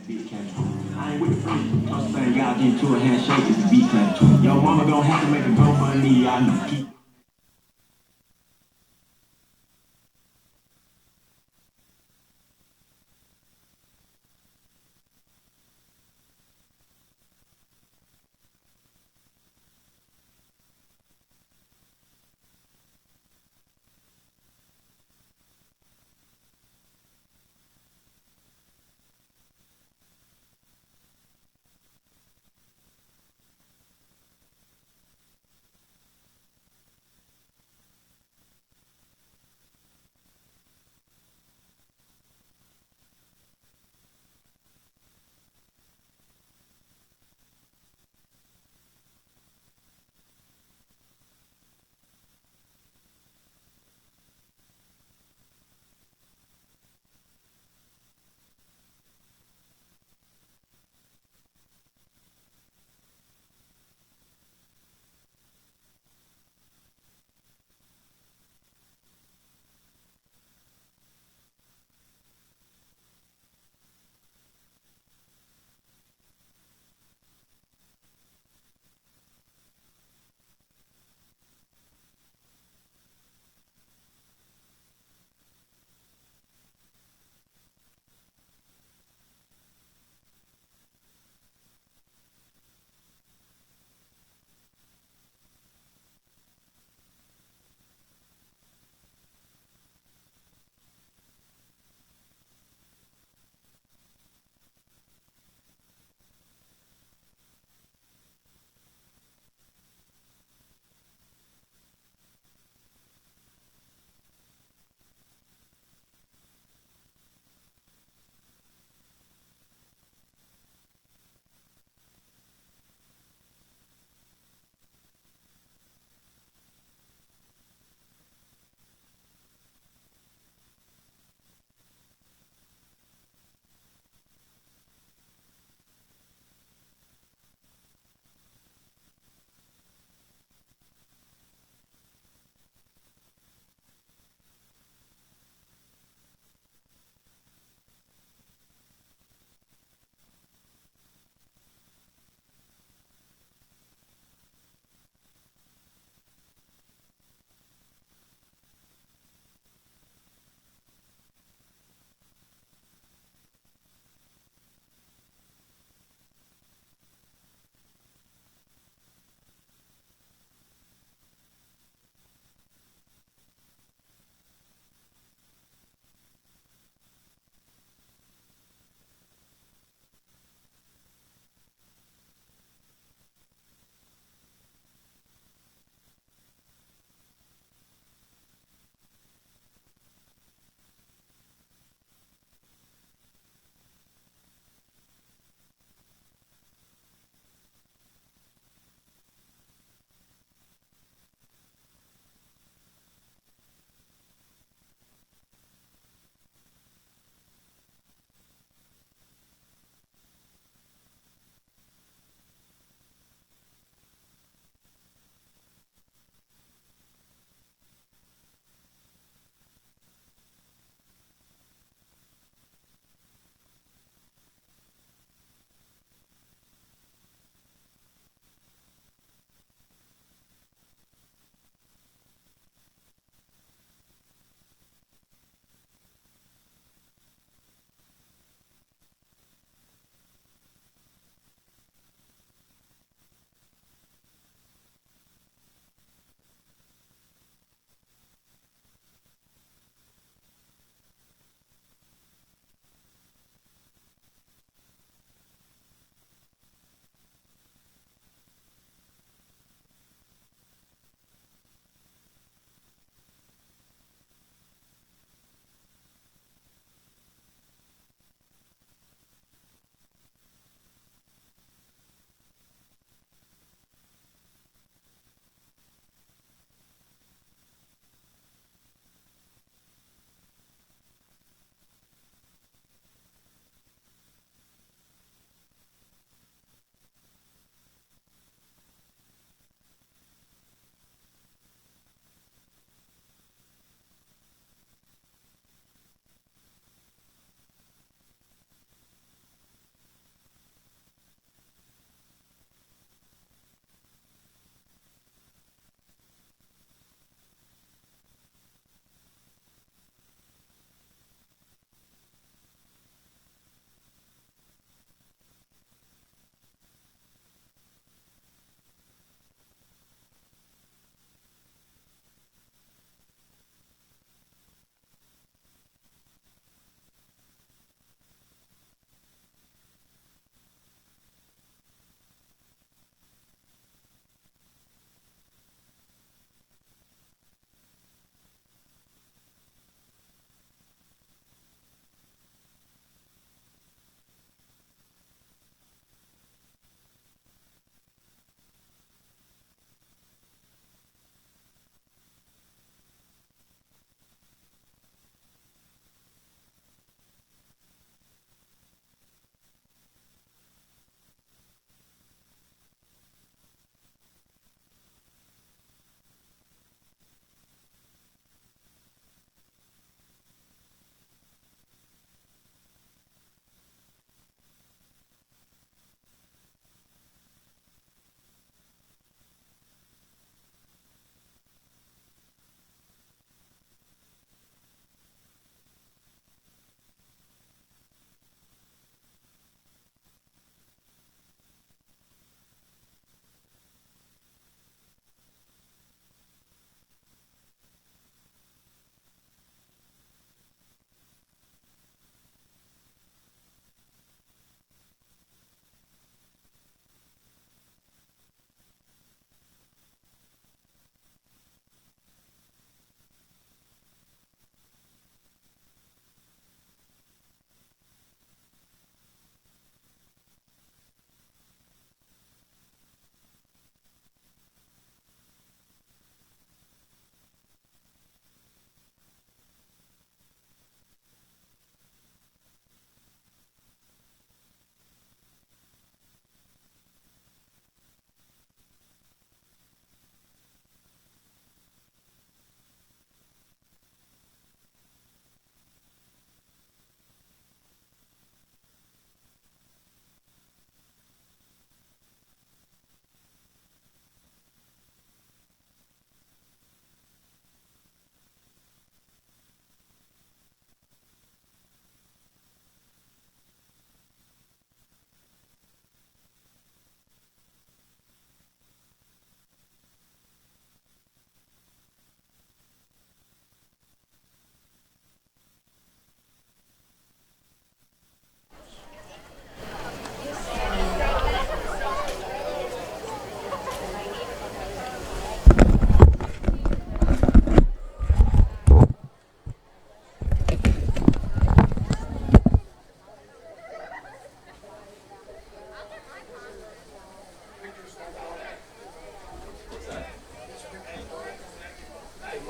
Big cat. I ain't with the friends. Toss the thing out into a handshake with the beat clap. Yo, mama gonna have to make a go money. I know. Keep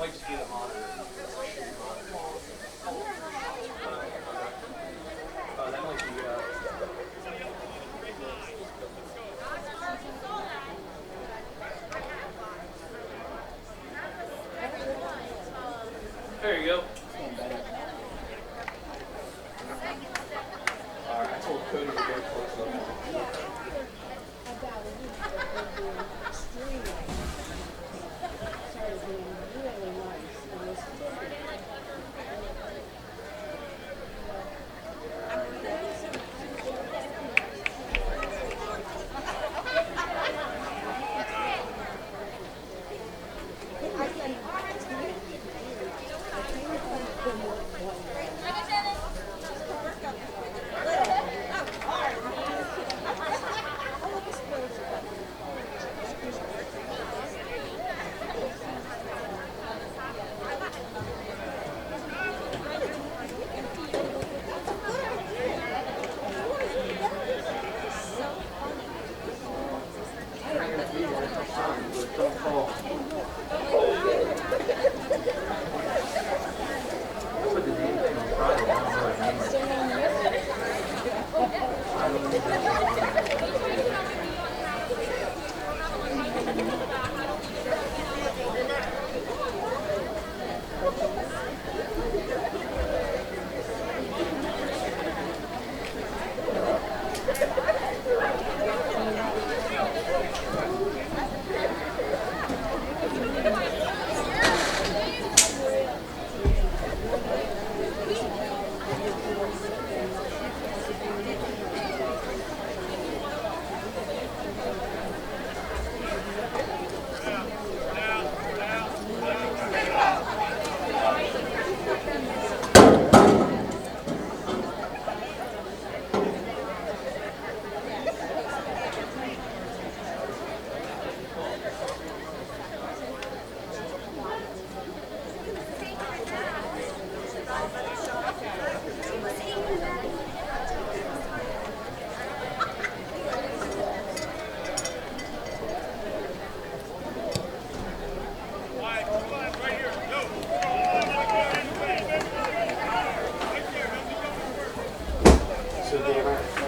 might just be the monitor. That might be, there you go. Alright, I told Cody to go close up.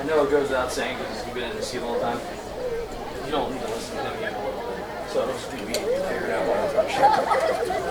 I know it goes without saying because you've been in the seat all the time. You don't need to listen to him yet. So it'll just be me. You figure it out while I'm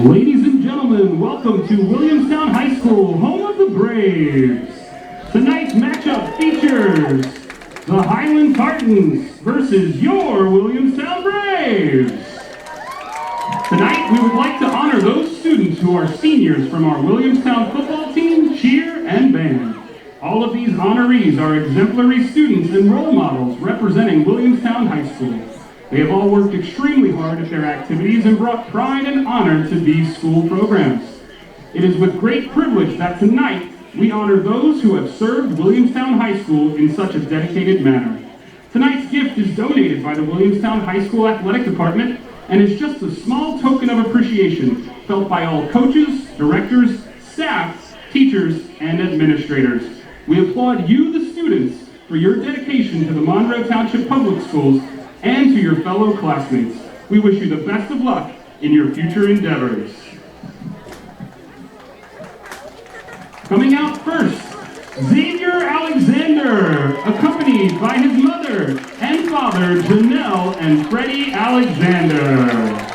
Ladies and gentlemen, welcome to Williamstown High School, home of the Braves. Tonight's matchup features the Highland Tartans versus your Williamstown Braves. Tonight, we would like to honor those students who are seniors from our Williamstown football team, cheer, and band. All of these honorees are exemplary students and role models representing Williamstown High School. They have all worked extremely hard at their activities and brought pride and honor to these school programs. It is with great privilege that tonight we honor those who have served Williamstown High School in such a dedicated manner. Tonight's gift is donated by the Williamstown High School Athletic Department and is just a small token of appreciation felt by all coaches, directors, staff, teachers, and administrators. We applaud you, the students, for your dedication to the Monroe Township Public Schools and to your fellow classmates. We wish you the best of luck in your future endeavors. Coming out first, Xavier Alexander, accompanied by his mother and father, Janelle and Freddie Alexander.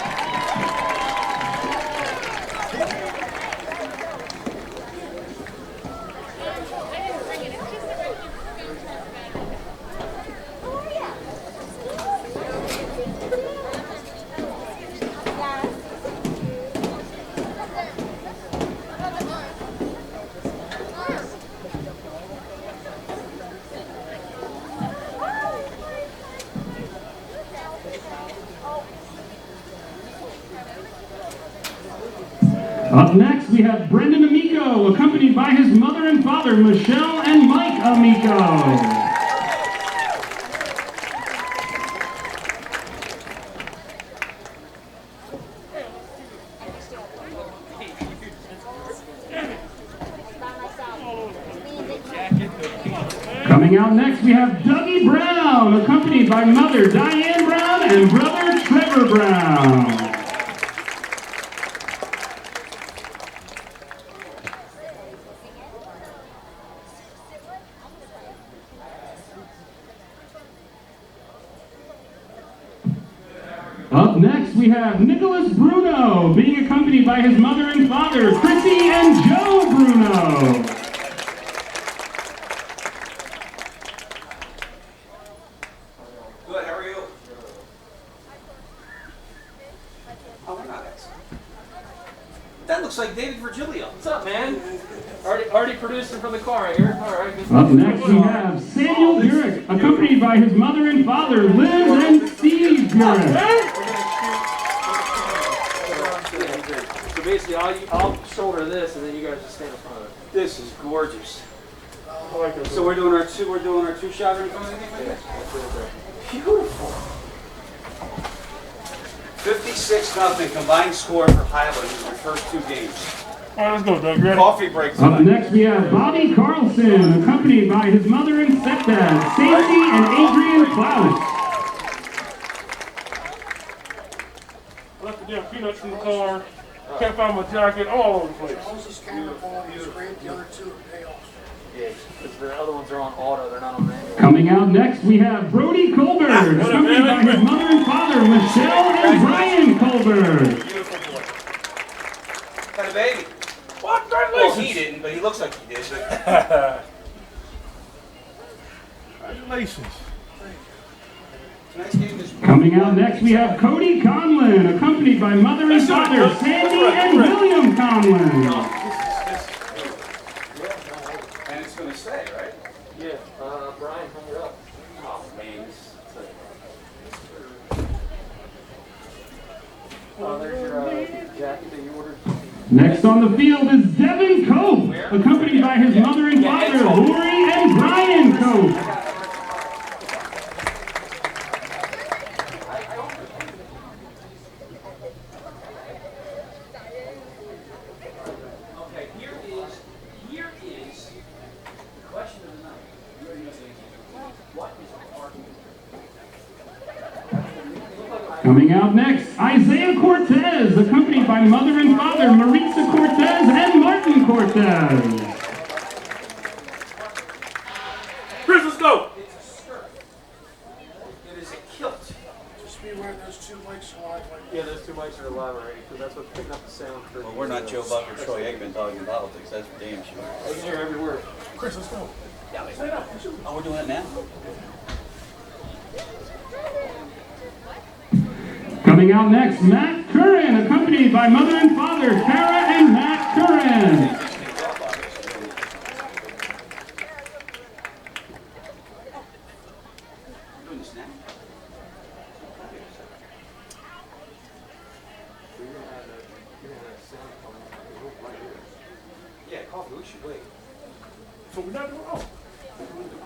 Up next, we have Brendan Amico, accompanied by his mother and father, Michelle and Mike Amico. Coming out next, we have Dougie Brown, accompanied by mother Diane Brown and brother Trevor Brown. Up next, we have Nicholas Bruno, being accompanied by his mother and father, Chrissy and Joe Bruno. Good, how are you? Oh, we're not excellent. That looks like David Virgilio. What's up, man? Already producing from the car right here. All right. Good. Up next, we have Samuel Burek, accompanied by his mother and father, Liz and Steve Burek. So basically, I'll shoulder this, and then you guys just stand in front of it. This is gorgeous. So we're doing our two shot in front of anything? Beautiful. 56-0 combined score for Highland in their first two games. All right, let's go, Doug. Ready? Coffee breaks. Up next, we have Bobby Carlson, accompanied by his mother and stepdad, Stacey and Adrian Klaus. I left the damn peanuts in the car. Can't find my jacket. I'm all over the place. Moses camera quality is great. The other two pay off. Yeah, because the other ones are on auto. They're not on manual. Coming out next, we have Brody Colbert, accompanied by his mother and father, Michelle and Brian Colbert. Beautiful boy. Had a baby. What? Well, Congratulations. he didn't, but he looks like he did. Congratulations. Tonight's game is Coming out next, we have Cody Conlin, accompanied by mother and father, Sandy and William Conlin. and it's going to stay, right? Yeah, Brian, hung it up. Oh, man. There's your jacket that you ordered. Next on the field is Devin Cope, accompanied by his mother and father, Lori and Brian Cope. Okay, here is the question of the night. You already know the answer. What is a parking? Coming out next, Isaiah Cortez, accompanied by mother and father, Maritza Cortez and Martin Cortez. Chris, let's go. It's a skirt. It is a kilt. Just be wearing those two mics a lot. Yeah, those two mics closer to live already, because that's what's picking up the sound. Well, we're not Joe Buck or Troy Aikman talking politics. That's for damn sure. I can hear every word. Chris, let's go. Oh, we're doing it now? Coming out next, Matt Curran, accompanied by mother and father, Kara and Matt Curran. Doing this now? Yeah, coffee. We should wait. So we're not doing, oh.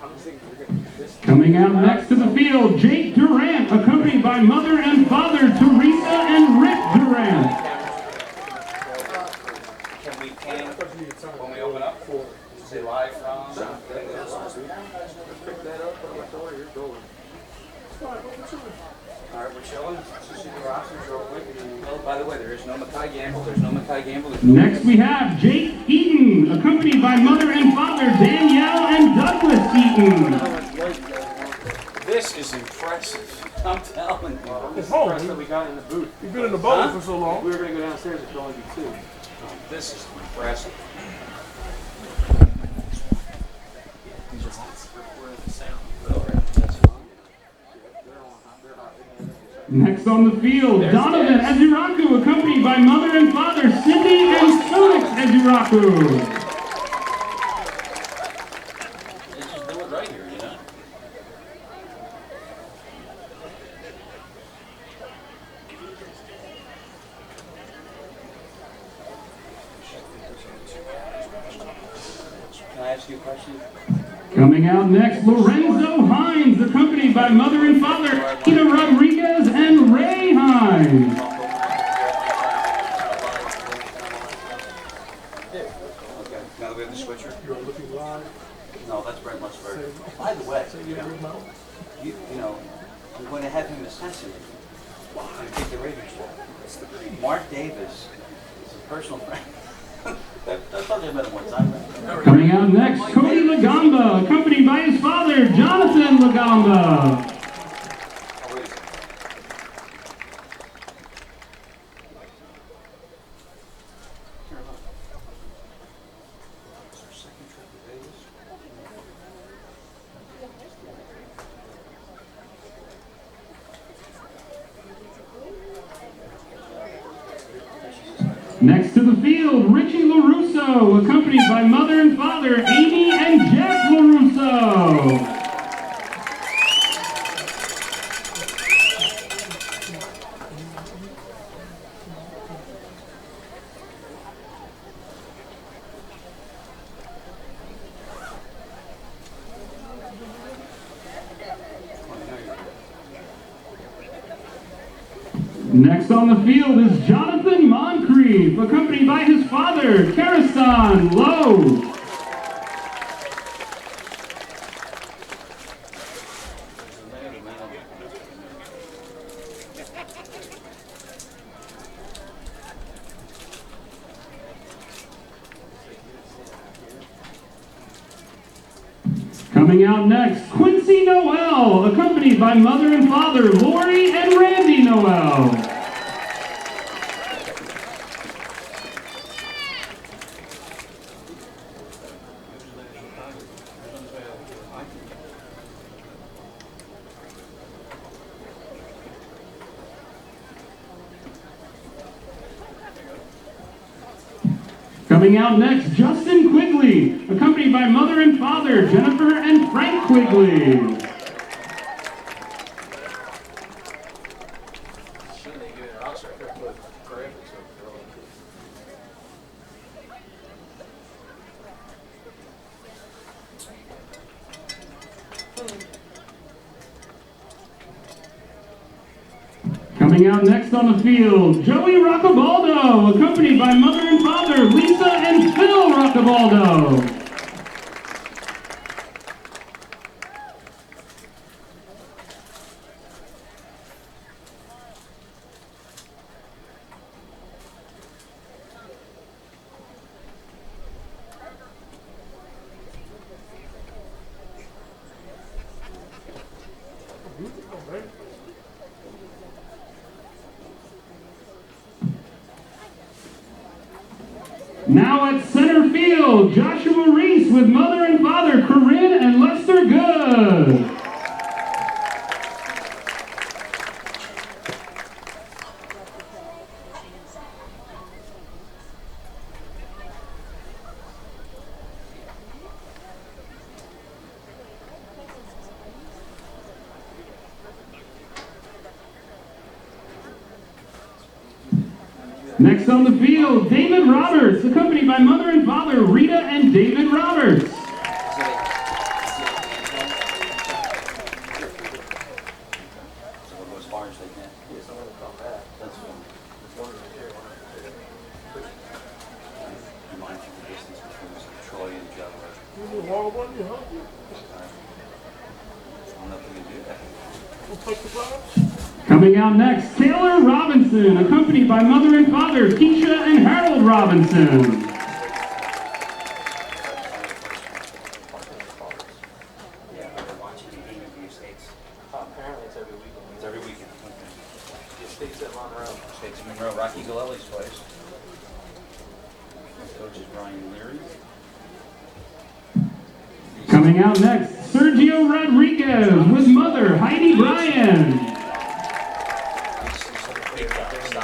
I'm thinking we're going to do this. Coming out next to the field, Jake Durant, accompanied by mother and father, Teresa and Rick Durant. Can we when we open up, say live from? Pick that up, put it with the door, you're going. All right, we're chilling. Let's just see the rosters real quick. Oh, by the way, there is no Mackay Gamble. There's no Mackay Gamble. Next we have Jake Eaton, accompanied by mother and father, Danielle and Douglas Eaton. This is impressive. I'm telling you. It's impressed that we got in the booth. You've been in the boat for so If long. we were going to go downstairs, it could only be 2. This is impressive. These are hot. We're in the sound. That's fine. Next on the field, Donovan Eziraku, accompanied by mother and father, Cindy and Felix Eziraku. Let's just do it right here, you know? Can I ask you a question? Coming out next, Lorenzo Hines, accompanied by mother and father, Ina Rodriguez and Ray Hines. Okay, now that we have the switcher. You're looking live. No, that's Brent Musburger. By the way, you know, I'm going to have him assassinated. And take the ratings for. Mark Davis is a personal friend. I thought I met him one time. Coming out next, Cody Lagamba, accompanied by his father, Jonathan Lagamba. Oh, wait a second. Here, look. It's our second trip to Vegas. Next to the field, Richie LaRusso, accompanied by mother and father, Amy and Jeff LaRusso. Next on the field is Jonathan Moncrief, accompanied by his father, Karasan Lowe. Coming out next, Quincy Noel, accompanied by mother and father, Lori and Randy Noel. Coming out next, Justin Quigley, accompanied by mother and father, Jennifer and Frank Quigley. Shouldn't they give it an roster? I could have put graphics up there. Coming out next on the field, Joey Roccabaldo, accompanied by mother and father, Lisa and Phil Roccabaldo. Now at center field, Joshua Reese with mother and father Corinne and Lester Good. Next on the field, David Roberts, accompanied by mother and father Rita and David Roberts. As far as they can. That's fine. Remind you the distance between Troy and Joe. You long one, you huh? I'm not going to do that. We'll take the box. Coming out next, Taylor Robinson, accompanied by mother and father Keisha and Harold Robinson. Yeah, they're watching the game of the States. Apparently it's every weekend. It's every weekend. Okay. The States at Monroe. States of Monroe, Rocky Galelli's place. Coach is Brian Leary. Coming out next, Sergio Rodriguez with mother Heidi Bryan.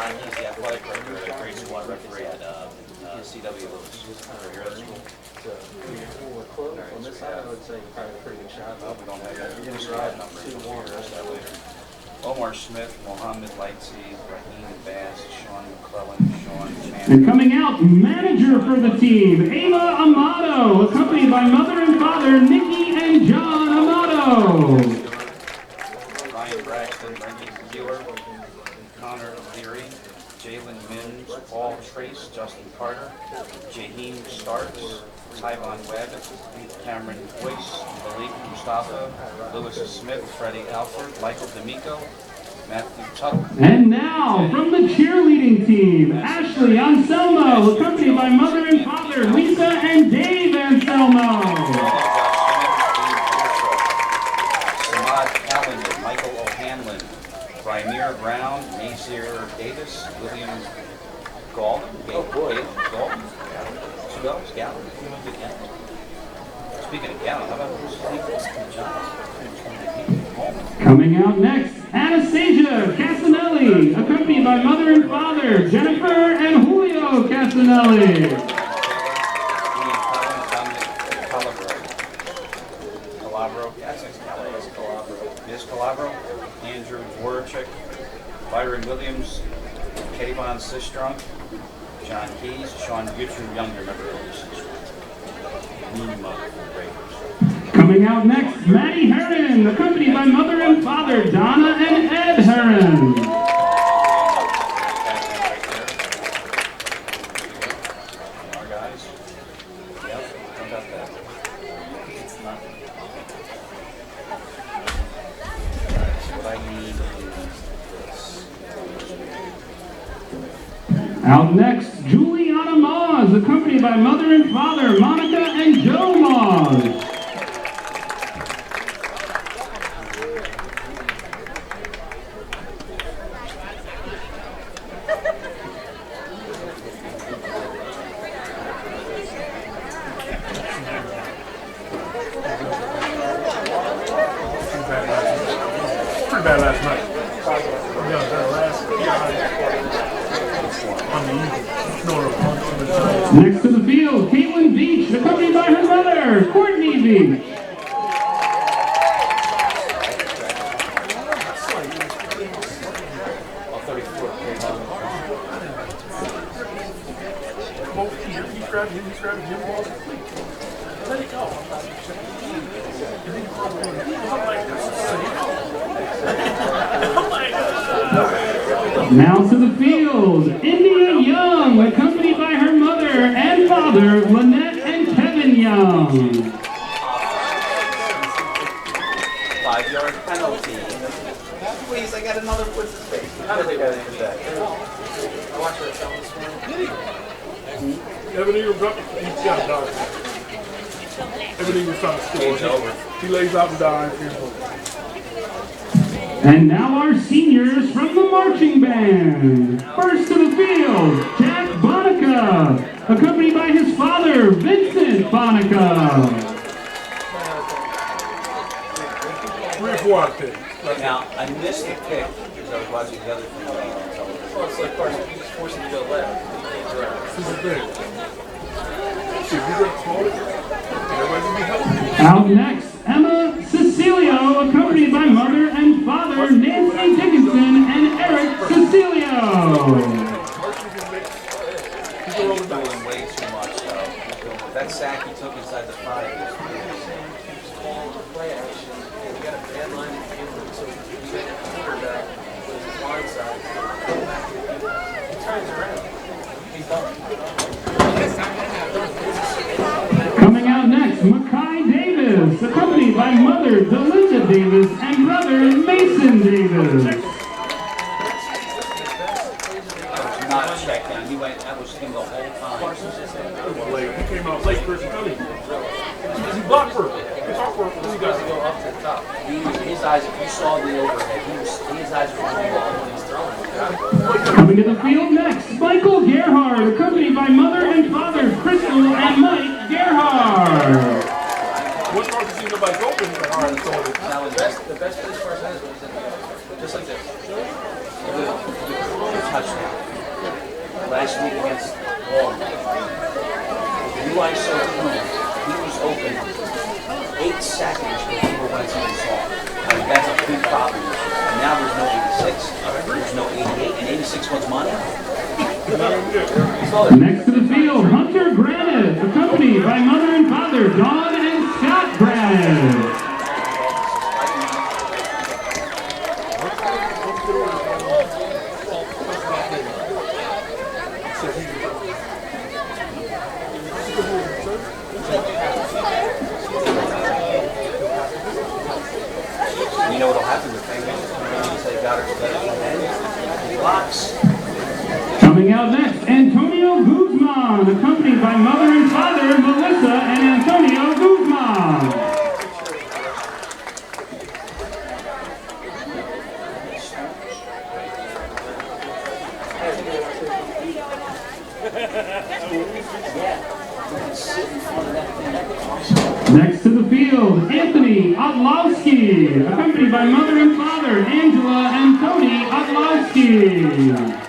He's the athletic director at a grade school I referee at CW Lewis. Here at school. We're close. On this side, I would say probably a pretty good shot. No, we don't have that. We're going to drive numbers. We'll figure that later. Omar Smith, Mohammed Lightsey, Raheem Bass, Sean McClellan, Sean Mann. And coming out, manager for the team, Ava Amato, accompanied by mother and father Nikki and John Amato. Ryan Braxton, Randy Mueller, Connor Leary, Jalen Mims, Paul Trace, Justin Carter, Jaheim Starks, Tyvon Webb, Cameron Boyce, Malik Mustafa, Lewis Smith, Freddie Alford, Michael D'Amico, Matthew Tuttle. And now, from the cheerleading team, Ashley Anselmo, accompanied by mother and father Lisa and Dave Anselmo. Samad Calendar, Michael O'Hanlon, Rymir Brown, Nazir Davis, William Galton. Galton? Galton? Speaking of Galton, how about John? Coming out next, Anastasia Casanelli, accompanied by mother and father Jennifer and Julio Casanelli. Ms. Calabro, Andrew Dvorchik, Byron Williams, Kayvon Sistrunk, John Keys, Sean Guthrie Younger, remember this. Coming out next, Maddie Heron, accompanied by mother and father Donna and Ed Heron. Our guys. Yep, how about that? What I need is this. Out next, Juliana Moss, accompanied by mother and father Monica and Joe Moss. Pretty bad last night. Yeah, that last on the evening. Next to the field, Caitlin Beach, accompanied by her mother, Courtney Beach. He's grabbing him. Let it go. Now to the field, India Young, accompanied by her mother and father, Lynette and Kevin Young. 5-yard penalty. Please, I got another what's his face. I watched that film this morning. Everything was up. He's got a dog. Everything was trying to Game's score. over. He lays out and dies. And now our seniors from the marching band. First to the field, Jack Bonica, accompanied by his father, Vincent Bonica. 3 or 4 out of 10. Now, I missed the pick because I was watching the other thing. Well, it's like Carson, you just force him to go left. This is the thing. If you're going to call it, everybody's going to be healthy. Out next, Emma Cecilio, accompanied by mother and father, Nancy Dickinson and Eric Cecilio. He's doing way too much, though. That sack he took inside the 5 is Play action. We got a bad line to begin with, so we got a quarterback with his blind side. He turns around. He's done. Coming out next, Makai Davis, accompanied by mother, Delinda Davis, and brother, Mason Davis. not a check down. He went, that was him the whole time. Late. He came out late first time. He blocked for it. He talked for it. He got to go up to the top. His eyes, if you saw the overhead, his eyes were on the ball when he was throwing it. Coming to the field next, Michael Gerhard, accompanied by mother and father, Crystal and Mike Gerhard. What's hard to see nobody's open, but hard to throw it. The best place for us is when he's in the other. Just like this. The touchdown. Last week against Walmart. Eli so cool. He was open 8 seconds before Wentz even saw him. I mean, that's a big problem. And now there's no 86. There's no 88. And 86 was money. Next to the field, Hunter Granite, accompanied by mother and father, Dawn and Scott Granite. You know what'll happen with things? They got it and he blocks. Coming out next, Antonio Guzman, accompanied by mother and father, Melissa and Antonio Guzman. Next to the field, Anthony Odlowski, accompanied by mother and father, Angela and Tony Odlowski.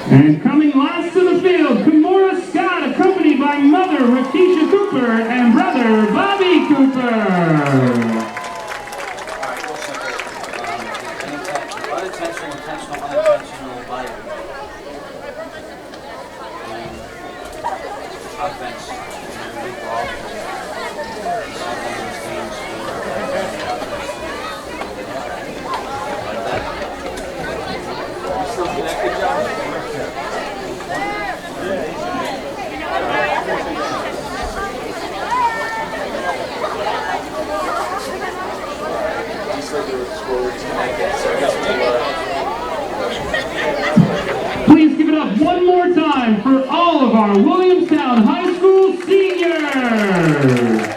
And coming last to the field, Kimura Scott, accompanied by mother, Rakisha Cooper, and brother, Bobby Cooper. All right, real simple. Unintentional, intentional, unintentional, violent. Offense, weak ball. Sometimes games like that. Still connected, John? Please give it up one more time for all of our Williamstown High School seniors.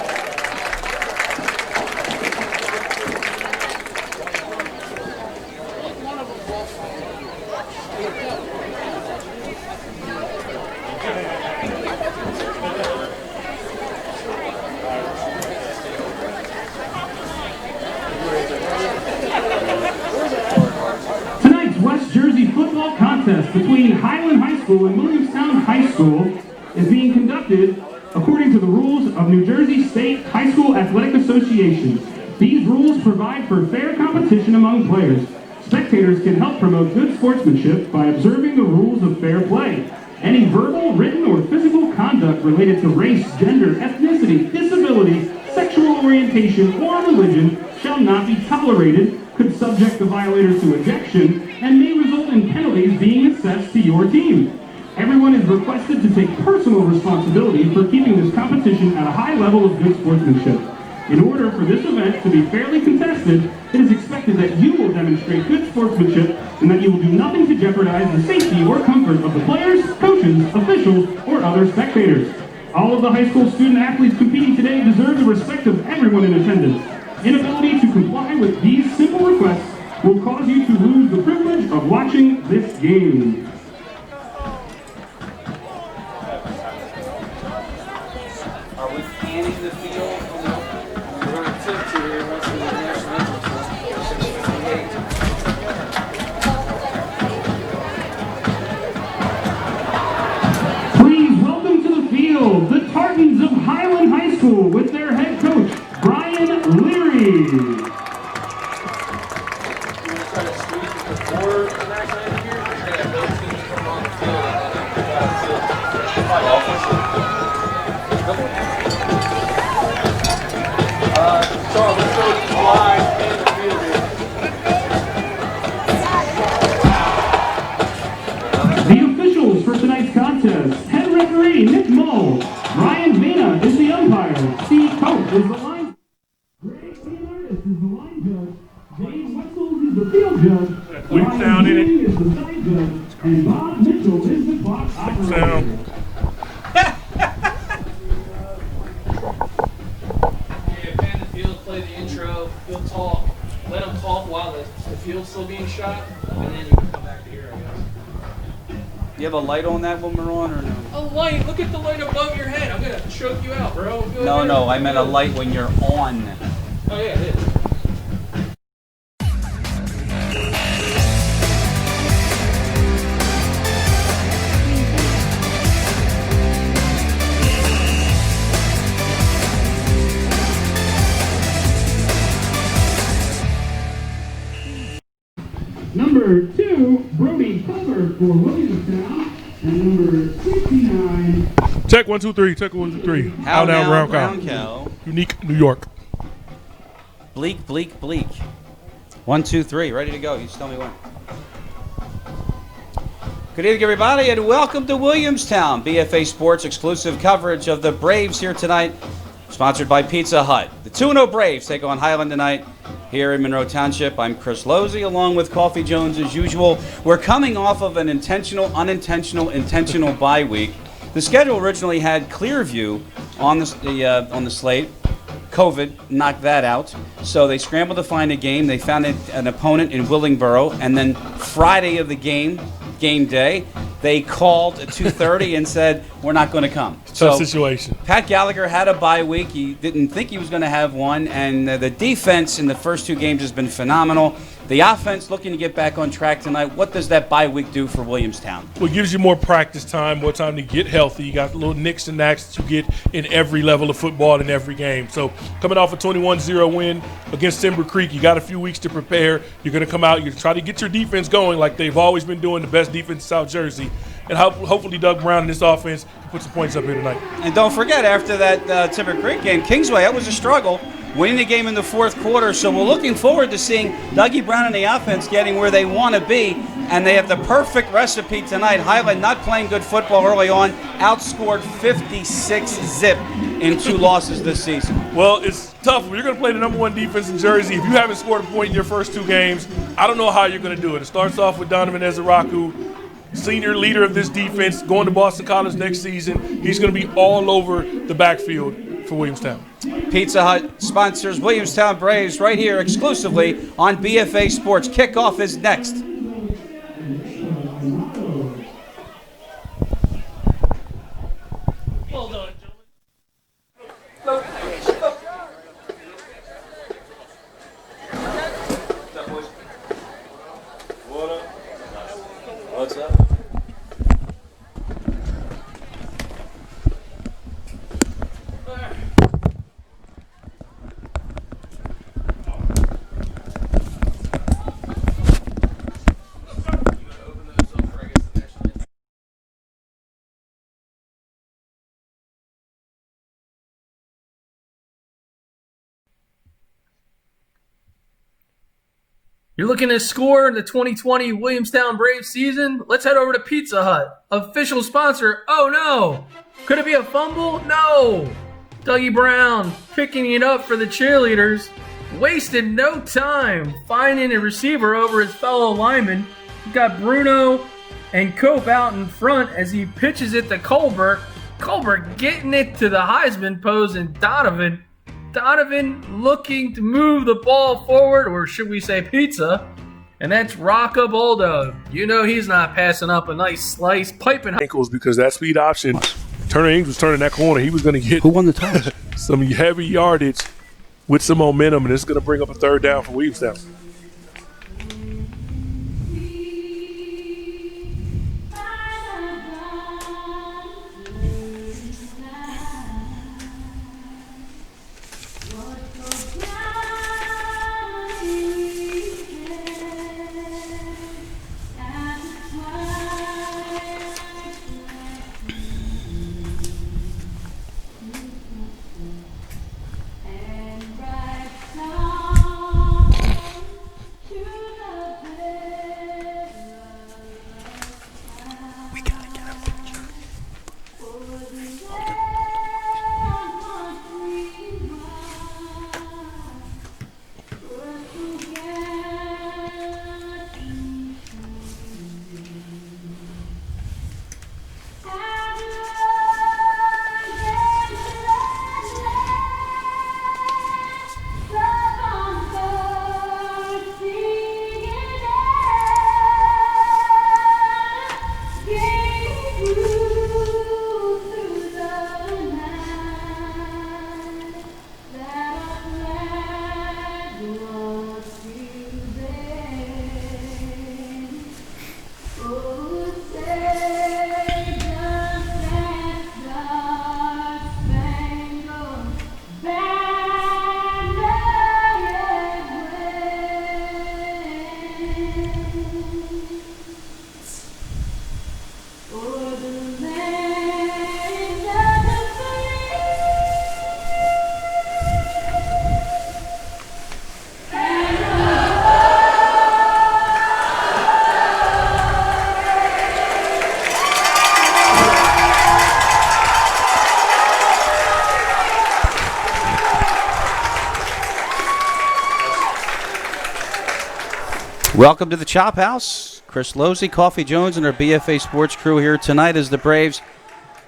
Tonight's West Jersey football contest between Highland High School and Williamstown High School is being conducted according to the rules of New Jersey State High School Athletic Association. These rules provide for fair competition among players. Spectators can help promote good sportsmanship by observing the rules of fair play. Any verbal, written, or physical conduct related to race, gender, ethnicity, disability, sexual orientation, or religion shall not be tolerated, could subject the violator to ejection, and may result in penalties being assessed to your team. Everyone is requested to take personal responsibility for keeping this competition at a high level of good sportsmanship. In order for this event to be fairly contested, it is expected that you will demonstrate good sportsmanship and that you will do nothing to jeopardize the safety or comfort of the players, coaches, officials, or other spectators. All of the high school student athletes competing today deserve the respect of everyone in attendance. Inability to comply with these simple requests will cause you to lose the privilege of watching this game. Are we fanning the field? We're going to tip to here once we get the national anthem. 6:58. Please welcome to the field the Tartans of Highland High School with their head coach, Brian Leary. You want to try to squeeze it before the national anthem here? You're going to have those teams come on the field and then Charles, let's go with the line in the field here. The officials for tonight's contest: head referee Nick Mull, Ryan Vena is the umpire, Steve Cope is the line, Greg Leonardis is the line judge, Dave Wessels is the field judge, Williamstown in it. King is the side judge, and Bob Mitchell is the clock operator. Play the intro, he'll talk, let him talk while the field's still being shot, and then you can come back to here, I guess. You have a light on that when we're on or no? A light? Look at the light above your head. I'm going to choke you out, bro. Go No, ahead. no, I meant a light when you're on. Oh, yeah, it is. Number 2, Brody Culver for Williamstown, and number 69. Check 1, 2, 3. Check 1, 2, 3. How Out, now, round brown cow. cow. Unique New York. Bleak, bleak, bleak. 1, 2, 3. Ready to go. You just tell me when. Good evening, everybody, and welcome to Williamstown. BFA Sports exclusive coverage of the Braves here tonight, sponsored by Pizza Hut. The 2-0 Braves take on Highland tonight here in Monroe Township. I'm Chris Losey, along with Coffee Jones as usual. We're coming off of an intentional bye week. The schedule originally had Clearview on the slate. COVID knocked that out, so they scrambled to find a game. They found an opponent in Willingboro, and then Friday of the game day, they called at 2:30 and said, we're not going to come. Tough situation. Pat Gallagher had a bye week. He didn't think he was going to have one, and the defense in the first two games has been phenomenal. The offense looking to get back on track tonight. What does that bye week do for Williamstown? Well, it gives you more practice time, more time to get healthy. You got little nicks and knacks that you get in every level of football in every game. So coming off a 21-0 win against Timber Creek, you got a few weeks to prepare. You're going to come out, you're try to get your defense going like they've always been doing, the best defense in South Jersey. And hopefully Doug Brown and this offense can put some points up here tonight. And don't forget, after that Timber Creek game, Kingsway, that was a struggle, winning the game in the fourth quarter. So we're looking forward to seeing Dougie Brown and the offense getting where they want to be. And they have the perfect recipe tonight. Highland not playing good football early on, outscored 56-zip in 2 losses this season. Well, it's tough. You're going to play the number 1 defense in Jersey. If you haven't scored a point in your first 2 games, I don't know how you're going to do it. It starts off with Donovan Ezeraku, senior leader of this defense, going to Boston College next season. He's going to be all over the backfield for Williamstown. Pizza Hut sponsors Williamstown Braves right here exclusively on BFA Sports. Kickoff is next. Well done, What's up? You're looking to score the 2020 Williamstown Braves season? Let's head over to Pizza Hut, official sponsor. Oh no! Could it be a fumble? No! Dougie Brown picking it up for the cheerleaders. Wasted no time finding a receiver over his fellow lineman. He's got Bruno and Cope out in front as he pitches it to Colbert. Colbert getting it to the Heisman pose, and Donovan looking to move the ball forward, or should we say pizza, and that's Rocco Boldo. You know he's not passing up a nice slice, piping ankles, because that speed option, Turner Ings was turning that corner. He was going to get Who won the toss? some heavy yardage with some momentum, and it's going to bring up a third down for Williamstown. Welcome to the Chop House. Chris Losey, Coffee Jones, and our BFA Sports crew here tonight as the Braves,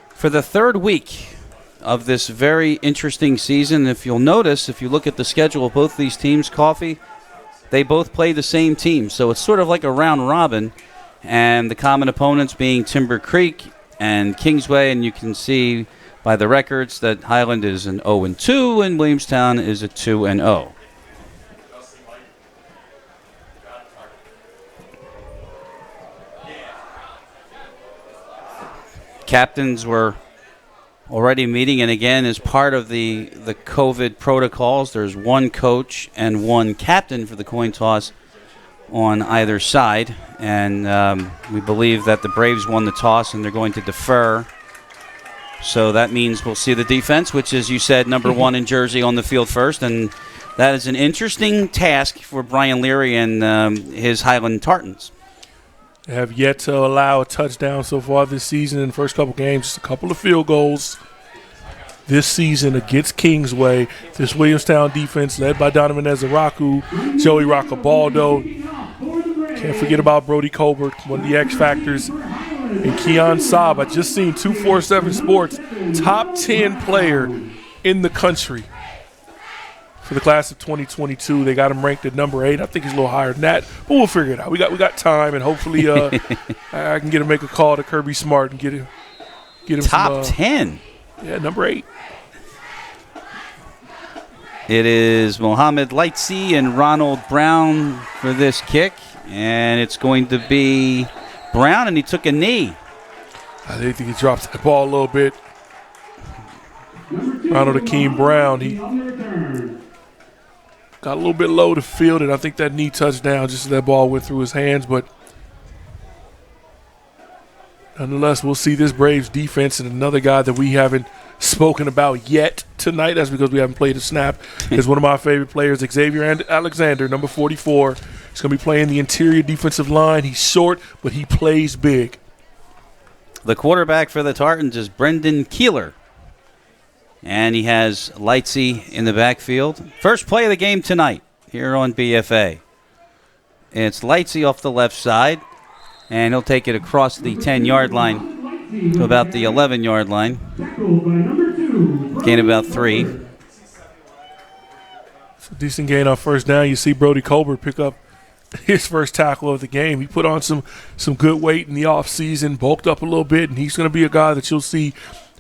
for the third week of this very interesting season. If you'll notice, if you look at the schedule of both these teams, Coffee, they both play the same team. So it's sort of like a round robin, and the common opponents being Timber Creek and Kingsway, and you can see by the records that Highland is an 0-2 and Williamstown is a 2-0. Captains were already meeting, and again, as part of the COVID protocols, there's one coach and one captain for the coin toss on either side, and we believe that the Braves won the toss and they're going to defer. So that means we'll see the defense, which, as you said, number one in Jersey on the field first, and that is an interesting task for Brian Leary and his Highland Tartans. Have yet to allow a touchdown so far this season in the first couple games. Just a couple of field goals this season against Kingsway. This Williamstown defense led by Donovan Ezaraku, Joey Roccabaldo. Can't forget about Brody Colbert, one of the X Factors, and Keon Saab. I just seen 247 Sports, top 10 player in the country for the class of 2022. They got him ranked at number 8. I think he's a little higher than that, but we'll figure it out. We got time, and hopefully I can get him make a call to Kirby Smart and get him top 10. Yeah, number 8. It is Mohamed Lightsey and Ronald Brown for this kick, and it's going to be Brown, and he took a knee. I think he dropped that ball a little bit. Ronald Akeem Brown, he got a little bit low to field it. I think that knee touchdown, just as that ball went through his hands. But nonetheless, we'll see this Braves defense, and another guy that we haven't spoken about yet tonight, that's because we haven't played a snap, is one of my favorite players, Xavier Alexander, number 44. He's going to be playing the interior defensive line. He's short, but he plays big. The quarterback for the Tartans is Brendan Keeler. And he has Lightsey in the backfield. First play of the game tonight here on BFA. It's Lightsey off the left side, and he'll take it across the 10-yard line to about the 11-yard line. Gain about 3. It's a decent gain on first down. You see Brody Colbert pick up his first tackle of the game. He put on some good weight in the offseason, bulked up a little bit, and he's going to be a guy that you'll see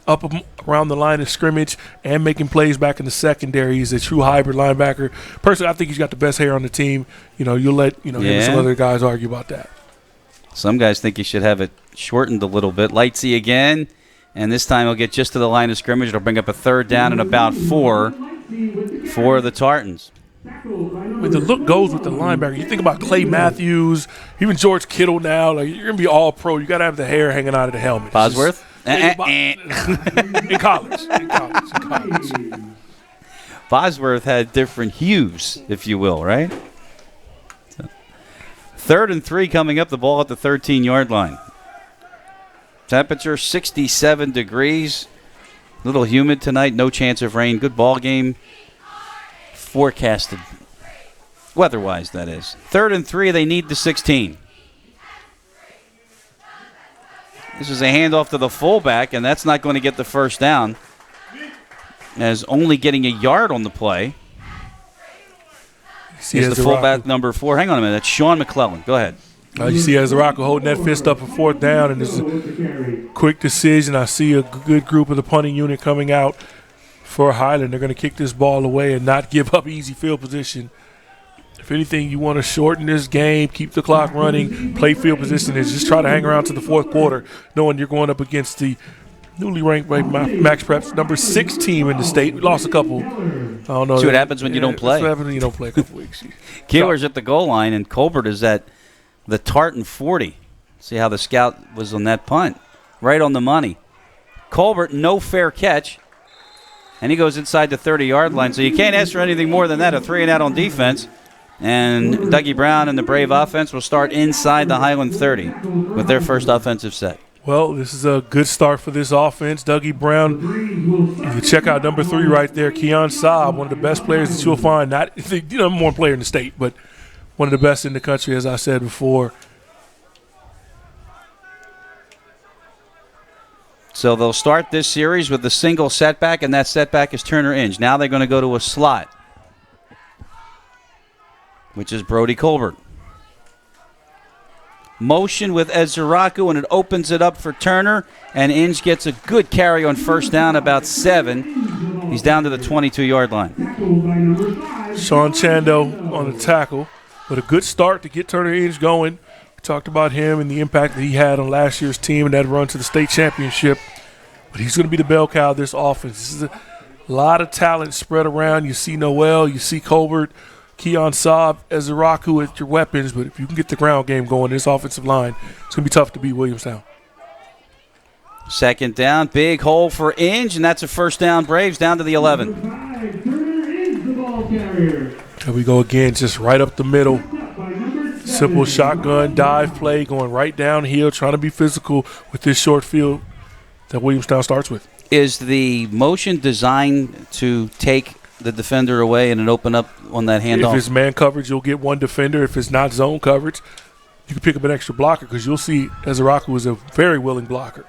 up around the line of scrimmage and making plays back in the secondary. He's a true hybrid linebacker. Personally, I think he's got the best hair on the team. You'll let him and some other guys argue about that. Some guys think he should have it shortened a little bit. Lightsey again, and this time he'll get just to the line of scrimmage. It'll bring up a 3rd down and about 4 for the Tartans. The look goes with the linebacker. You think about Clay Matthews, even George Kittle now. Like, you're going to be all pro. You got to have the hair hanging out of the helmet. Bosworth? In college. Bosworth had different hues, if you will, right? 3rd and 3 coming up, the ball at the 13-yard line. Temperature 67 degrees. A little humid tonight, no chance of rain. Good ball game forecasted, weather-wise, that is. 3rd and 3, they need the 16. This is a handoff to the fullback, and that's not going to get the first down, as only getting a yard on the play. Here's the fullback, number 4. Hang on a minute. That's Sean McClellan. Go ahead. You see Azaraco holding that fist up for 4th down, and it's a quick decision. I see a good group of the punting unit coming out for Highland. They're going to kick this ball away and not give up easy field position. If anything, you want to shorten this game, keep the clock running, play field position, and just try to hang around to the 4th quarter, knowing you're going up against the newly ranked Max Preps number 6 team in the state. We lost a couple. I don't know. See what happens when you don't play. That's what happens when you don't play a couple weeks. Keeler's at the goal line, and Colbert is at the Tartan 40. See how the scout was on that punt. Right on the money. Colbert, no fair catch. And he goes inside the 30-yard line. So you can't ask for anything more than that, a 3-and-out on defense. And Dougie Brown and the Brave offense will start inside the Highland 30 with their first offensive set. Well, this is a good start for this offense. Dougie Brown, if you check out number 3 right there, Keon Saab, one of the best players that you'll find. Not the number 1 player in the state, but one of the best in the country, as I said before. So they'll start this series with a single setback, and that setback is Turner Inge. Now they're going to go to a slot, which is Brody Colbert. Motion with Ezeraku, and it opens it up for Turner, and Inge gets a good carry on first down, about 7. He's down to the 22-yard line. Sean Chando on the tackle, but a good start to get Turner Inge going. We talked about him and the impact that he had on last year's team and that run to the state championship. But he's going to be the bell cow of this offense. This is a lot of talent spread around. You see Noel, you see Colbert, Keon Saab, Ezeraku with your weapons. But if you can get the ground game going, this offensive line, it's going to be tough to beat Williamstown. 2nd down, big hole for Inge, and that's a first down. Braves down to the 11. There we go again, just right up the middle. Simple shotgun dive play going right downhill, trying to be physical with this short field that Williamstown starts with. Is the motion designed to take the defender away and then open up on that handoff? If it's man coverage, you'll get one defender. If it's not zone coverage, you can pick up an extra blocker because you'll see Ezeraku is a very willing blocker.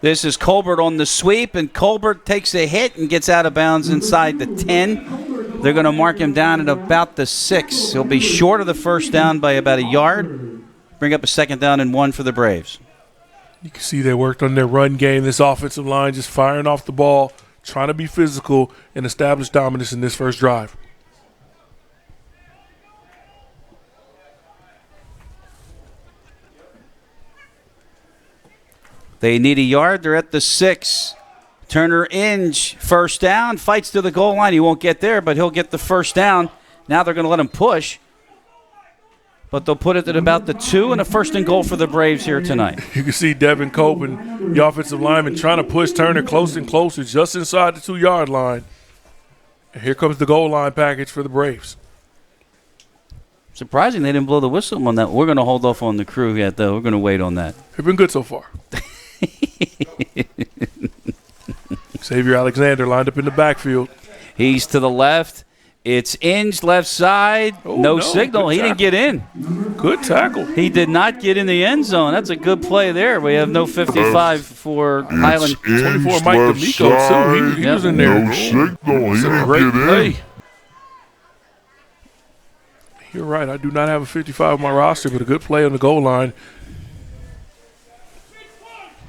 This is Colbert on the sweep, and Colbert takes a hit and gets out of bounds inside the 10. They're going to mark him down at about the 6. He'll be short of the first down by about a yard. Bring up a 2nd down and 1 for the Braves. You can see they worked on their run game. This offensive line just firing off the ball, trying to be physical and establish dominance in this first drive. They need a yard. They're at the 6. Turner Inge, first down, fights to the goal line. He won't get there, but he'll get the first down. Now they're going to let him push. But they'll put it at about the 2 and a 1st and goal for the Braves here tonight. You can see Devin Copen, the offensive lineman, trying to push Turner closer and closer just inside the 2-yard line. And here comes the goal line package for the Braves. Surprising they didn't blow the whistle on that. We're going to hold off on the crew yet, though. We're going to wait on that. They've been good so far. Xavier Alexander lined up in the backfield. He's to the left. It's Inge left side. Oh, no no, signal. good He didn't get in. Good tackle. He did not get in the end zone. That's a good play there. We have no 55 for Highland. 24 Mike D'Amico, too. He was in there. No signal. He It's a didn't great get play. in. You're right. I do not have a 55 on my roster, but a good play on the goal line.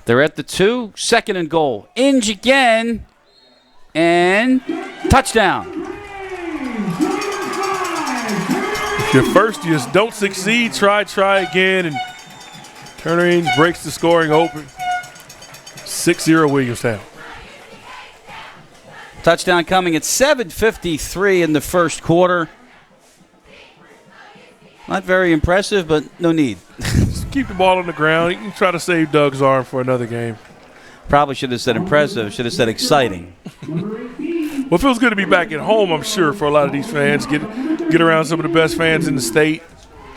They're at the 2. Second and goal. Inge again. And touchdown. If you're first, you just don't succeed. Try again. And Turner Inge breaks the scoring open. 6-0 Williamstown. Touchdown coming at 7:53 in the first quarter. Not very impressive, but no need. Just keep the ball on the ground. You can try to save Doug's arm for another game. Probably should have said impressive. Should have said exciting. Well, it feels good to be back at home, I'm sure, for a lot of these fans. Get around some of the best fans in the state.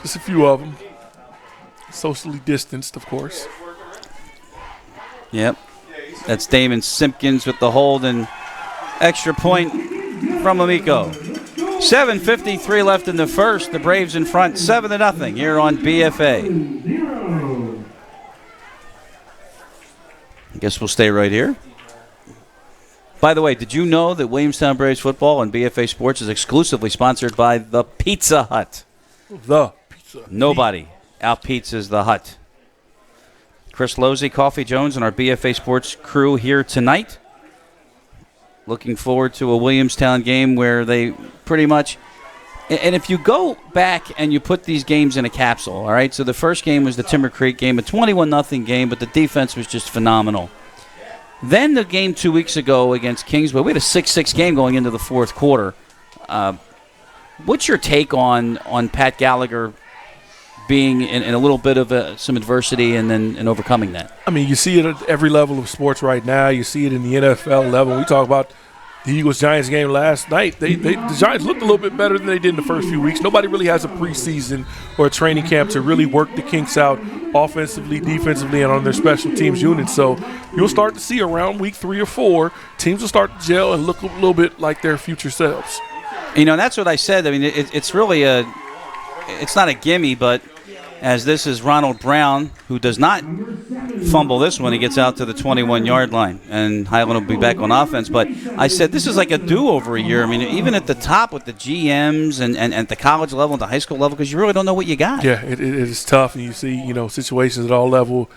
Just a few of them. Socially distanced, of course. Yep. That's Damon Simpkins with the hold and extra point from Amico. 7:53 left in the first. The Braves in front 7-0 here on BFA. I guess we'll stay right here. By the way, did you know that Williamstown Braves football on BFA Sports is exclusively sponsored by the Pizza Hut? The Pizza. Nobody out-pizzas the Hut. Chris Losey, Coffee Jones, and our BFA Sports crew here tonight. Looking forward to a Williamstown game where they pretty much... And if you go back and you put these games in a capsule, all right? So the first game was the Timber Creek game, a 21-0 game, but the defense was just phenomenal. Then the game 2 weeks ago against Kingswood, we had a 6-6 game going into the fourth quarter. What's your take on Pat Gallagher being in a little bit of some adversity and overcoming that? I mean, you see it at every level of sports right now. You see it in the NFL level. We talk about the Eagles-Giants game last night. The Giants looked a little bit better than they did in the first few weeks. Nobody really has a preseason or a training camp to really work the kinks out offensively, defensively, and on their special teams units. So you'll start to see around week 3 or 4, teams will start to gel and look a little bit like their future selves. You know, that's what I said. I mean, it's really it's not a gimme, but as this is Ronald Brown, who does not fumble this one. He gets out to the 21-yard line, and Highland will be back on offense. But I said this is like a do-over a year. I mean, even at the top with the GMs and at the college level and the high school level, because you really don't know what you got. Yeah, it is tough, and you see, situations at all level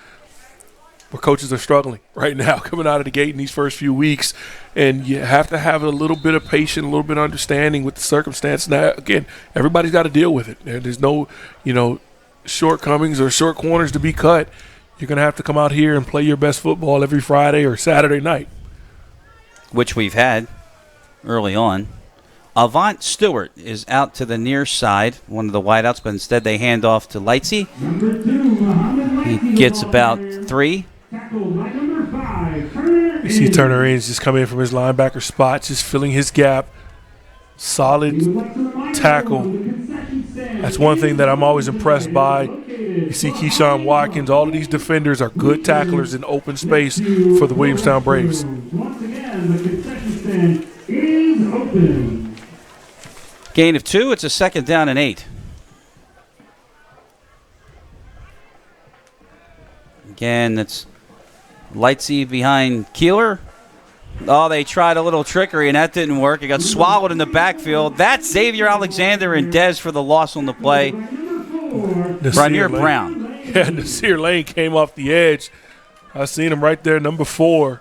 where coaches are struggling right now coming out of the gate in these first few weeks, and you have to have a little bit of patience, a little bit of understanding with the circumstance. Now, again, everybody's got to deal with it. And there's no, shortcomings or short corners to be cut. You're going to have to come out here and play your best football every Friday or Saturday night. Which we've had early on. Avant Stewart is out to the near side, one of the wideouts, but instead they hand off to Lightsey. He gets about 3. You see Turner Inge just come in from his linebacker spot, just filling his gap. Solid tackle. That's one thing that I'm always impressed by. You see Keyshawn Watkins, all of these defenders are good tacklers in open space for the Williamstown Braves. Once again, the concession stand is open. Gain of 2, it's a 2nd down and 8. Again, that's Lightsey behind Keeler. Oh, they tried a little trickery, and that didn't work. It got swallowed in the backfield. That's Xavier Alexander and Dez for the loss on the play. Rainier Brown. Yeah, Nasir Lane came off the edge. I seen him right there, number 4.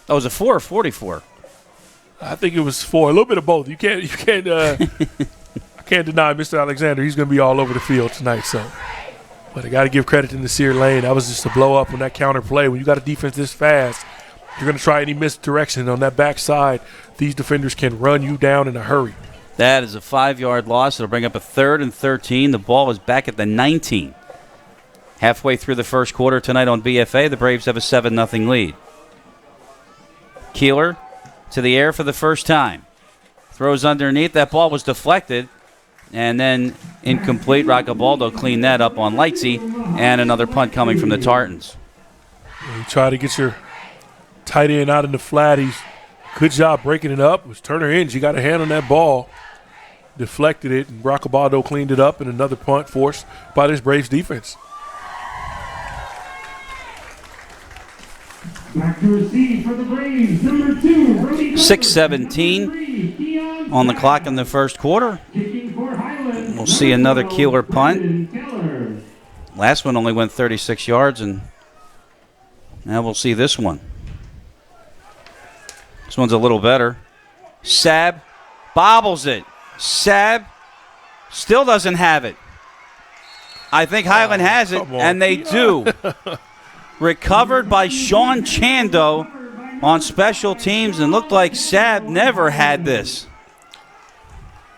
That was a 4 or 44? I think it was 4. A little bit of both. You can't I can't deny Mr. Alexander. He's going to be all over the field tonight. But I got to give credit to Nasir Lane. That was just a blow up on that counter play. When you got a defense this fast, you're going to try any misdirection on that backside. These defenders can run you down in a hurry. That is a 5-yard loss. It'll bring up a 3rd and 13. The ball is back at the 19. Halfway through the first quarter tonight on BFA, the Braves have a 7-0 lead. Keeler to the air for the first time. Throws underneath. That ball was deflected. And then incomplete. Roccabaldo cleaned that up on Lightsey. And another punt coming from the Tartans. You try to get your tight end out in the flat. He's good job breaking it up. It was Turner Inge. He got a hand on that ball, deflected it, and Roccabaldo cleaned it up, and another punt forced by this Braves defense. Back to receive for the Braves, number 2, Brody. 6:17 on the clock in the first quarter. Kicking for Highland. We'll see another Keeler punt. Last one only went 36 yards, and now we'll see this one. This one's a little better. Sabb bobbles it. Sabb still doesn't have it. I think Highland has it, and they do. Recovered by Sean Chando on special teams, and looked like Sabb never had this.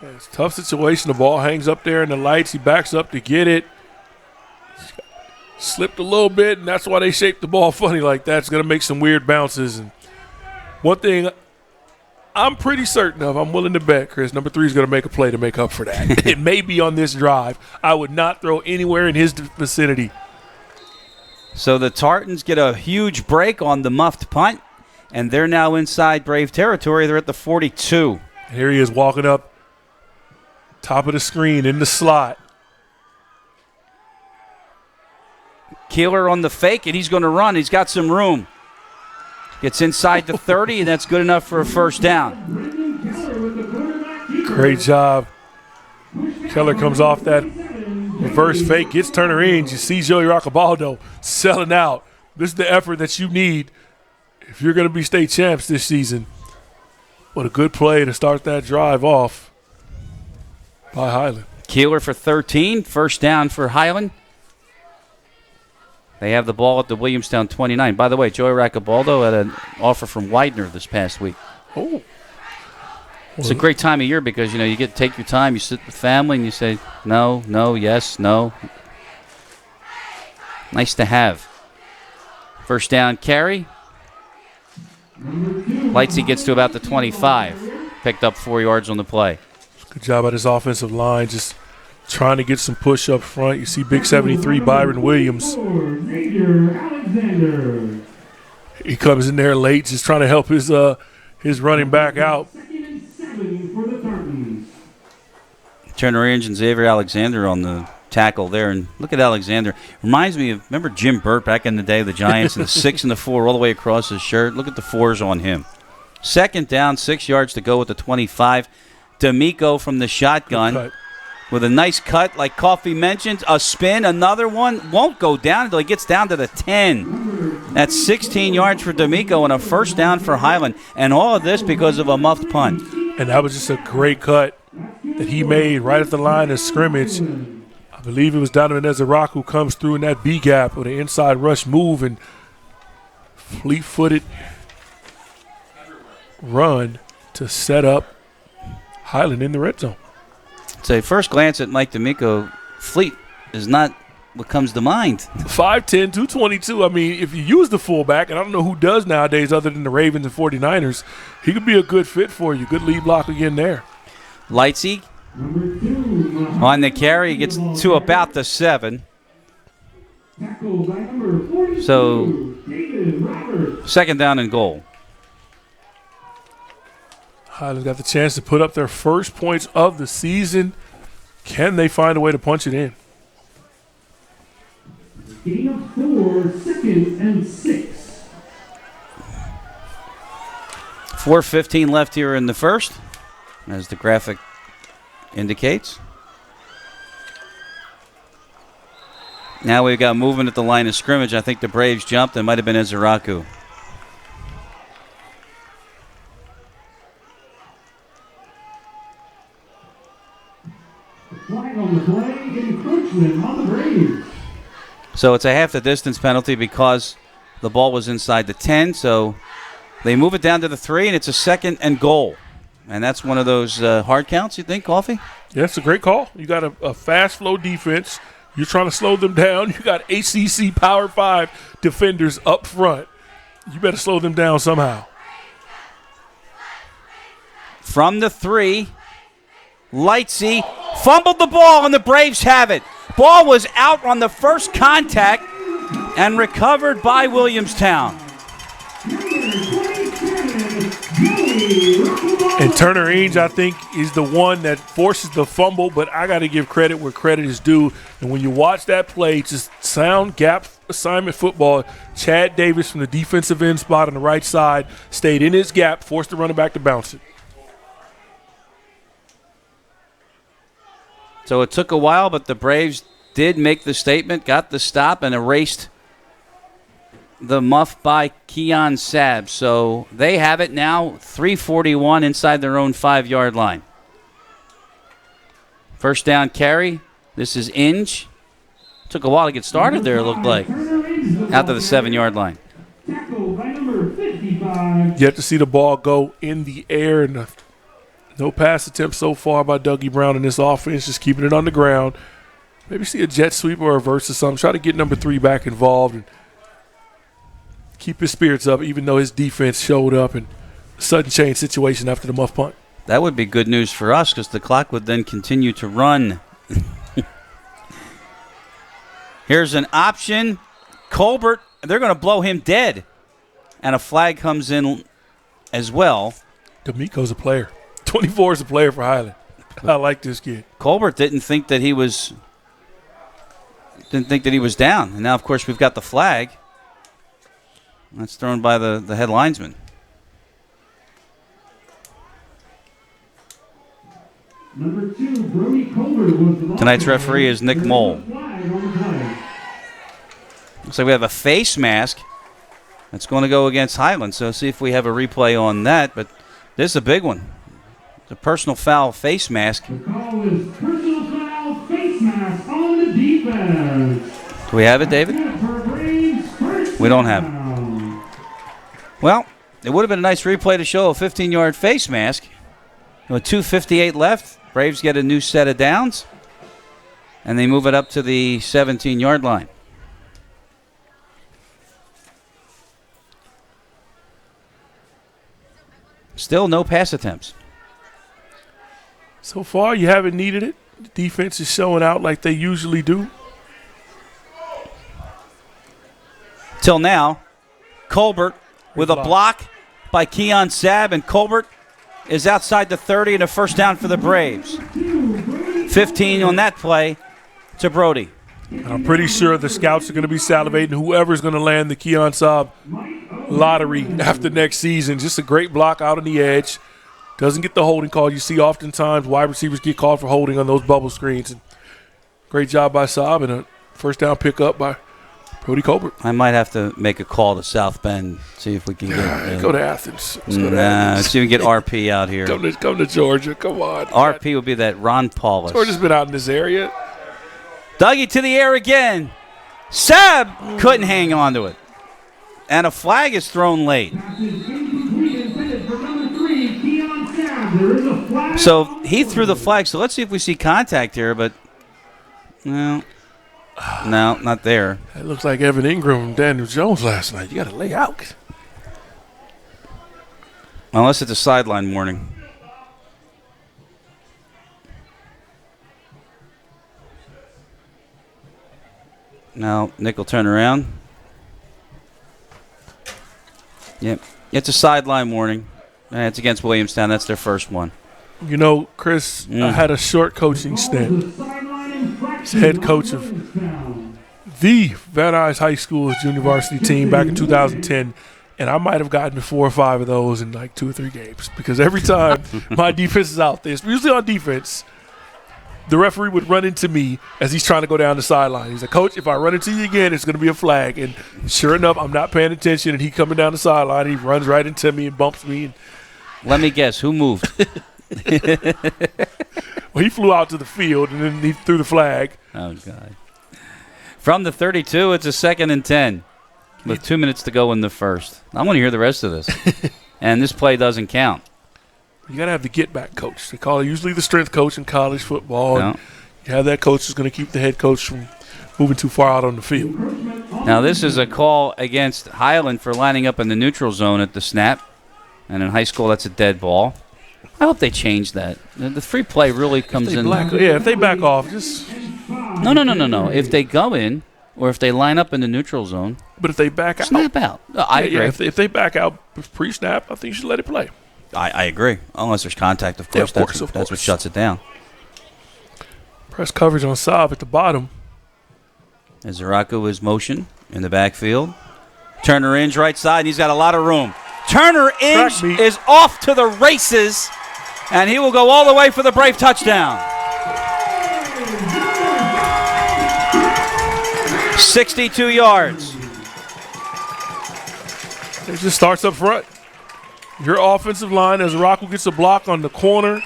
It's a tough situation. The ball hangs up there in the lights. He backs up to get it. Slipped a little bit, and that's why they shaped the ball funny like that. It's going to make some weird bounces. And one thing I'm pretty certain of, I'm willing to bet, Chris, number 3 is going to make a play to make up for that. It may be on this drive. I would not throw anywhere in his vicinity. So the Tartans get a huge break on the muffed punt, and they're now inside Brave territory. They're at the 42. And here he is walking up top of the screen in the slot. Keeler on the fake, and he's going to run. He's got some room. Gets inside the 30, and that's good enough for a first down. Great job. Keller comes off that reverse fake, gets Turner Inge. You see Joey Roccabaldo selling out. This is the effort that you need if you're going to be state champs this season. What a good play to start that drive off by Highland. Keeler for 13, first down for Highland. They have the ball at the Williamstown 29. By the way, Joey Roccabaldo had an offer from Widener this past week. Oh. It's a great time of year because, you get to take your time. You sit with family and you say, no, no, yes, no. Nice to have. First down carry. Lightsey gets to about the 25. Picked up 4 yards on the play. Good job by this offensive line, just trying to get some push up front. You see big 73 Byron Williams. He comes in there late, just trying to help his running back out. Turner Inge and Xavier Alexander on the tackle there. And look at Alexander. Reminds me of, remember Jim Burt back in the day, the Giants, and the 6 and the 4 all the way across his shirt? Look at the 4s on him. Second down, 6 yards to go with the 25. D'Amico from the shotgun with a nice cut, like Coffey mentioned. A spin, another one. Won't go down until he gets down to the 10. That's 16 yards for D'Amico and a first down for Highland. And all of this because of a muffed punt. And that was just a great cut that he made right at the line of scrimmage. I believe it was Donovan Ezra who comes through in that B gap with an inside rush move and fleet-footed run to set up Highland in the red zone. So first glance at Mike D'Amico, fleet is not what comes to mind. 5'10", 222. I mean, if you use the fullback, and I don't know who does nowadays other than the Ravens and 49ers, he could be a good fit for you. Good lead block again there. Lightsey on the carry, gets to about the 7. So second down and goal. Highland got the chance to put up their first points of the season. Can they find a way to punch it in? Gain of 4, second and 6. 4:15 left here in the first, as the graphic indicates. Now we've got movement at the line of scrimmage. I think the Braves jumped. It might have been Ezraku. Flag on the play, encroachment on the Braves. So it's a half the distance penalty because the ball was inside the 10. So they move it down to the 3, and it's a second and goal. And that's one of those hard counts, you think, Coffey? Yeah, it's a great call. You got a fast flow defense. You're trying to slow them down. You got ACC Power 5 defenders up front. You better slow them down somehow. From the 3, Lightsey fumbled the ball, and the Braves have it. Ball was out on the first contact and recovered by Williamstown. And Turner Ainge, I think, is the one that forces the fumble, but I got to give credit where credit is due. And when you watch that play, just sound gap assignment football, Chad Davis from the defensive end spot on the right side stayed in his gap, forced the running back to bounce it. So it took a while, but the Braves did make the statement, got the stop, and erased the muff by Keon Sabb. So they have it now, 3:41 inside their own 5-yard line. First down carry. This is Inge. Took a while to get started there, it looked like. Out to the 7-yard line. Tackled by number 55. Yet to see the ball go in the air. And no pass attempt so far by Dougie Brown in this offense, just keeping it on the ground. Maybe see a jet sweep or a reverse or something. Try to get number 3 back involved and keep his spirits up, even though his defense showed up in a sudden change situation after the muff punt. That would be good news for us because the clock would then continue to run. Here's an option. Colbert, they're going to blow him dead. And a flag comes in as well. D'Amico's a player. 24 is a player for Highland. I like this kid. Colbert didn't think that he was down. And now, of course, we've got the flag. That's thrown by the head linesman. Number 2, Brody Colbert was the Tonight's referee is Nick Mole. Looks like we have a face mask that's going to go against Highland. So see if we have a replay on that. But this is a big one. It's a personal foul face mask. The call is personal foul face mask on the defense. Do we have it, David? We don't have it. Well, it would have been a nice replay to show a 15-yard face mask. With 2:58 left, Braves get a new set of downs, and they move it up to the 17-yard line. Still no pass attempts. So far, you haven't needed it. The defense is showing out like they usually do. Till now, Colbert with a block by Keon Sabb, and Colbert is outside the 30 and a first down for the Braves. 15 on that play to Brody. I'm pretty sure the scouts are going to be salivating whoever's going to land the Keon Sabb lottery after next season. Just a great block out on the edge. Doesn't get the holding call. You see oftentimes wide receivers get called for holding on those bubble screens. And great job by Sabb and a first down pickup by Brody Colbert. I might have to make a call to South Bend, see if we can get go to Athens. Let's go to Athens. Let's see if we can get RP out here. Come to Georgia. Come on. RP would be that Ron Paulus. Georgia's been out in this area. Dougie to the air again. Sabb couldn't hang on to it. And a flag is thrown late. So he threw the flag. So let's see if we see contact here, but no, not there. It looks like Evan Ingram and Daniel Jones last night. You got to lay out. Unless it's a sideline warning. Now Nick will turn around. Yep, it's a sideline warning. It's against Williamstown. That's their first one. You know, Chris, I had a short coaching stint as head coach of the Van Nuys High School junior varsity team back in 2010, and I might have gotten 4 or 5 of those in like 2 or 3 games because every time my defense is out there, usually on defense, the referee would run into me as he's trying to go down the sideline. He's like, Coach, if I run into you again, it's going to be a flag. And sure enough, I'm not paying attention, and he coming down the sideline. He runs right into me and bumps me. And let me guess, who moved? Well, he flew out to the field, and then he threw the flag. Oh, God. From the 32, it's a 2nd and 10 with 2 minutes to go in the first. I want to hear the rest of this. And this play doesn't count. You got to have the get-back coach. They call it usually the strength coach in college football. No. And you have that coach who's going to keep the head coach from moving too far out on the field. Now, this is a call against Highland for lining up in the neutral zone at the snap. And in high school, that's a dead ball. I hope they change that. The free play really comes in. If they back off, just No. If they go in, or if they line up in the neutral zone. But if they back out. Snap out. I agree. If they back out pre-snap, I think you should let it play. I agree. Unless there's contact, of course. Yeah, That's what shuts it down. Press coverage on Saab at the bottom. As Zaraku is motion in the backfield. Turner Inge right side, and he's got a lot of room. Turner Inge is off to the races, and he will go all the way for the Brave touchdown. 62 yards. It just starts up front. Your offensive line, as Rocco gets a block on the corner,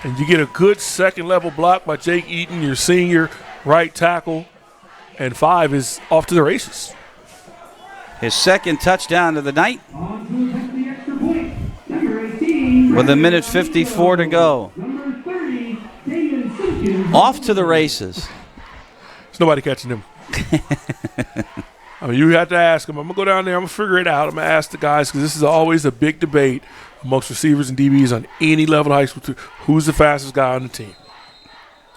and you get a good second-level block by Jake Eaton, your senior right tackle, and 5 is off to the races. His second touchdown of the night. With 1:54 to go. Off to the races. There's nobody catching him. I mean, you have to ask him. I'm going to go down there. I'm going to figure it out. I'm going to ask the guys, because this is always a big debate amongst receivers and DBs on any level of high school. Who's the fastest guy on the team?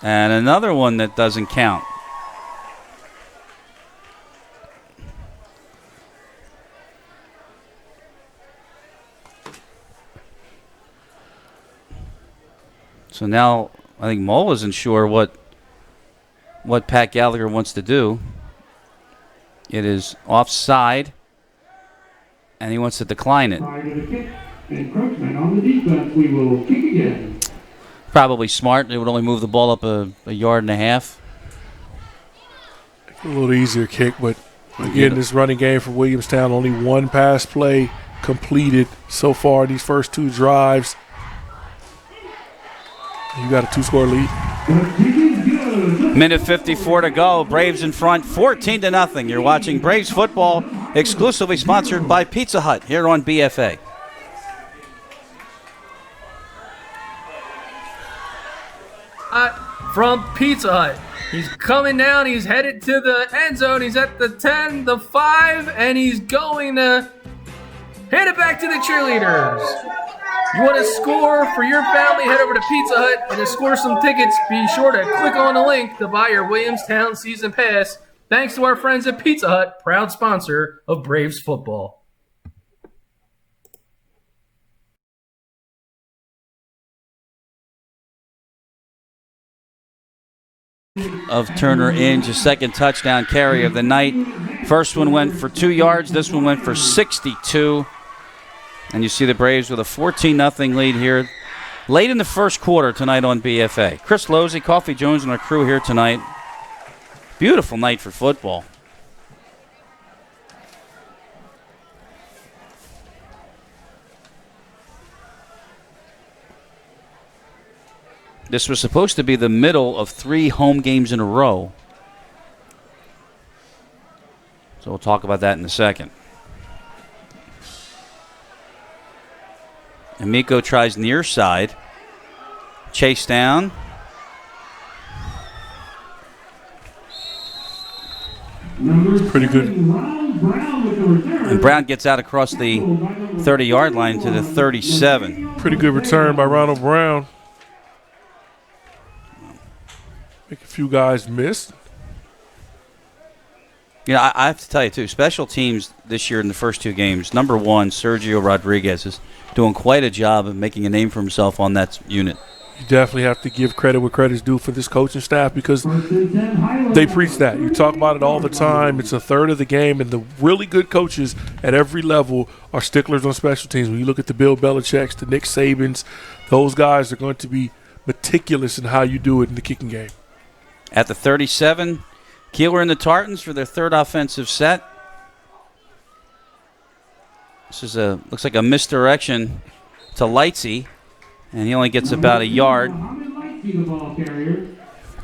And another one that doesn't count. So now I think Mull isn't sure what Pat Gallagher wants to do. It is offside, and he wants to decline it. Encroachment on the defense. We will kick again. Probably smart. It would only move the ball up a yard and a half. A little easier kick, but again, this running game for Williamstown, only one pass play completed so far in these first 2 drives. You got a 2-score lead. 1:54 to go. Braves in front, 14-0. You're watching Braves football, exclusively sponsored by Pizza Hut here on BFA. From Pizza Hut. He's coming down. He's headed to the end zone. He's at the 10, the 5, and he's going to hand it back to the cheerleaders. You want to score for your family? Head over to Pizza Hut and to score some tickets. Be sure to click on the link to buy your Williamstown season pass. Thanks to our friends at Pizza Hut, proud sponsor of Braves football. Of Turner Inge, his second touchdown carry of the night. First one went for 2 yards. This one went for 62. And you see the Braves with a 14-0 lead here late in the first quarter tonight on BFA. Chris Losey, Coffee Jones, and our crew here tonight. Beautiful night for football. This was supposed to be the middle of 3 home games in a row. So we'll talk about that in a second. Amico tries near side. Chase down. Pretty good. And Brown gets out across the 30-yard line to the 37. Pretty good return by Ronald Brown. Make a few guys miss. You know, I have to tell you, too, special teams this year in the first 2 games, number 1, Sergio Rodriguez, is doing quite a job of making a name for himself on that unit. You definitely have to give credit where credit's due for this coaching staff, because they preach that. You talk about it all the time. It's a third of the game, and the really good coaches at every level are sticklers on special teams. When you look at the Bill Belichick's, the Nick Sabans, those guys are going to be meticulous in how you do it in the kicking game. At the 37, Keeler and the Tartans for their third offensive set. This is looks like a misdirection to Lightsey, and he only gets about a yard.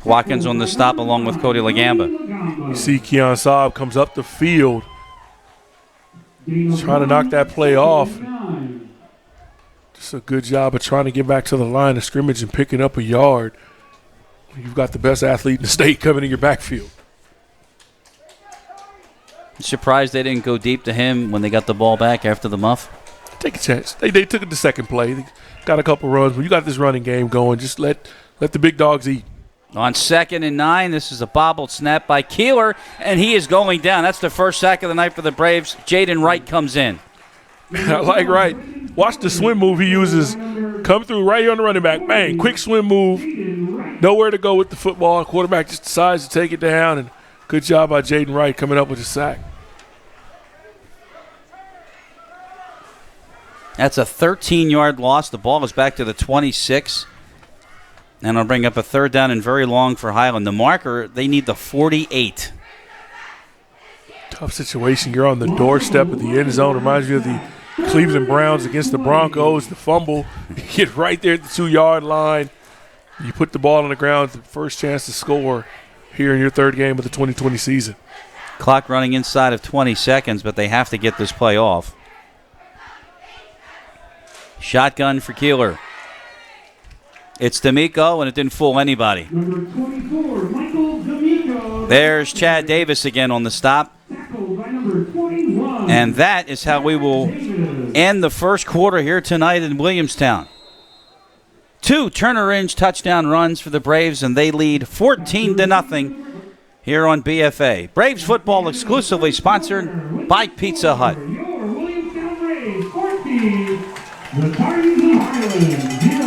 Watkins on the stop along with Cody Lagamba. You see Keon Saab comes up the field trying to knock that play off. Just a good job of trying to get back to the line of scrimmage and picking up a yard. You've got the best athlete in the state coming in your backfield. Surprised they didn't go deep to him when they got the ball back after the muff. Take a chance. They took it the second play. They got a couple runs. When you got this running game going, just let the big dogs eat. On 2nd and 9, this is a bobbled snap by Keeler, and he is going down. That's the first sack of the night for the Braves. Jaden Wright comes in. I like Wright. Watch the swim move he uses. Come through right here on the running back. Bang, quick swim move. Nowhere to go with the football. Quarterback just decides to take it down, and good job by Jaden Wright coming up with a sack. That's a 13-yard loss. The ball is back to the 26. And I'll bring up a third down and very long for Highland. The marker, they need the 48. Tough situation. You're on the doorstep of the end zone. Reminds you of the Cleveland Browns against the Broncos. The fumble. You get right there at the 2-yard line. You put the ball on the ground. The first chance to score here in your third game of the 2020 season. Clock running inside of 20 seconds, but they have to get this play off. Shotgun for Keeler. It's D'Amico, and it didn't fool anybody. Number 24, Michael D'Amico. There's Chad Davis again on the stop. Tackled by number 21. And that is how we will end the first quarter here tonight in Williamstown. 2 Turner-Inge touchdown runs for the Braves, and they lead 14-0 here on BFA. Braves football exclusively sponsored by Pizza Hut. Your Williamstown Braves, 14. The Tartans of Highland, 0.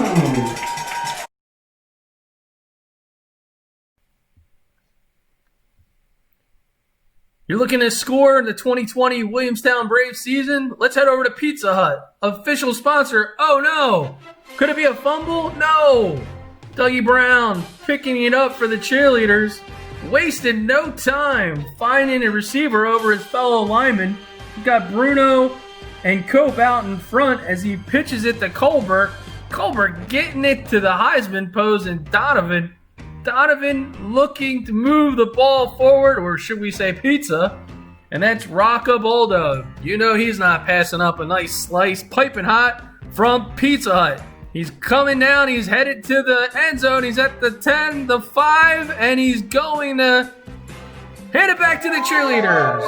You're looking to score in the 2020 Williamstown Braves season? Let's head over to Pizza Hut, official sponsor. Oh no! Could it be a fumble? No! Dougie Brown picking it up for the cheerleaders. Wasted no time finding a receiver over his fellow lineman. We've got Bruno and Cope out in front as he pitches it to Colbert. Colbert getting it to the Heisman pose, and Donovan looking to move the ball forward, or should we say pizza, and that's Rocca Bulldog. You know he's not passing up a nice slice, piping hot from Pizza Hut. He's coming down, he's headed to the end zone, he's at the 10, the 5, and he's going to hand it back to the cheerleaders.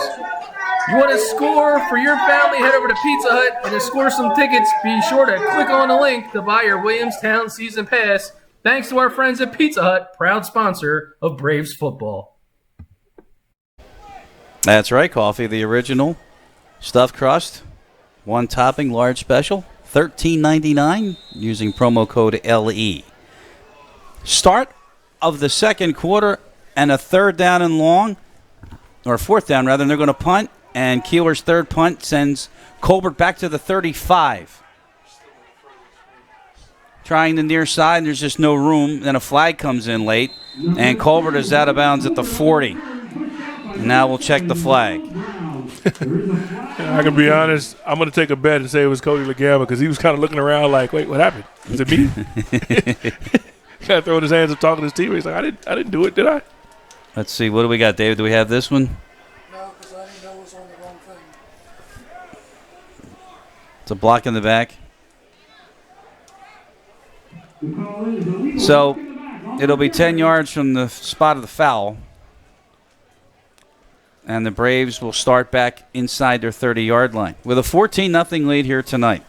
You want to score for your family, head over to Pizza Hut, and to score some tickets, be sure to click on the link to buy your Williamstown season pass. Thanks to our friends at Pizza Hut, proud sponsor of Braves football. That's right, Coffee. The original stuffed crust, 1 topping, large special, $13.99 using promo code LE. Start of the second quarter and a third down and long, or fourth down rather, and they're going to punt, and Keeler's third punt sends Colbert back to the 35. Trying the near side, and there's just no room. Then a flag comes in late, and Colbert is out of bounds at the 40. Now we'll check the flag. I can be honest, I'm going to take a bet and say it was Cody Legama because he was kind of looking around like, wait, what happened? Is it me? Kind of throwing his hands up, talking to his teammates like, I didn't do it, did I? Let's see, what do we got, David? Do we have this one? No, because I didn't know it was on the wrong thing. It's a block in the back. So it'll be 10 yards from the spot of the foul. And the Braves will start back inside their 30-yard line with a 14-0 lead here tonight.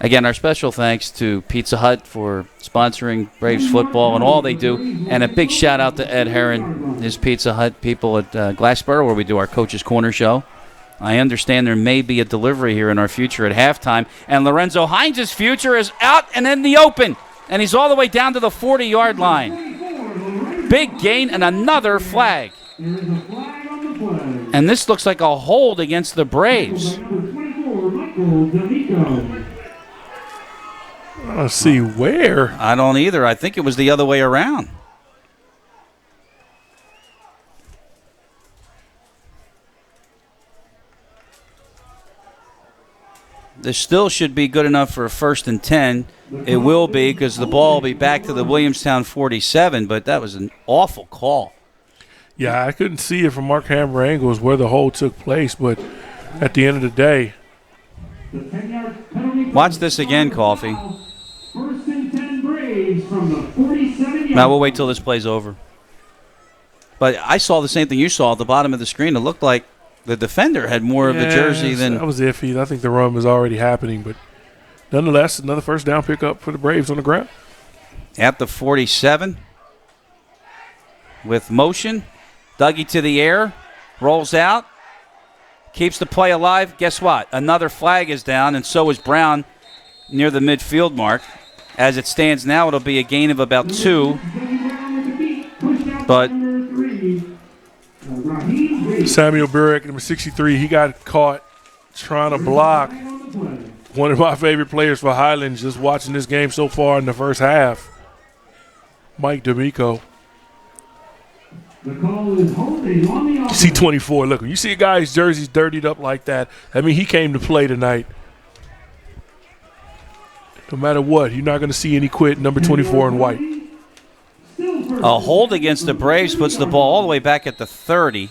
Again, our special thanks to Pizza Hut for sponsoring Braves football and all they do. And a big shout out to Ed Herron, his Pizza Hut people at Glassboro, where we do our Coach's Corner show. I understand there may be a delivery here in our future at halftime. And Lorenzo Hines' future is out and in the open. And he's all the way down to the 40-yard line. Big gain and another flag. And this looks like a hold against the Braves. I don't see where. I don't either. I think it was the other way around. This still should be good enough for a 1st and 10. It will be because the ball will be back to the Williamstown 47, but that was an awful call. Yeah, I couldn't see it from Mark Hammer angles where the hold took place, but at the end of the day. Watch this again, Coffee. 1st and 10 Braves from the 47. Now we'll wait till this play's over. But I saw the same thing you saw at the bottom of the screen. It looked like the defender had more of the jersey than. That was iffy. I think the run was already happening, but nonetheless, another first down pickup for the Braves on the ground. At the 47. With motion. Dougie to the air. Rolls out. Keeps the play alive. Guess what? Another flag is down, and so is Brown near the midfield mark. As it stands now, it'll be a gain of about 2. But Samuel Burek, number 63, he got caught trying to block one of my favorite players for Highland just watching this game so far in the first half, Mike D'Amico. You see 24. Look, when you see a guy's jersey's dirtied up like that, I mean, he came to play tonight. No matter what, you're not going to see any quit, number 24 in white. A hold against the Braves puts the ball all the way back at the 30.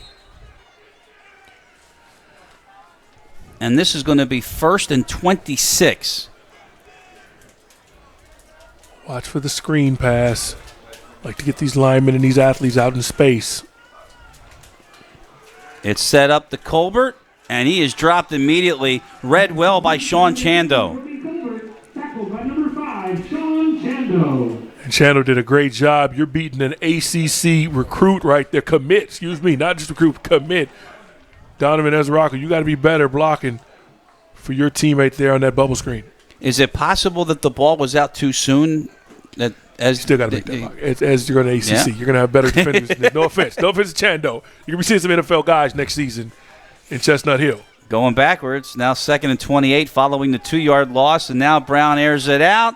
And this is going to be 1st and 26. Watch for the screen pass. Like to get these linemen and these athletes out in space. It's set up to Colbert, and he is dropped immediately. Read well by Sean Chando. And Chando did a great job. You're beating an ACC recruit right there. Commit, not just recruit, commit. Donovan Ezraco, you got to be better blocking for your teammate there on that bubble screen. Is it possible that the ball was out too soon? That as you still got to make that block. As you're going to ACC, you're going to have better defenders. No offense to Chando. You're going to be seeing some NFL guys next season in Chestnut Hill. Going backwards, now 2nd and 28 following the 2-yard loss, and now Brown airs it out.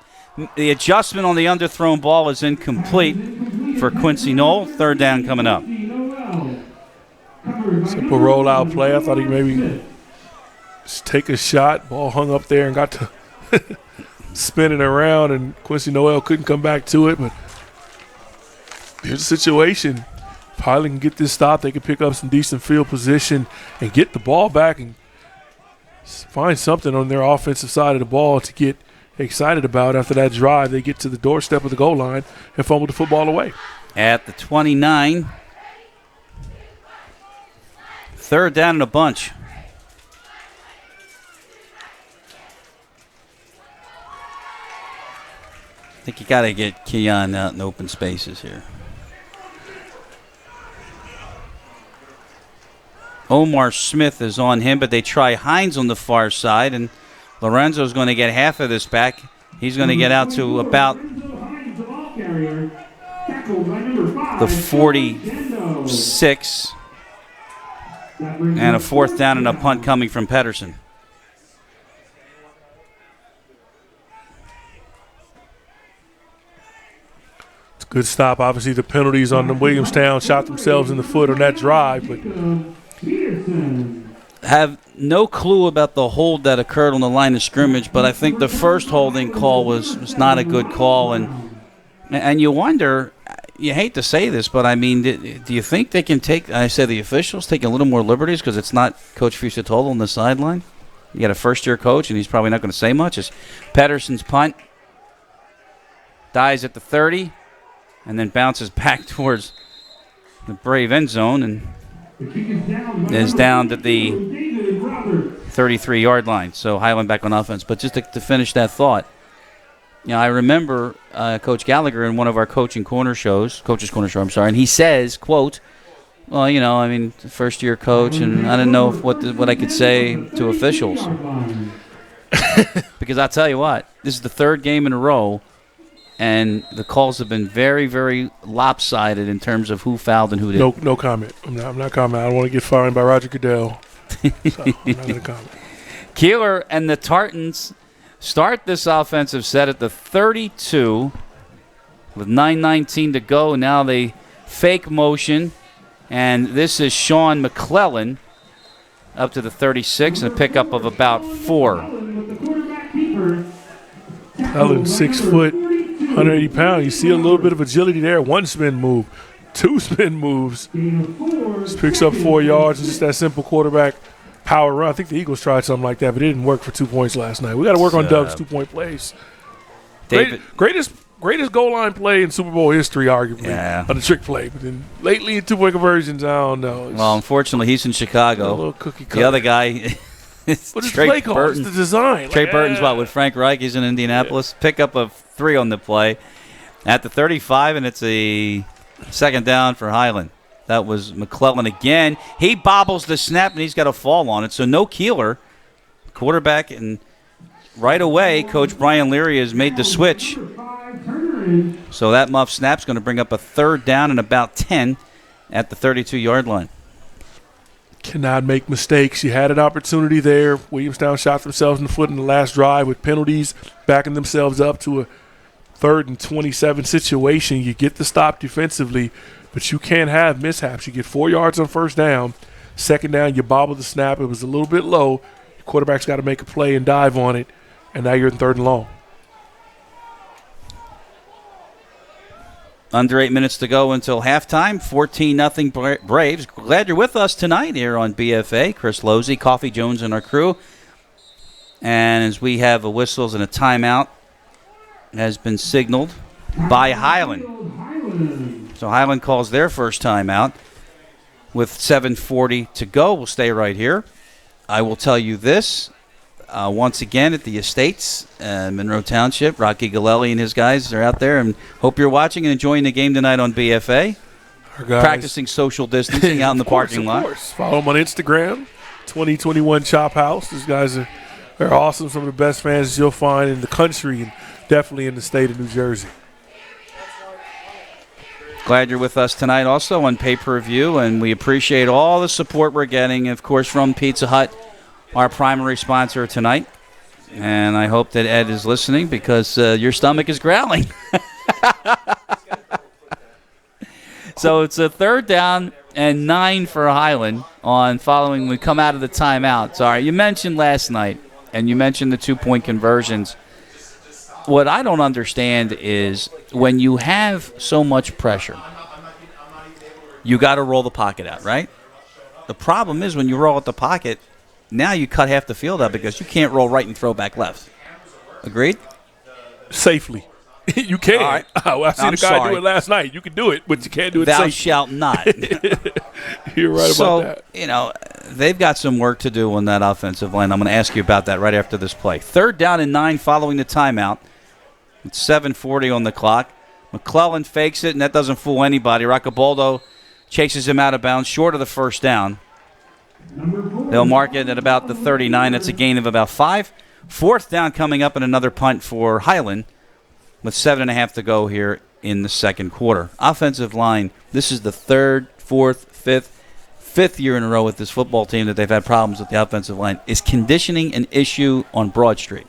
The adjustment on the underthrown ball is incomplete for Quincy Knoll. 3rd down coming up. Simple rollout play. I thought he maybe just take a shot. Ball hung up there and got to spinning around, and Quincy Noel couldn't come back to it. But here's the situation. Highland can get this stop. They can pick up some decent field position and get the ball back and find something on their offensive side of the ball to get excited about. After that drive, they get to the doorstep of the goal line and fumble the football away. At the 29, 3rd down in a bunch. I think you got to get Keon out in open spaces here. Omar Smith is on him, but they try Hines on the far side, and Lorenzo's going to get half of this back. He's going to get out to about the 46, and a 4th down and a punt coming from Pedersen. It's a good stop. Obviously, the penalties on the Williamstown shot themselves in the foot on that drive, but have no clue about the hold that occurred on the line of scrimmage, but I think the first holding call was not a good call, and you wonder, you hate to say this, but I mean, do you think they can take, I say the officials, take a little more liberties because it's not Coach Fusatolo on the sideline? You got a first-year coach, and he's probably not going to say much. It's Pedersen's punt dies at the 30 and then bounces back towards the Brave end zone and is down to the 33-yard line. So Highland back on offense. But just to finish that thought, I remember Coach Gallagher in one of our Coach's Corner show, and he says, quote, well, first-year coach, and I didn't know what I could say to officials. Because I'll tell you what, this is the 3rd game in a row, and the calls have been very, very lopsided in terms of who fouled and who didn't. No comment. I'm not commenting. I don't want to get fined by Roger Goodell. So I'm not going to comment. Keeler and the Tartans start this offensive set at the 32 with 9:19 to go. Now they fake motion, and this is Sean McClellan up to the 36 and a pickup of about 4. Allen, 6 foot, 180 pounds. You see a little bit of agility there. 1 spin move, 2 spin moves. Just picks up 4 yards. It's just that simple quarterback power run. I think the Eagles tried something like that, but it didn't work for 2 points last night. We got to work on Doug's 2-point plays. Greatest goal line play in Super Bowl history, arguably, on the trick play. But then lately in 2-point conversions, I don't know. Well, unfortunately, he's in Chicago. A little cookie cutter. The other guy is Trey Burton. It's the design. Trey Burton's with Frank Reich. He's in Indianapolis. Pickup of 3 on the play. at the 35, and it's a second down for Highland. That was McClellan again. He bobbles the snap, and he's got a fall on it, so no Keeler. Quarterback, and right away, Coach Brian Leary has made the switch. So that muff snap's going to bring up a third down and about 10 at the 32-yard line. Cannot make mistakes. You had an opportunity there. Williamstown shot themselves in the foot in the last drive with penalties, backing themselves up to a 3rd and 27 situation. You get the stop defensively, but you can't have mishaps. You get 4 yards on first down. Second down, you bobble the snap. It was a little bit low. Your quarterback's got to make a play and dive on it, and now you're in 3rd and long. Under 8 minutes to go until halftime. 14-0 Braves. Glad you're with us tonight here on BFA. Chris Losey, Coffee Jones, and our crew. And as we have a whistles and a timeout has been signaled by Highland. So Highland calls their first timeout with 7:40 to go. We'll stay right here. I will tell you this. Once again at the Estates, Monroe Township, Rocky Galelli and his guys are out there, and hope you're watching and enjoying the game tonight on BFA. Practicing social distancing out in the parking lot. Of course. Follow them on Instagram, 2021 Chop House. These guys are awesome. Some of the best fans you'll find in the country and definitely in the state of New Jersey. Glad you're with us tonight also on pay-per-view, and we appreciate all the support we're getting, of course, from Pizza Hut, our primary sponsor tonight. And I hope that Ed is listening because your stomach is growling. So it's a 3rd down and 9 for Highland on following we come out of the timeout. Sorry, you mentioned last night, and you mentioned the 2-point conversions. What I don't understand is when you have so much pressure, you got to roll the pocket out, right? The problem is when you roll out the pocket, now you cut half the field out because you can't roll right and throw back left. Agreed? Safely. You can. Right. I seen a guy do it last night. You can do it, but you can't do it Thou safely. shalt not. You're right about that. So, you know, they've got some work to do on that offensive line. I'm going to ask you about that right after this play. 3rd down and 9 following the timeout. It's 7:40 on the clock. McClellan fakes it, and that doesn't fool anybody. Roccaboldo chases him out of bounds, short of the first down. They'll mark it at about the 39. That's a gain of about 5. 4th down coming up and another punt for Highland with 7.5 to go here in the second quarter. Offensive line, this is the 3rd, 4th, 5th year in a row with this football team that they've had problems with the offensive line. Is conditioning an issue on Broad Street?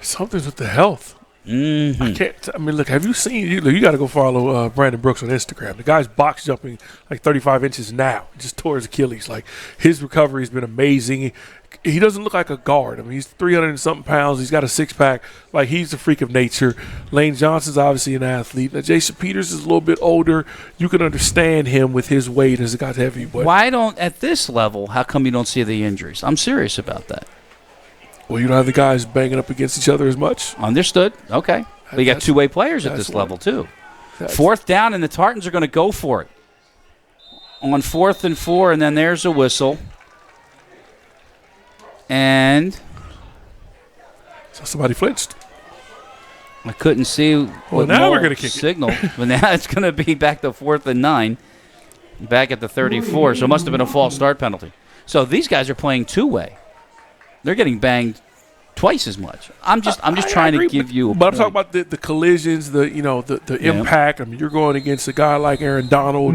Something's with the health. Mm-hmm. I mean, look, have you seen, you got to go follow Brandon Brooks on Instagram. The guy's box jumping like 35 inches now, just tore his Achilles. Like, his recovery has been amazing. He doesn't look like a guard. I mean, he's 300 and something pounds. He's got a six-pack. Like, he's a freak of nature. Lane Johnson's obviously an athlete. Now, Jason Peters is a little bit older. You can understand him with his weight as a guy's heavy. But why don't, at this level, how come you don't see the injuries? I'm serious about that. Well, you don't have the guys banging up against each other as much. Understood. Okay. But you got two-way players at this level, too. 4th down, and the Tartans are going to go for it. On 4th and 4, and then there's a whistle. And so somebody flinched. I couldn't see what now we're going to kick signal. But now it's going to be back to 4th and 9. Back at the 34, so it must have been a false start penalty. So these guys are playing two-way. They're getting banged twice as much. I'm just trying to give you a But I'm point. talking about the collisions, the impact. I mean, you're going against a guy like Aaron Donald,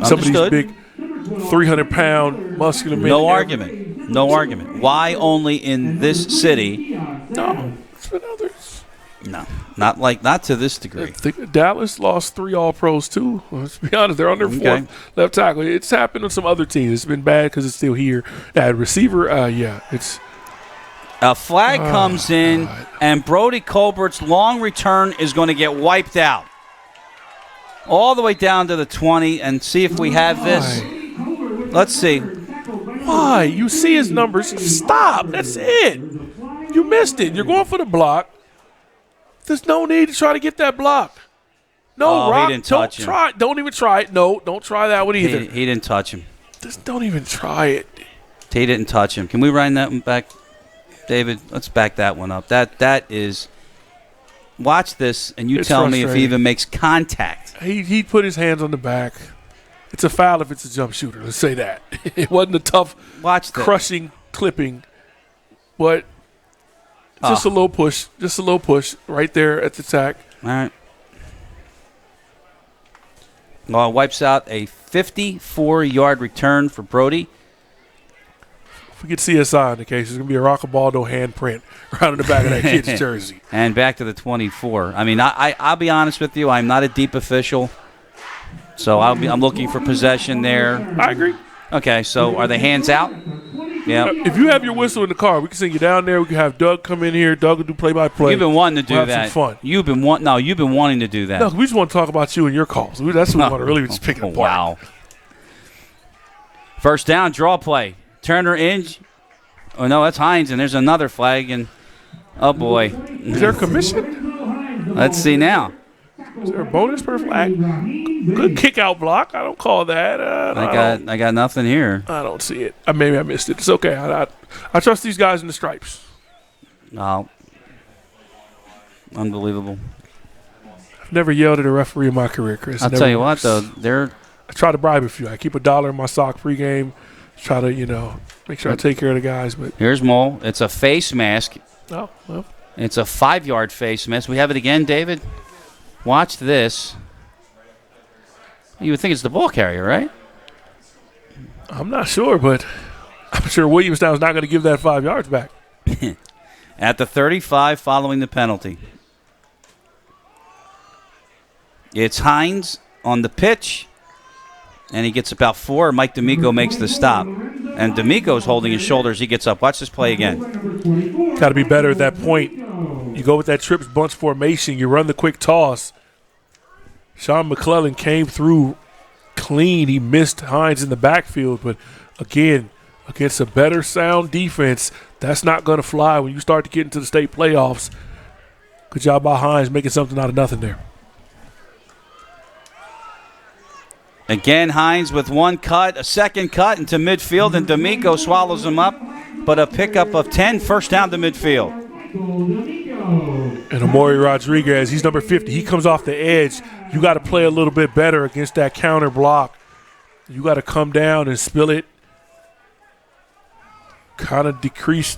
some of these big 300-pound muscular men. No argument. No argument. Why only in this city? No, it's been others. No, not to this degree. Dallas lost 3 All-Pros too. Let's be honest, they're on their 4th left tackle. It's happened on some other teams. It's been bad because it's still here. At receiver, it's. A flag comes in, and Brody Colbert's long return is going to get wiped out. All the way down to the 20, and see if we have this. Let's see. Why? You see his numbers. Stop. That's it. You missed it. You're going for the block. There's no need to try to get that block. No, Rock, he didn't touch him. Don't even try it. No, don't try that one either. He didn't touch him. Just don't even try it. He didn't touch him. Can we run that one back, David? Let's back that one up. That is watch this, and you It's tell me if he frustrating. even makes contact. He put his hands on the back. It's a foul if it's a jump shooter. Let's say that. It wasn't a tough, Watch this. crushing clipping, but just a little push. Just a little push right there at the tack. All right. Well, wipes out a 54-yard return for Brody. If we get CSI in the case, there's going to be a Rockabaldo handprint right on the back of that kid's jersey. And back to the 24. I mean, I'll be honest with you. I'm not a deep official, so I'm looking for possession there. I agree. Okay, so are the hands out? Yeah. If you have your whistle in the car, we can send you down there. We can have Doug come in here. Doug will do play-by-play. You've been wanting to do We'll have that. some fun. You've been wanting to do that. No, we just want to talk about you and your calls. That's what we want to really just pick it apart. Wow. First down, draw play. Turner in. Oh, no, that's Hines, and there's another flag. And oh, boy. Is there a commission? Let's see now. Is there a bonus per flag? Good kick-out block. I don't call that. I got nothing here. I don't see it. Maybe I missed it. It's okay. I trust these guys in the stripes. Oh. Unbelievable. I've never yelled at a referee in my career, Chris. I'll tell you what, though. I try to bribe a few. I keep $1 in my sock pregame. Try to, make sure I take care of the guys. But Here's Mole. It's a face mask. oh, well. It's a 5-yard face mask. We have it again, David. Watch this. You would think it's the ball carrier, right? I'm not sure, but I'm sure Williamstown's not going to give that 5 yards back. At the 35 following the penalty. It's Hines on the pitch, and he gets about 4. Mike D'Amico makes the stop. And D'Amico's holding his shoulders. He gets up. Watch this play again. Got to be better at that point. You go with that trips bunch formation. You run the quick toss. Sean McClellan came through clean. He missed Hines in the backfield. But, again, against a better sound defense, that's not going to fly when you start to get into the state playoffs. Good job by Hines making something out of nothing there. Again, Hines with one cut, a second cut into midfield, and D'Amico swallows him up. But a pickup of 10, first down to midfield. And Amori Rodriguez, he's number 50. He comes off the edge. You got to play a little bit better against that counter block. You got to come down and spill it. Kind of decrease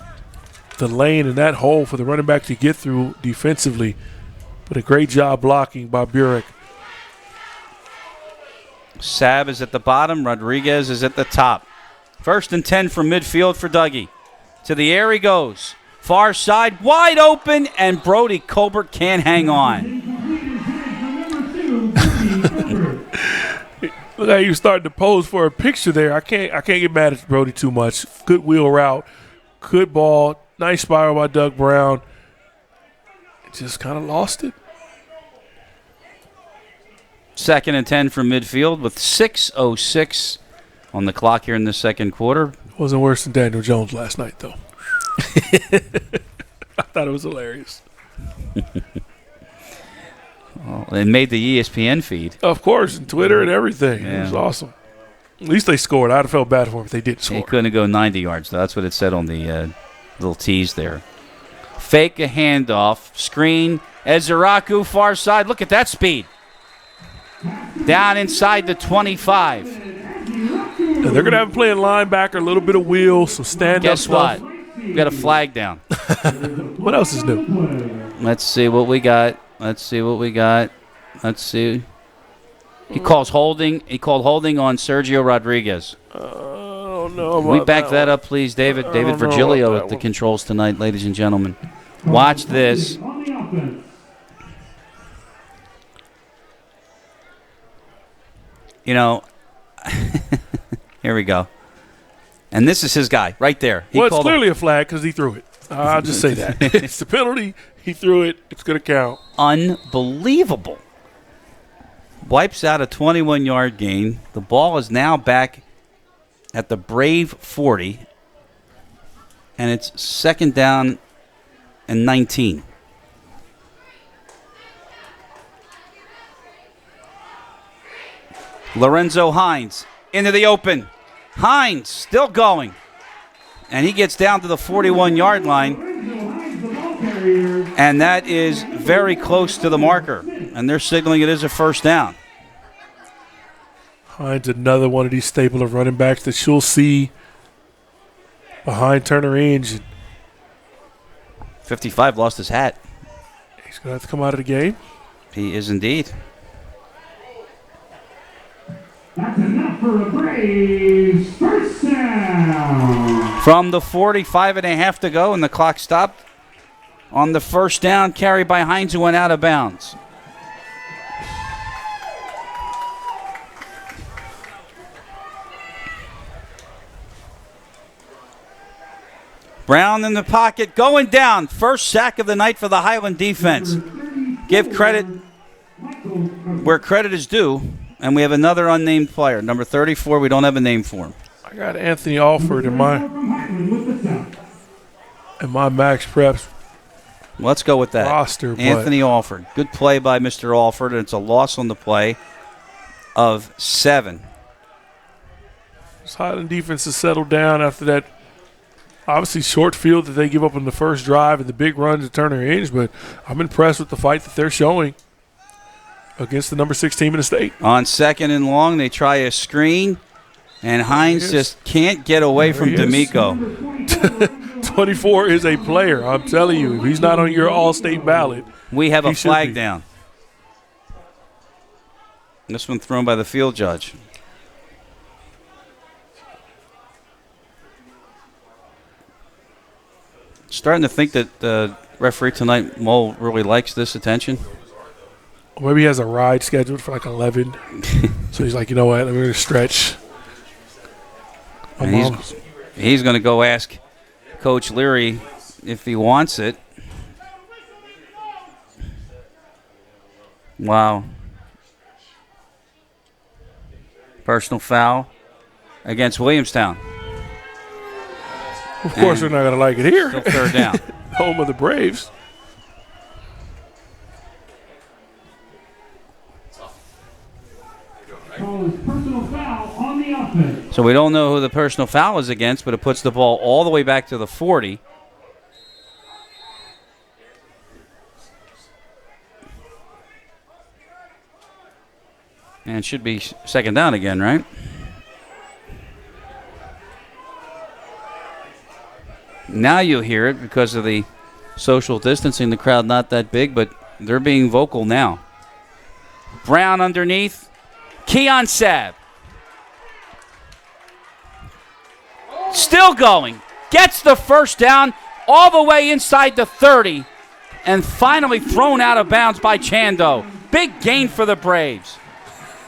the lane in that hole for the running back to get through defensively. But a great job blocking by Burek. Sab is at the bottom. Rodriguez is at the top. First and 10 from midfield for Dougie. To the air he goes. Far side, wide open, and Brody Colbert can't hang on. Look how you starting to pose for a picture there. I can't get mad at Brody too much. Good wheel route. Good ball. Nice spiral by Doug Brown. Just kind of lost it. Second and 10 from midfield with 6:06 on the clock here in the second quarter. Wasn't worse than Daniel Jones last night, though. I thought it was hilarious. Well, it made the ESPN feed. Of course, and Twitter and everything. Yeah. It was awesome. At least they scored. I'd have felt bad for them if they didn't score. He couldn't go 90 yards, though. That's what it said on the little tease there. Fake a handoff. Screen. Ezeraku, far side. Look at that speed. Down inside the 25. And they're going to have him playing linebacker, a little bit of wheel, some stand-up Guess stuff. what? We got a flag down. What else is new? Let's see what we got. Let's see. He calls holding. He called holding on Sergio Rodriguez. I don't know about We back that one. up, please, David. I David don't know Virgilio about at that the one. controls tonight, ladies and gentlemen. Watch this. You know, here we go. And this is his guy right there. He Well, it's called clearly a flag because he threw it. I'll just say that. It's the penalty. He threw it. It's going to count. Unbelievable. Wipes out a 21-yard gain. The ball is now back at the Brave 40. And it's second down and 19. Lorenzo Hines into the open. Hines still going. And he gets down to the 41-yard line. And that is very close to the marker. And they're signaling it is a first down. Hines, another one of these staple of running backs that you'll see behind Turner Inge. 55 lost his hat. He's going to have to come out of the game. He is indeed. That's enough for a Braves first down. From the 45.5 to go, and the clock stopped on the first down carry by Hines, who went out of bounds. Brown in the pocket, going down. First sack of the night for the Highland defense. Give credit where credit is due, and we have another unnamed player. Number 34, we don't have a name for him. I got Anthony Alford in my Max Preps Let's go with that. roster. Anthony Alford. Good play by Mr. Alford, and it's a loss on the play of 7. This Highland defense has settled down after that obviously short field that they give up on the first drive and the big run to Turner Inge, but I'm impressed with the fight that they're showing against the number 6 team in the state. On 2nd and long, they try a screen, and Hines just can't get away from D'Amico. 24 is a player, I'm telling you. If he's not on your all-state ballot, We have a he should flag be. down. This one thrown by the field judge. Starting to think that the referee tonight, Mo, really likes this attention. Or maybe he has a ride scheduled for like 11. So he's like, you know what, let me stretch. And he's going to go ask Coach Leary if he wants it. Wow. Personal foul against Williamstown. Of course, we're not going to like it here. Still third down. Home of the Braves. Personal foul on the offense. So we don't know who the personal foul is against, but it puts the ball all the way back to the 40. And it should be second down again, right? Now you'll hear it because of the social distancing. The crowd not that big, but they're being vocal now. Brown underneath. Keon Sabb. Still going. Gets the first down all the way inside the 30. And finally thrown out of bounds by Chando. Big gain for the Braves.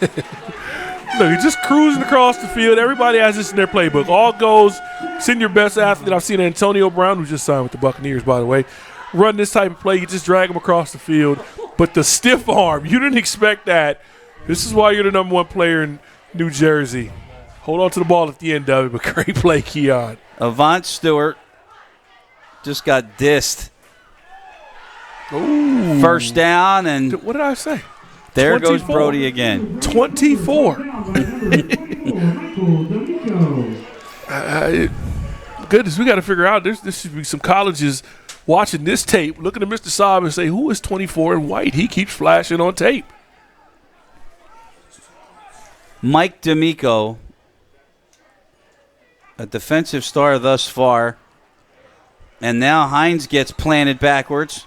Look, he's just cruising across the field. Everybody has this in their playbook. All goes, send your best athlete. I've seen Antonio Brown, who just signed with the Buccaneers, by the way, run this type of play. You just drag him across the field. But the stiff arm, you didn't expect that. This is why you're the number 1 player in New Jersey. Hold on to the ball at the end of it, but great play, Keon. Avant Stewart just got dissed. Ooh. First down, and What did I say? there 24. goes Brody again. 24. Goodness, we got to figure out. There should be some colleges watching this tape, looking at Mr. Saab and say, who is 24 in white? He keeps flashing on tape. Mike D'Amico, a defensive star thus far. And now Hines gets planted backwards.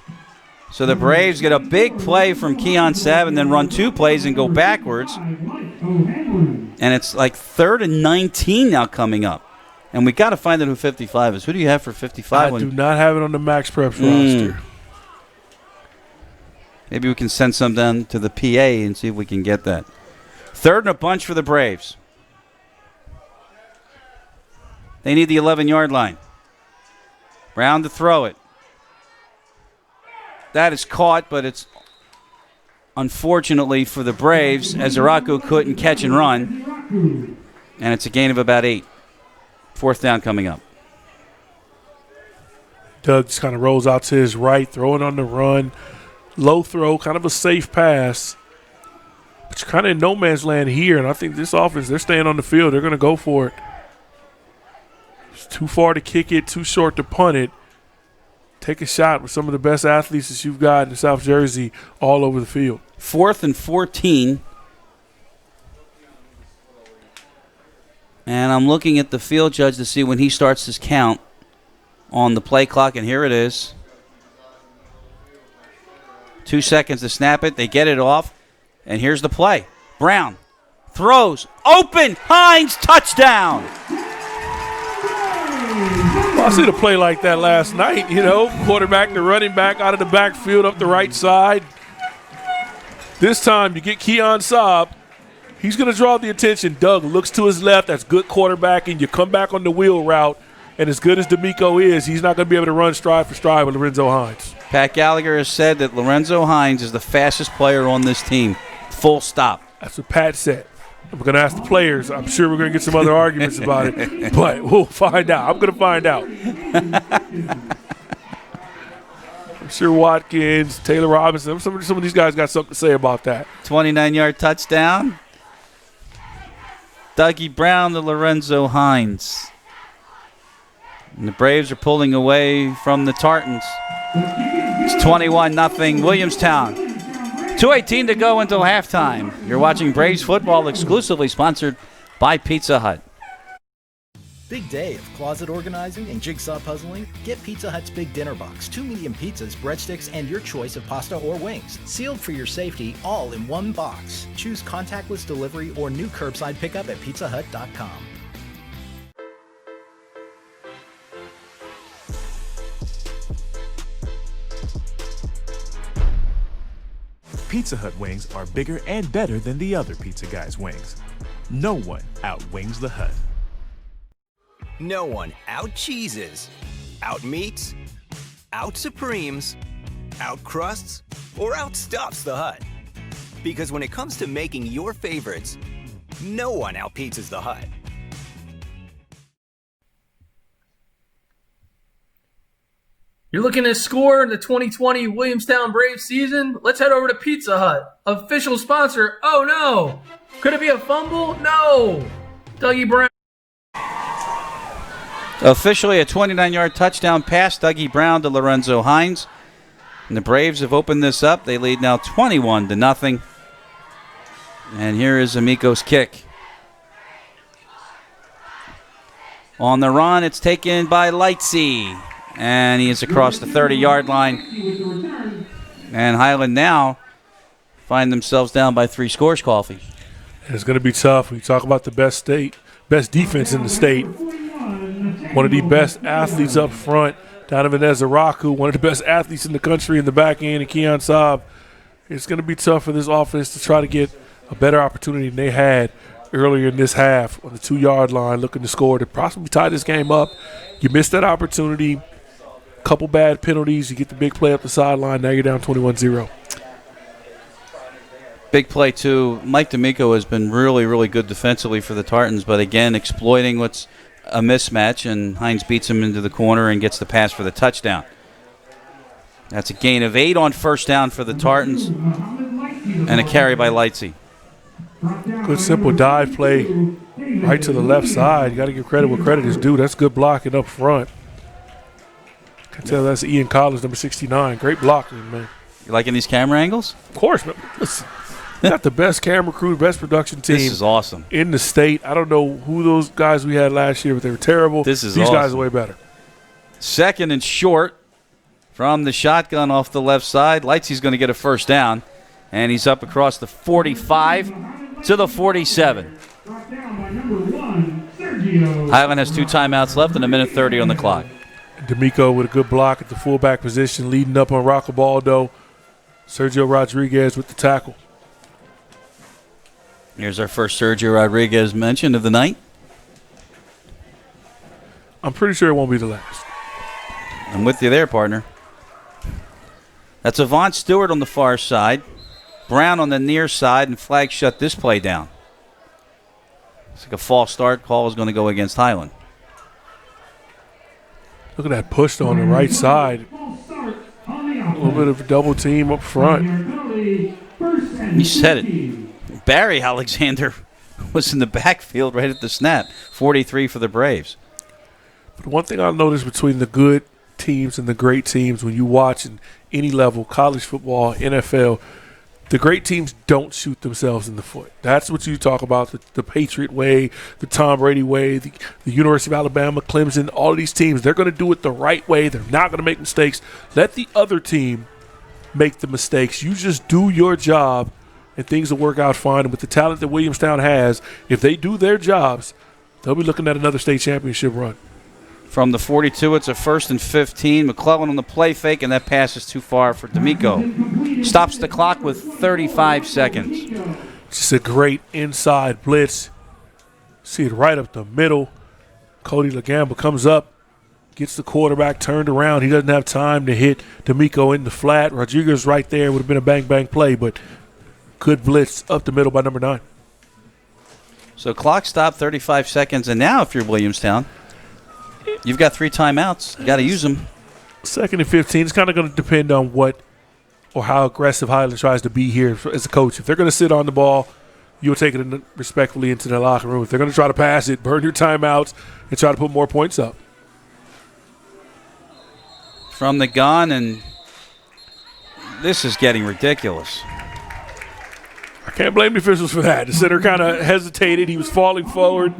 So the Braves get a big play from Keon Sabb and then run 2 plays and go backwards. And it's like 3rd and 19 now coming up. And we got to find out who 55 is. Who do you have for 55? I do not have it on the Max Preps roster. Maybe we can send some down to the PA and see if we can get that. 3rd and a bunch for the Braves. They need the 11-yard line. Brown to throw it. That is caught, but it's unfortunately for the Braves, as Araku couldn't catch and run. And it's a gain of about 8. 4th down coming up. Doug just kind of rolls out to his right, throwing on the run. Low throw, kind of a safe pass. But you're kind of in no man's land here, and I think this offense, they're staying on the field. They're going to go for it. It's too far to kick it, too short to punt it. take a shot with some of the best athletes that you've got in South Jersey all over the field. 4th and 14. And I'm looking at the field judge to see when he starts his count on the play clock, and here it is. 2 seconds to snap it. They get it off, and here's the play. Brown throws, open, Hines, touchdown. Well, I seen a play like that last night, quarterback to running back out of the backfield up the right side. This time you get Keon Saab. He's going to draw the attention. Doug looks to his left. That's good quarterbacking. You come back on the wheel route, and as good as D'Amico is, he's not going to be able to run stride for stride with Lorenzo Hines. Pat Gallagher has said that Lorenzo Hines is the fastest player on this team. Full stop. That's what Pat said. I'm going to ask the players. I'm sure we're going to get some other arguments about it, but we'll find out. I'm going to find out. I'm sure Watkins, Taylor Robinson, some of these guys got something to say about that. 29-yard touchdown. Dougie Brown to Lorenzo Hines. And the Braves are pulling away from the Tartans. It's 21-0 Williamstown. 2:18 to go until halftime. You're watching Braves football, exclusively sponsored by Pizza Hut. Big day of closet organizing and jigsaw puzzling? Get Pizza Hut's Big Dinner Box. 2 medium pizzas, breadsticks, and your choice of pasta or wings. Sealed for your safety, all in one box. Choose contactless delivery or new curbside pickup at pizzahut.com. Pizza Hut wings are bigger and better than the other pizza guys' wings. No one outwings the Hut. No one out-cheeses, out-meats, out-supremes, out-crusts, or outstuffs the Hut. Because when it comes to making your favorites, no one out-pizzas the Hut. You're looking to score in the 2020 Williamstown Braves season? Let's head over to Pizza Hut, official sponsor. Oh no! Could it be a fumble? No! Dougie Brown. Officially a 29-yard touchdown pass, Dougie Brown to Lorenzo Hines. And the Braves have opened this up. They lead now 21-0. And here is Amico's kick. On the run, it's taken by Lightsey. And he is across the 30-yard line. And Highland now find themselves down by 3 scores, Coffee. It's going to be tough. We talk about the best defense in the state. One of the best athletes up front, Donovan Ezaraku, one of the best athletes in the country in the back end, and Keon Saab. It's going to be tough for this offense to try to get a better opportunity than they had earlier in this half on the 2-yard line, looking to score to possibly tie this game up. You missed that opportunity. Couple bad penalties. You get the big play up the sideline. Now you're down 21-0. Big play, too. Mike D'Amico has been really, really good defensively for the Tartans, but again, exploiting what's a mismatch, and Hines beats him into the corner and gets the pass for the touchdown. That's a gain of 8 on first down for the Tartans, and a carry by Lightsey. Good simple dive play right to the left side. You got to give credit where credit is due. That's good blocking up front. I can tell that's Ian Collins, number 69. Great blocking, man. You liking these camera angles? Of course, man. Listen, we got the best camera crew, best production team. This is awesome. In the state. I don't know who those guys we had last year, but they were terrible. These awesome. Guys are way better. Second and short from the shotgun off the left side. Lightsey's going to get a first down, and he's up across the 45 to the 47. Highland has 2 timeouts left and 1:30 on the clock. D'Amico with a good block at the fullback position, leading up on Roccabaldo. Sergio Rodriguez with the tackle. Here's our first Sergio Rodriguez mention of the night. I'm pretty sure it won't be the last. I'm with you there, partner. That's Avant Stewart on the far side. Brown on the near side, and flag shut this play down. It's like a false start. Call is going to go against Highland. Look at that push on the right side. A little bit of a double team up front. You said it. Barry Alexander was in the backfield right at the snap. 43 for the Braves. But one thing I noticed between the good teams and the great teams, when you watch in any level, college football, NFL, the great teams don't shoot themselves in the foot. That's what you talk about, the Patriot way, the Tom Brady way, the University of Alabama, Clemson, all of these teams. They're going to do it the right way. They're not going to make mistakes. Let the other team make the mistakes. You just do your job, and things will work out fine. And with the talent that Williamstown has, if they do their jobs, they'll be looking at another state championship run. From the 42, it's a 1st and 15. McClellan on the play fake, and that pass is too far for D'Amico. Stops the clock with 35 seconds. Just a great inside blitz. See it right up the middle. Cody Legamba comes up, gets the quarterback turned around. He doesn't have time to hit D'Amico in the flat. Rodriguez right there. Would have been a bang-bang play, but good blitz up the middle by number 9. So clock stopped, 35 seconds. And now if you're Williamstown, you've got 3 timeouts. You got to use them. 2nd and 15. It's kind of going to depend on what or how aggressive Highland tries to be here as a coach. If they're going to sit on the ball, you'll take it respectfully into the locker room. If they're going to try to pass it, burn your timeouts and try to put more points up. From the gun, and this is getting ridiculous. I can't blame the officials for that. The center kind of hesitated. He was falling forward.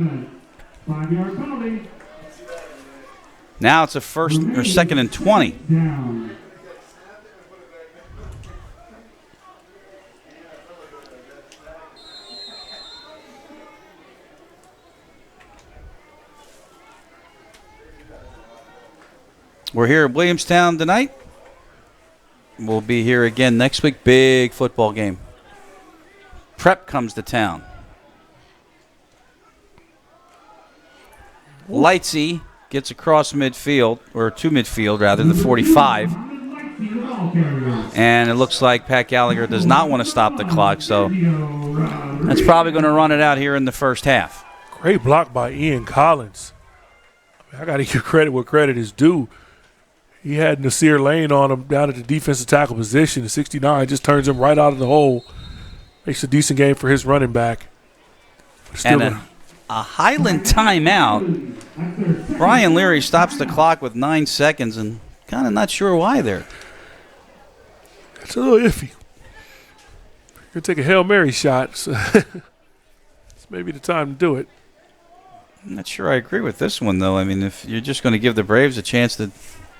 5-yard penalty. Now it's a 2nd and 20. Down. We're here at Williamstown tonight. We'll be here again next week. Big football game. Prep comes to town. Lightsey gets across midfield, or to midfield rather, the 45. And it looks like Pat Gallagher does not want to stop the clock, so that's probably going to run it out here in the first half. Great block by Ian Collins. I got to give credit where credit is due. He had Nasir Lane on him down at the defensive tackle position. The 69 just turns him right out of the hole. Makes a decent game for his running back. And a Highland timeout. Brian Leary stops the clock with 9 seconds, and kind of not sure why there. It's a little iffy. You're going to take a Hail Mary shot. So it's maybe the time to do it. I'm not sure I agree with this one, though. I mean, if you're just going to give the Braves a chance to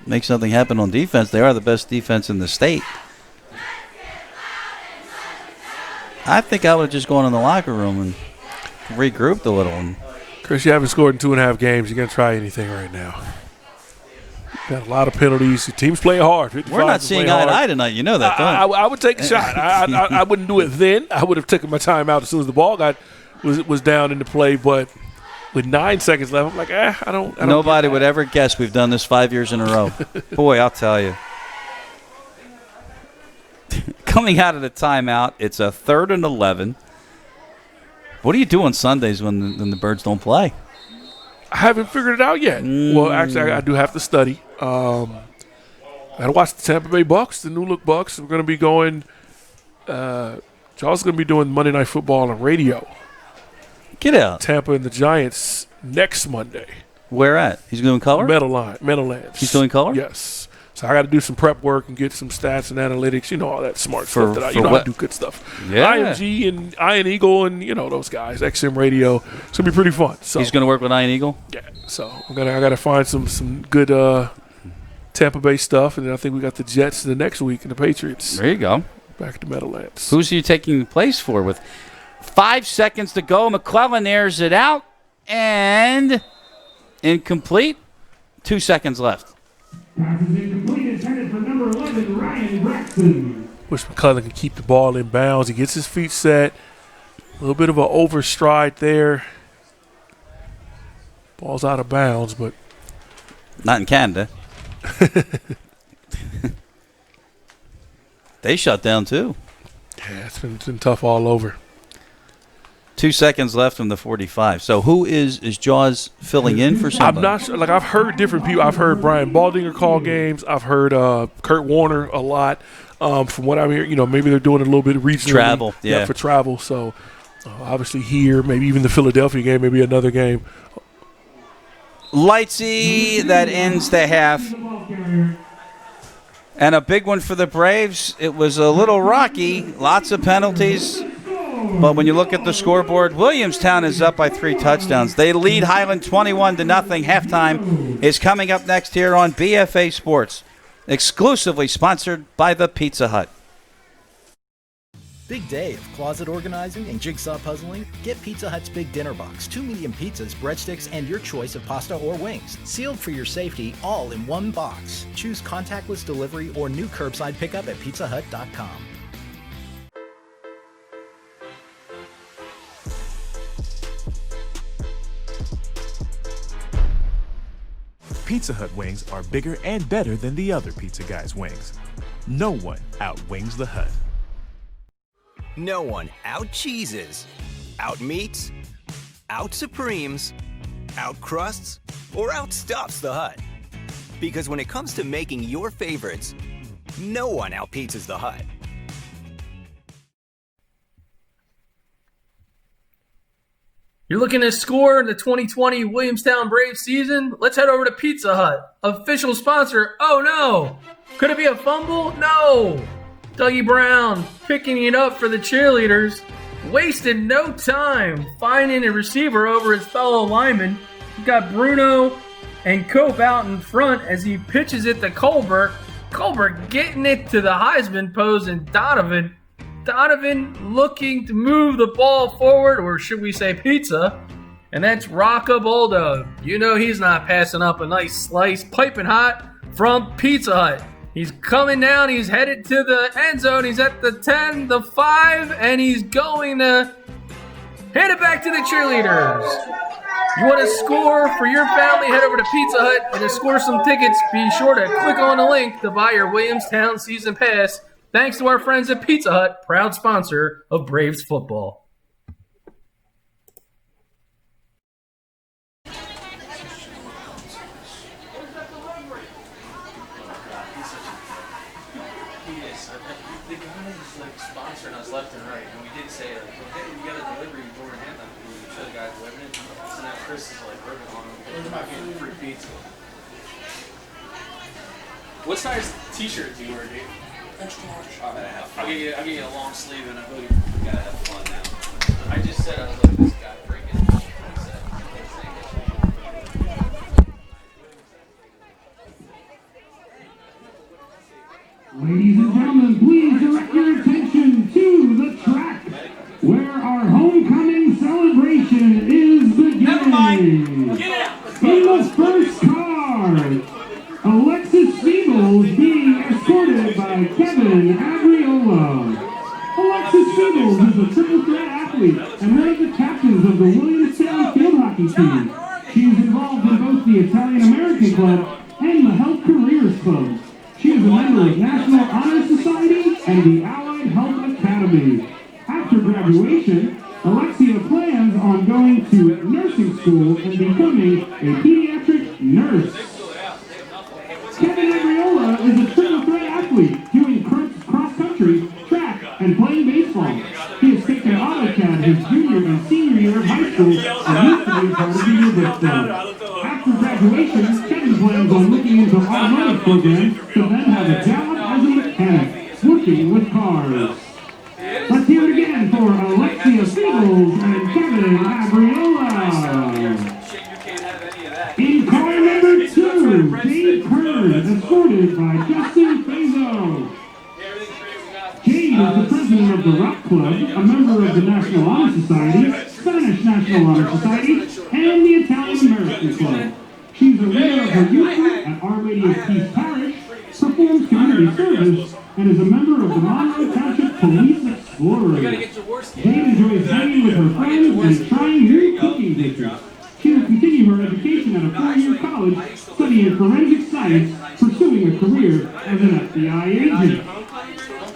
make something happen on defense, they are the best defense in the state. I think I would have just gone in the locker room and regrouped a little. And Chris, you haven't scored in 2.5 games. You're going to try anything right now. Got a lot of penalties. The team's playing hard. We're not seeing eye to eye tonight. You know that, don't you? I would take the shot. I wouldn't do it then. I would have taken my time out as soon as the ball was down into play. But with 9 seconds left, I'm like, I don't. Nobody would ever guess we've done this 5 years in a row. Boy, I'll tell you. Coming out of the timeout, it's a 3rd and 11. What do you do on Sundays when the Birds don't play? I haven't figured it out yet. Well, actually, I do have to study. I got to watch the Tampa Bay Bucks, the New Look Bucks. We're going to be going Charles is going to be doing Monday Night Football on radio. Get out. Tampa and the Giants next Monday. Where at? He's doing color? Meadowlands. He's doing color? Yes. So I got to do some prep work and get some stats and analytics. You know, all that smart stuff that I do good stuff. Yeah. IMG and Iron Eagle and, you know, those guys. XM Radio. It's going to be pretty fun. So he's going to work with Iron Eagle? Yeah. So I got to find some good Tampa Bay stuff. And then I think we got the Jets the next week and the Patriots. There you go. Back to Meadowlands. Who's he taking the place for with 5 seconds to go? McClellan airs it out. And incomplete. 2 seconds left. Pass is incomplete. Intended for number 11, Ryan Braxton. Wish McClellan could keep the ball in bounds. He gets his feet set. A little bit of an overstride there. Ball's out of bounds, but not in Canada. They shut down too. Yeah, it's been tough all over. 2 seconds left from the 45. So who is Jaws filling in for somebody? I'm not sure. Like, I've heard different people. I've heard Brian Baldinger call games. I've heard Kurt Warner a lot. From what I'm hearing, you know, maybe they're doing a little bit of regional travel. Yeah, for travel. So obviously here, maybe even the Philadelphia game, maybe another game. Lightsy that ends the half. And a big one for the Braves. It was a little rocky, lots of penalties. But when you look at the scoreboard, Williamstown is up by 3 touchdowns. They lead Highland 21-0. Halftime is coming up next here on BFA Sports, exclusively sponsored by the Pizza Hut. Big day of closet organizing and jigsaw puzzling? Get Pizza Hut's Big Dinner Box. 2 medium pizzas, breadsticks, and your choice of pasta or wings. Sealed for your safety, all in one box. Choose contactless delivery or new curbside pickup at pizzahut.com. Pizza Hut wings are bigger and better than the other pizza guys' wings. No one outwings the Hut. No one out-cheeses, out-meats, out-supremes, out-crusts, or outstuffs the Hut. Because when it comes to making your favorites, no one out-pizzas the Hut. You're looking to score in the 2020 Williamstown Braves season? Let's head over to Pizza Hut, official sponsor. Oh no! Could it be a fumble? No! Dougie Brown picking it up for the cheerleaders. Wasted no time finding a receiver over his fellow lineman. We've got Bruno and Cope out in front as he pitches it to Colbert. Colbert getting it to the Heisman pose, and Donovan looking to move the ball forward, or should we say pizza, and that's Rocca Bulldog. You know he's not passing up a nice slice, piping hot from Pizza Hut. He's coming down, he's headed to the end zone, he's at the 10, the 5, and he's going to hand it back to the cheerleaders. You want to score for your family, head over to Pizza Hut, and to score some tickets, be sure to click on the link to buy your Williamstown season pass. Thanks to our friends at Pizza Hut, proud sponsor of Braves football. The guy is like sponsoring us left and right, and we did say like, hey, we got a delivery before halftime. We show the guy delivering it. So now Chris is like ripping on him. We're not getting free pizza. What size T-shirt do you wear, dude? Extra large. I'll get you a long sleeve and a hoodie. We gotta have fun now. I just said I was like this guy freaking. Ladies and gentlemen, please direct your attention to the track where our homecoming celebration is beginning. In the first car, Alexis Siebels being escorted by Kevin Abriola. Alexis Siebels is a triple threat athlete and one of the captains of the Williamstown field hockey team. She is involved in both the Italian-American Club and the Health Careers Club. She is a member of National Honor Society and the Allied Health Academy. After graduation, Alexia plans on going to nursing school and becoming a pediatric nurse. Kevin Abriola is a triple threat athlete doing cross-country, track, and playing baseball. He has taken AutoCAD his junior and senior year of high school and used to be part of the yearbook club. After graduation, Kevin plans on looking into automotive programs to then have a job as a mechanic, working with cars. Let's hear it again for Alexia Siebels and Kevin Abriola. In car number 2, Jade Kern, escorted by Justin Fazo. Jade is the president of the Rock Club, a member of the National Honor Society, Spanish National Honor Society, and the Italian-American Club. She's a leader of her youth group at Our Lady of Peace Parish, performs community service, and is a member of the Monroe Township Police Explorers. Jade enjoys hanging with her friends and trying new cooking dishes. She will continue her education at a 4-year college, studying forensic science, pursuing a career as an FBI agent.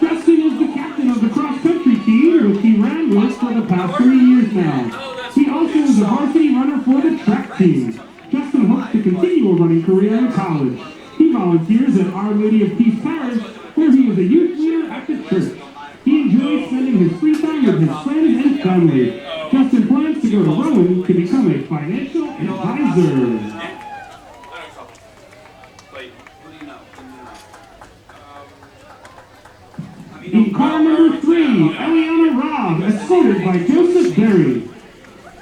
Justin is the captain of the cross-country team, which he ran with for the past 3 years now. He also is a varsity runner for the track team. Justin hopes to continue a running career in college. He volunteers at Our Lady of Peace Parish, where he is a youth leader at the church. He enjoys spending his free time with his friends and family. Justin plans to go to Rowan to become a financial advisor. In car number 3, Eliana Robb, escorted by Joseph Berry.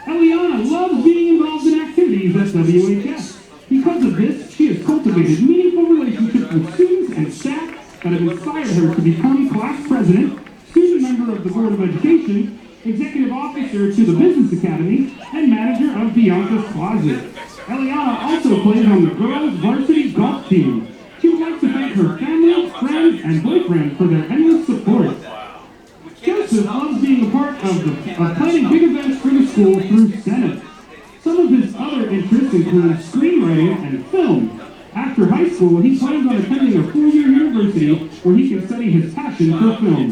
Eliana loves being involved in activities at WHS. Because of this, she has cultivated meaningful relationships with students and staff that have inspired her to become class president, student member of the Board of Education, executive officer to the Business Academy, and manager of Bianca's Closet. Eliana also plays on the girls' varsity golf team. She would like to thank her family, friends, and boyfriend for their endless support. Joseph loves being a part of planning big events for the school through Senate. Some of his other interests include screenwriting and film. After high school, he plans on attending a 4-year university where he can study his passion for film.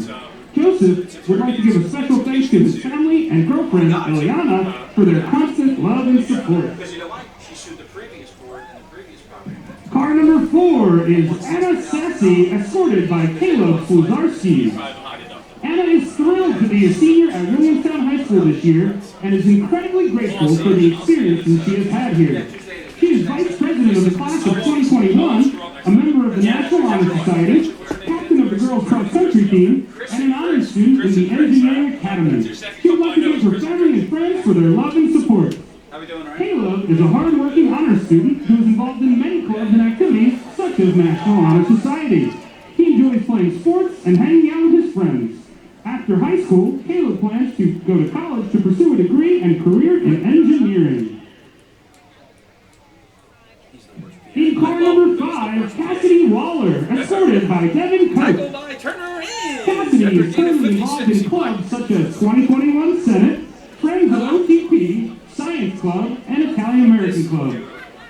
Joseph would like to give a special thanks to his family and girlfriend, Eliana, for their constant love and support. Car number 4 is Anna Sassy, escorted by Caleb Sluzarski. Anna is thrilled to be a senior at Williamstown High School this year and is incredibly grateful for the experiences she has had here. She is vice president of the class of 2021, a member of the National Honor Society, captain of the girls' cross-country team, and an honors student in the Engineering Academy. She would like to thank her family and friends for their love and support. Caleb is a hard-working honors student who is involved in many clubs and activities such as National Honor Society. He enjoys playing sports and hanging out with his friends. After high school, Caleb plans to go to college to pursue a degree and career in engineering. In car number 5, Cassidy Waller, escorted by Devin Coates. Cassidy is currently involved in clubs such as 2021 Senate, Friends of OTP, Science Club, and Italian American Club.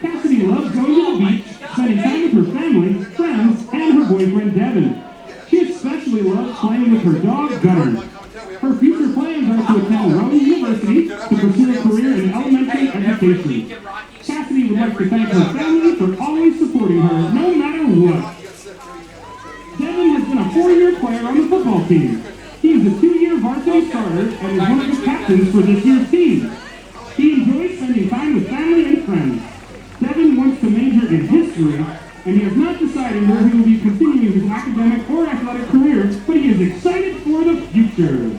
Cassidy loves going to the beach, spending time with her family, friends, and her boyfriend Devin. She especially loves playing with her dog Gunner. Her future plans are to attend Rome University to pursue a career in elementary education. Cassidy would like to thank her family for always supporting her, no matter what. Devin has been a 4-year player on the football team. He is a 2-year varsity starter and is one of the captains for this year's team. He enjoys spending time with family and friends. Devin wants to major in history, and he has not decided where he will be continuing his academic or athletic career, but he is excited for the future.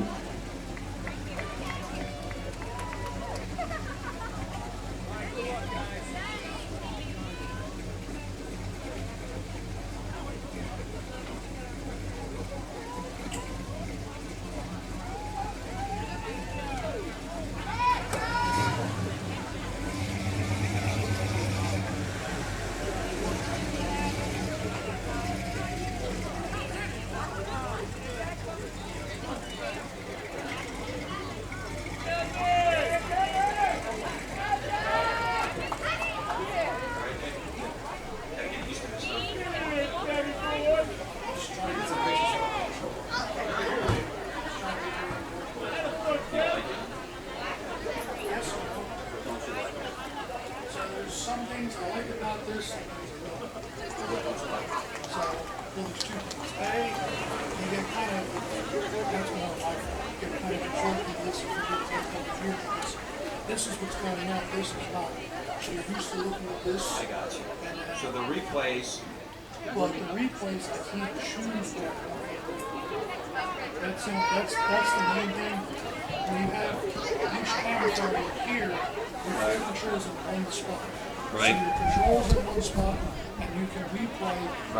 This is what's going on, this is not. So you're used to looking at this. I got you. So the replays. Well, the replays, I can't choose that one. That's the main thing. When you have each camera target here, your controls in one spot. Right. So your controls in one spot, and you can replay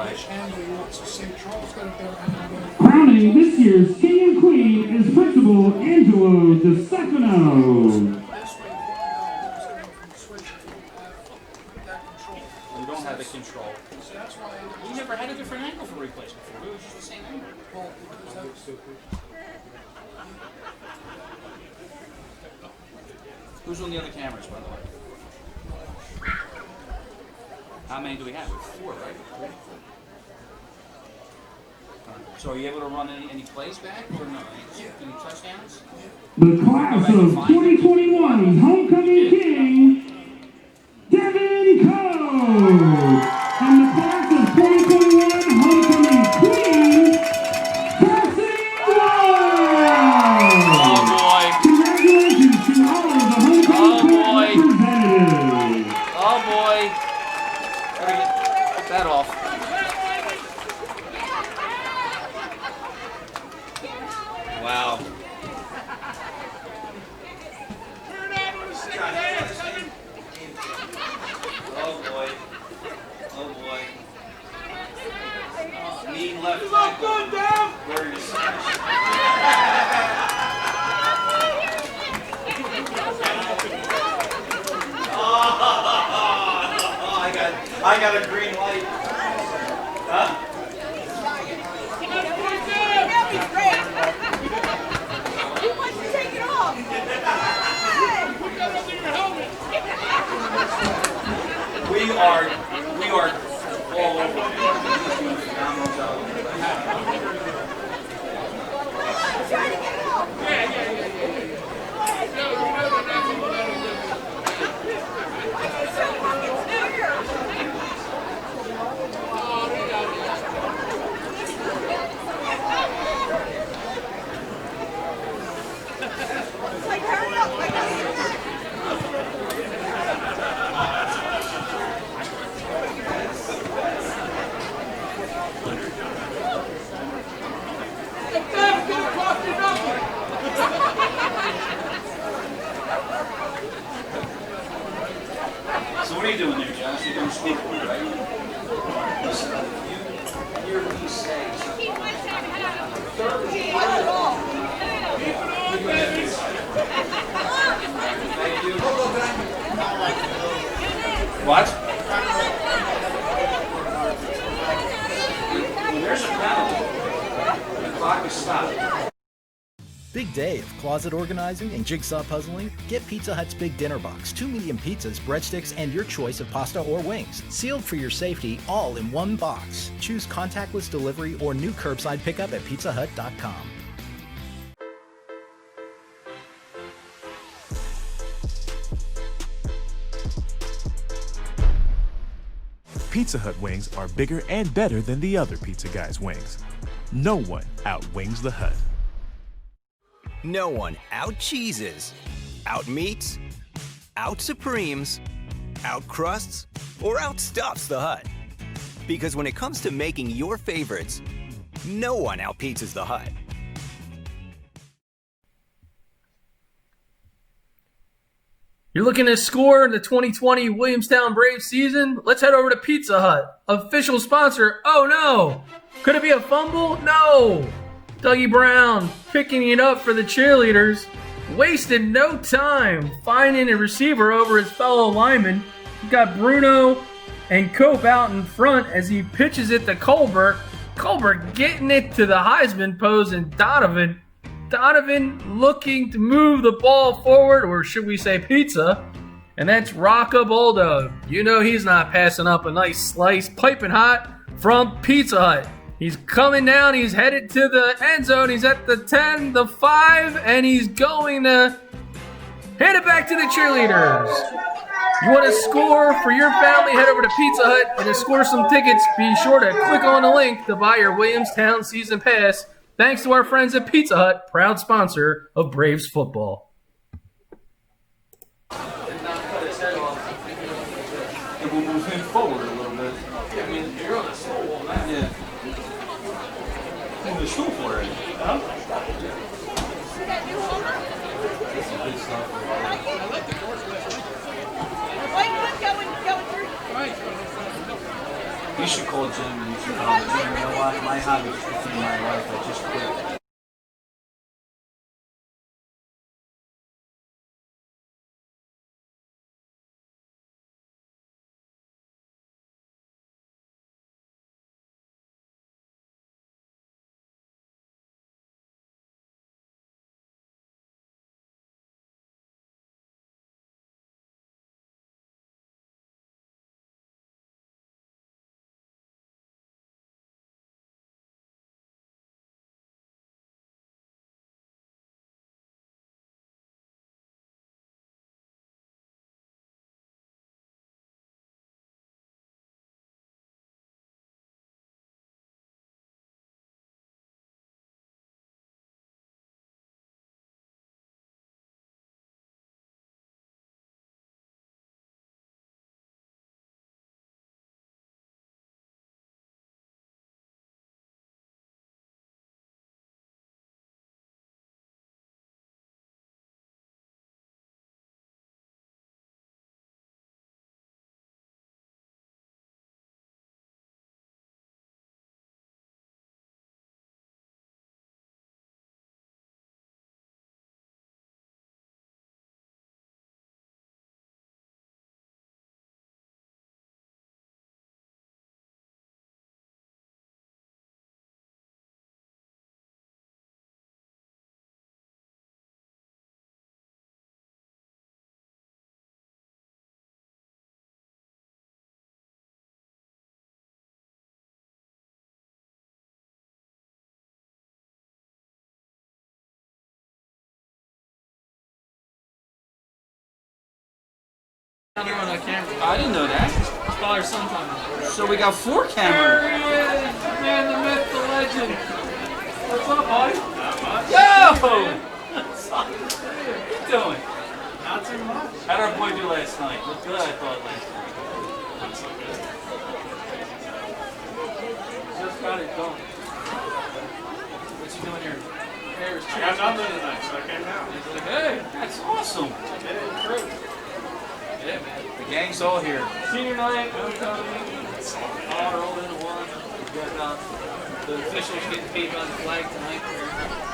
which angle you want. So say Charles got a better angle. Crowning this year's King and Queen is Principal Angelo DeStefano. You don't have the control. So that's why We never had a different angle for replays before. It was just the same angle. well, because that was Who's on the other cameras, by the way? How many do we have? 4, right? So are you able to run any plays back or no? Any touchdowns? The class of 2021 Homecoming King, Devin Coates. And the class of 2021 Homecoming Queen, Cassidy Waller. Oh boy. Congratulations to all of the Homecoming Court representatives. Oh boy. Gotta get that off. Wow. Oh boy. Oh boy. Mean left tackle. Where is I got a green light. Huh? He wants to take it off. We are all over. Trying to get it off. Like, hurry up. I gotta get it. So what are you doing there, Josh? You're doing skateboard, right? Listen, you hear what he says. Thank you. What? When there's a penalty, the clock is stopped. Big day of closet organizing and jigsaw puzzling? Get Pizza Hut's Big Dinner Box. 2 medium pizzas, breadsticks, and your choice of pasta or wings. Sealed for your safety, all in one box. Choose contactless delivery or new curbside pickup at pizzahut.com. Pizza Hut wings are bigger and better than the other pizza guys' wings. No one outwings the Hut. No one out-cheeses, out-meats, out-supremes, out-crusts, or outstuffs the Hut. Because when it comes to making your favorites, no one outpizzas the Hut. You're looking to score in the 2020 Williamstown Braves season? Let's head over to Pizza Hut, official sponsor. Oh no! Could it be a fumble? No! Dougie Brown picking it up for the cheerleaders. Wasted no time finding a receiver over his fellow lineman. We've got Bruno and Cope out in front as he pitches it to Colbert. Colbert getting it to the Heisman pose and Donovan. Donovan looking to move the ball forward, or should we say pizza. And that's Rocca Bulldog. You know he's not passing up a nice slice, piping hot from Pizza Hut. He's coming down. He's headed to the end zone. He's at the 10, the 5, and he's going to hand it back to the cheerleaders. You want to score for your family? Head over to Pizza Hut and to score some tickets. Be sure to click on the link to buy your Williamstown season pass. Thanks to our friends at Pizza Hut, proud sponsor of Braves football. Did not cut his head off. And we'll move him forward a little bit. I mean, you're on a slow wall now. Yeah. Move the stool for it. Huh? This is good stuff. I like the course list. You should call Jim and you should call Jim. You know what? My hobby is to feed my life. I just quit. On camera. I didn't know that. It's probably sometime. So we got 4 There cameras. he is, the man, the myth, the legend. What's up, buddy? Yo! What you doing? Not too much. How did our boy do last night? Looked good, I thought, last night. Not so good. Just got it done. What you doing here? Hair is I got nothing tonight, so I came down. He's like, hey, That's awesome. get it through. Yeah, man. The gang's all here. Senior night, homecoming, all rolled into one. We got the officials getting paid by the flag tonight.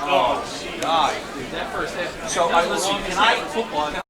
Oh, God. Dude, that first half. So, that was the listen, longest can I- half of football.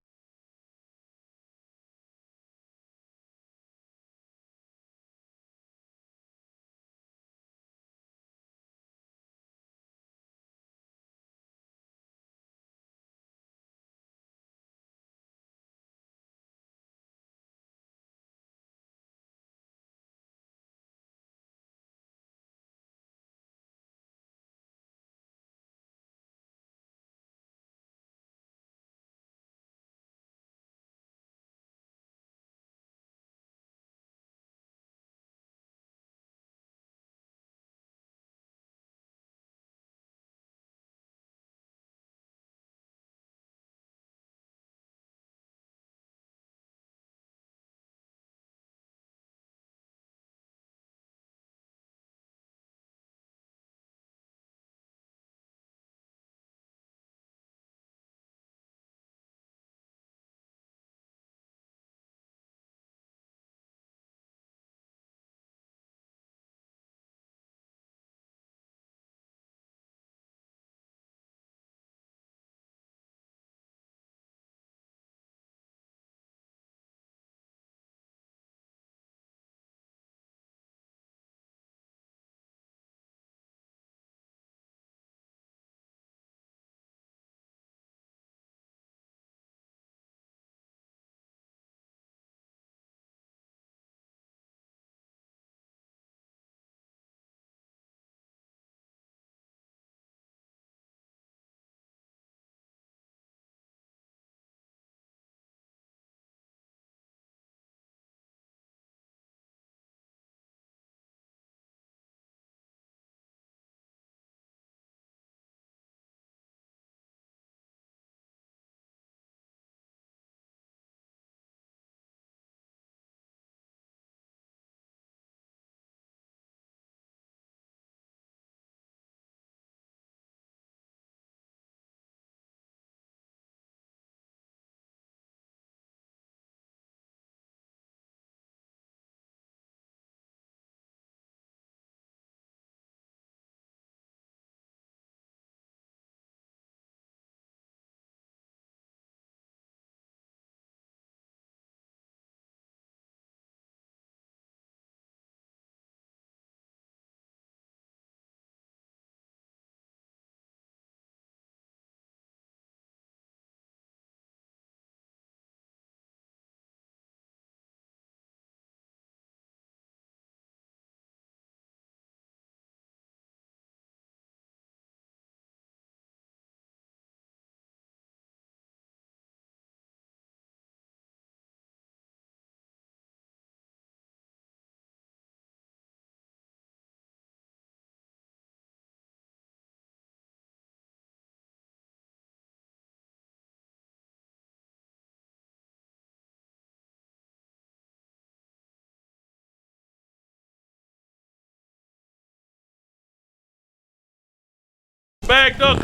Bagged up.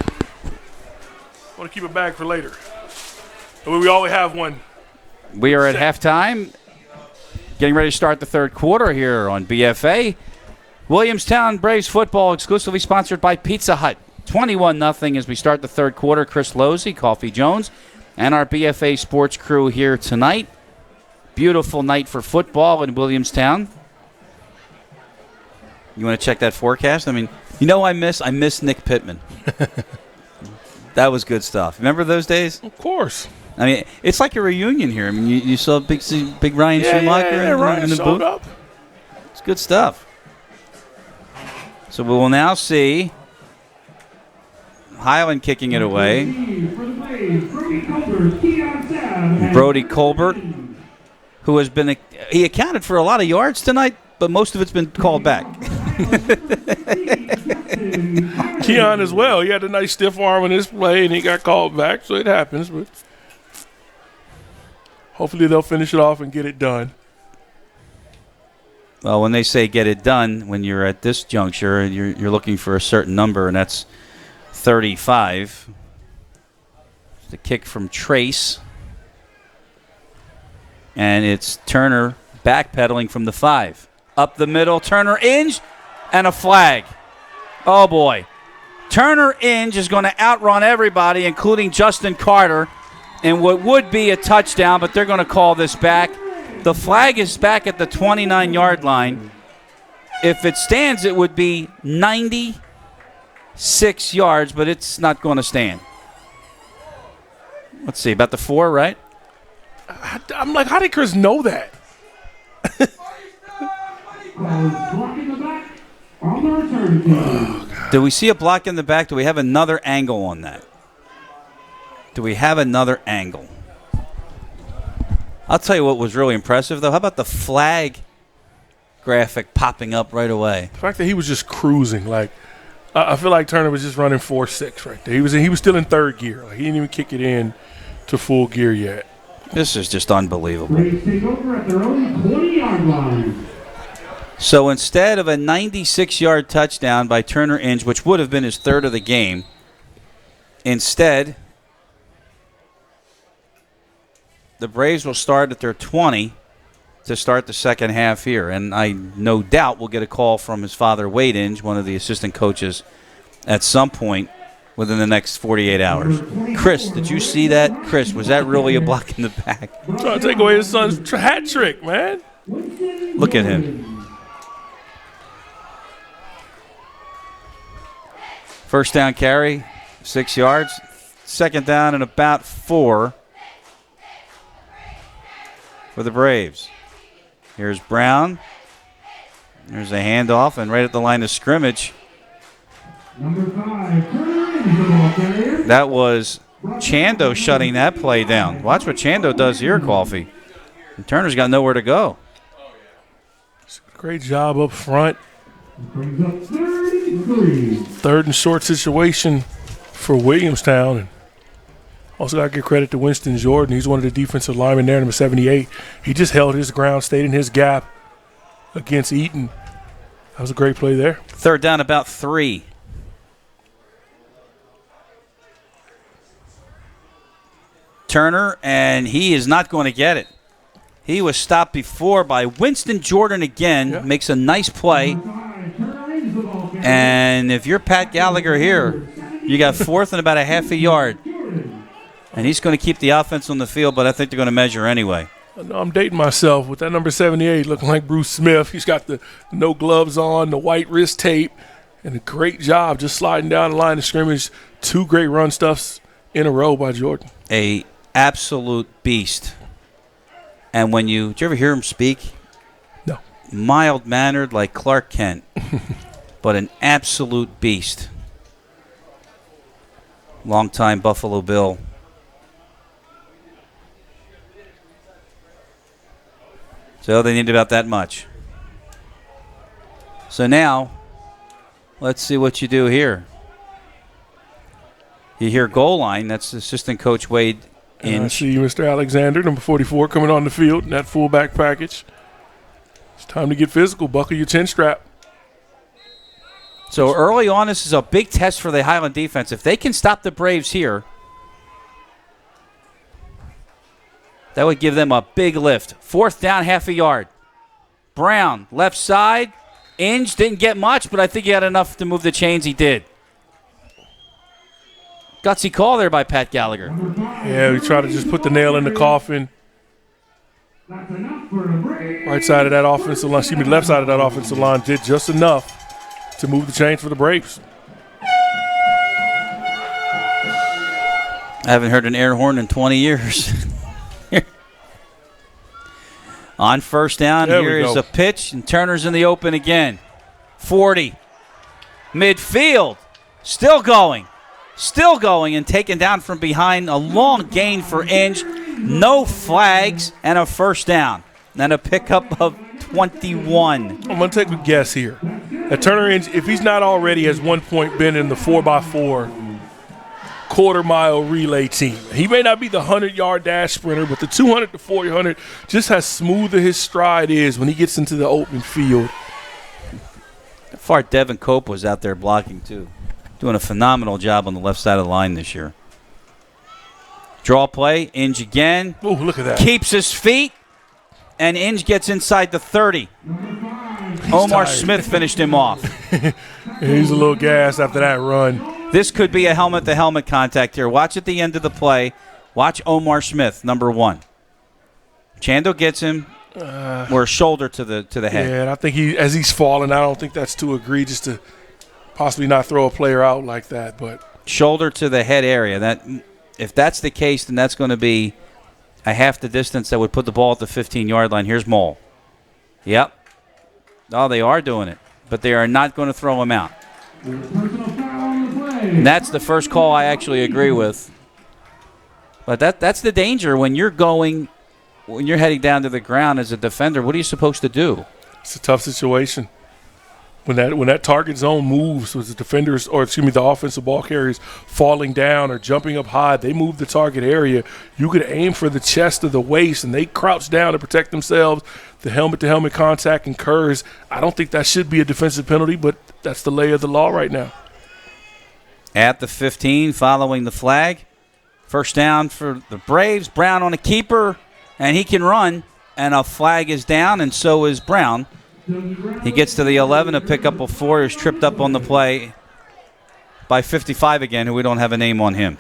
Want to keep a bag for later. But we always have one. We are at halftime. Getting ready to start the third quarter here on BFA. Williamstown Braves football exclusively sponsored by Pizza Hut. 21-0 as we start the third quarter. Chris Losey, Coffee Jones, and our BFA Sports crew here tonight. Beautiful night for football in Williamstown. You want to check that forecast? I mean, you know I miss Nick Pittman. That was good stuff. Remember those days? Of course. I mean, it's like a reunion here. I mean, you saw big Ryan Schumacher Ryan in the showed booth. up. It's good stuff. So we will now see Highland kicking it away. Brody Colbert who has been he accounted for a lot of yards tonight, but most of it's been called back. Keon as well. He had a nice stiff arm in his play, and he got called back, so it happens. But hopefully they'll finish it off and get it done. Well, when they say get it done, when you're at this juncture, you're looking for a certain number, and that's 35. The kick from Trace. And it's Turner backpedaling from the 5. Up the middle, Turner Inge, and a flag. Oh, boy. Turner Inge is going to outrun everybody, including Justin Carter, in what would be a touchdown, but they're going to call this back. The flag is back at the 29-yard line. If it stands, it would be 96 yards, but it's not going to stand. Let's see, about the 4, right? I'm like, how did Chris know that? Do we see a block in the back? Do we have another angle on that? I'll tell you what was really impressive, though. How about the flag graphic popping up right away? The fact that he was just cruising. Like, I feel like Turner was just running 4.6 right there. He was still in third gear. Like, he didn't even kick it in to full gear yet. This is just unbelievable. Braves take over at their own 20-yard line. So instead of a 96-yard touchdown by Turner Inge, which would have been his third of the game, instead the Braves will start at their 20 to start the second half here. And I no doubt will get a call from his father, Wade Inge, one of the assistant coaches, at some point within the next 48 hours. Chris, did you see that? Chris, was that really a block in the back? Trying to take away his son's hat trick, man. Look at him. First down carry, 6 yards. Second down and about 4 for the Braves. Here's Brown. There's a handoff, and right at the line of scrimmage. Number 5, Turner. That was Chando shutting that play down. Watch what Chando does here, Coffee. And Turner's got nowhere to go. Great job up front. Brings up 33. Third and short situation for Williamstown. And also got to give credit to Winston Jordan. He's one of the defensive linemen there, number 78. He just held his ground, stayed in his gap against Eaton. That was a great play there. Third down, about 3. Turner, and he is not going to get it. He was stopped before by Winston Jordan again. Makes a nice play. And if you're Pat Gallagher here, you got fourth and about a half a yard. And he's going to keep the offense on the field, but I think they're going to measure anyway. I'm dating myself with that number 78 looking like Bruce Smith. He's got the no gloves on, the white wrist tape, and a great job just sliding down the line of scrimmage. 2 great run stuffs in a row by Jordan. A absolute beast. And did you ever hear him speak? No. Mild-mannered like Clark Kent, but an absolute beast. Longtime Buffalo Bill. So they need about that much. So now, let's see what you do here. You hear goal line. That's assistant coach Wade Inge. I see Mr. Alexander, number 44, coming on the field in that fullback package. It's time to get physical. Buckle your chin strap. So early on, this is a big test for the Highland defense. If they can stop the Braves here, that would give them a big lift. Fourth down, half a yard. Brown, left side. Inge didn't get much, but I think he had enough to move the chains. He did. Gutsy call there by Pat Gallagher. Yeah, we try to just put the nail in the coffin. Right side of that offensive line, left side of that offensive line did just enough to move the chains for the Braves. I haven't heard an air horn in 20 years. On first down, here is a pitch, and Turner's in the open again. 40. Midfield. Still going, and taken down from behind. A long gain for Inge. No flags, and a first down. and a pickup of 21. I'm going to take a guess here. At Turner Inge, if he's not already, has 1 point been in the 4x4 quarter-mile relay team. He may not be the 100-yard dash sprinter, but the 200 to 400 just how smoother his stride is when he gets into the open field. How far Devin Cope was out there blocking, too. Doing a phenomenal job on the left side of the line this year. Draw play, Inge again. Oh, look at that. Keeps his feet, and Inge gets inside the 30. Omar Smith finished him off. He's a little gassed after that run. This could be a helmet-to-helmet contact here. Watch at the end of the play. Watch Omar Smith, number 1. Chando gets him, or a shoulder to the head. Yeah, and I think as he's falling, I don't think that's too egregious to possibly not throw a player out like that. But shoulder to the head area. If that's the case, then that's going to be a half the distance that would put the ball at the 15-yard line. Here's Mole. Yep. Oh, they are doing it, but they are not going to throw him out. And that's the first call I actually agree with. But that's the danger when you're heading down to the ground as a defender. What are you supposed to do? It's a tough situation. When that target zone moves with the defenders, or the offensive ball carriers falling down or jumping up high, they move the target area. You could aim for the chest or the waist, and they crouch down to protect themselves. The helmet-to-helmet contact incurs. I don't think that should be a defensive penalty, but that's the lay of the law right now. At the 15, following the flag. First down for the Braves. Brown on a keeper, and he can run, and a flag is down, and so is Brown. He gets to the 11, a pickup of 4. He was tripped up on the play by 55 again, who we don't have a name on him.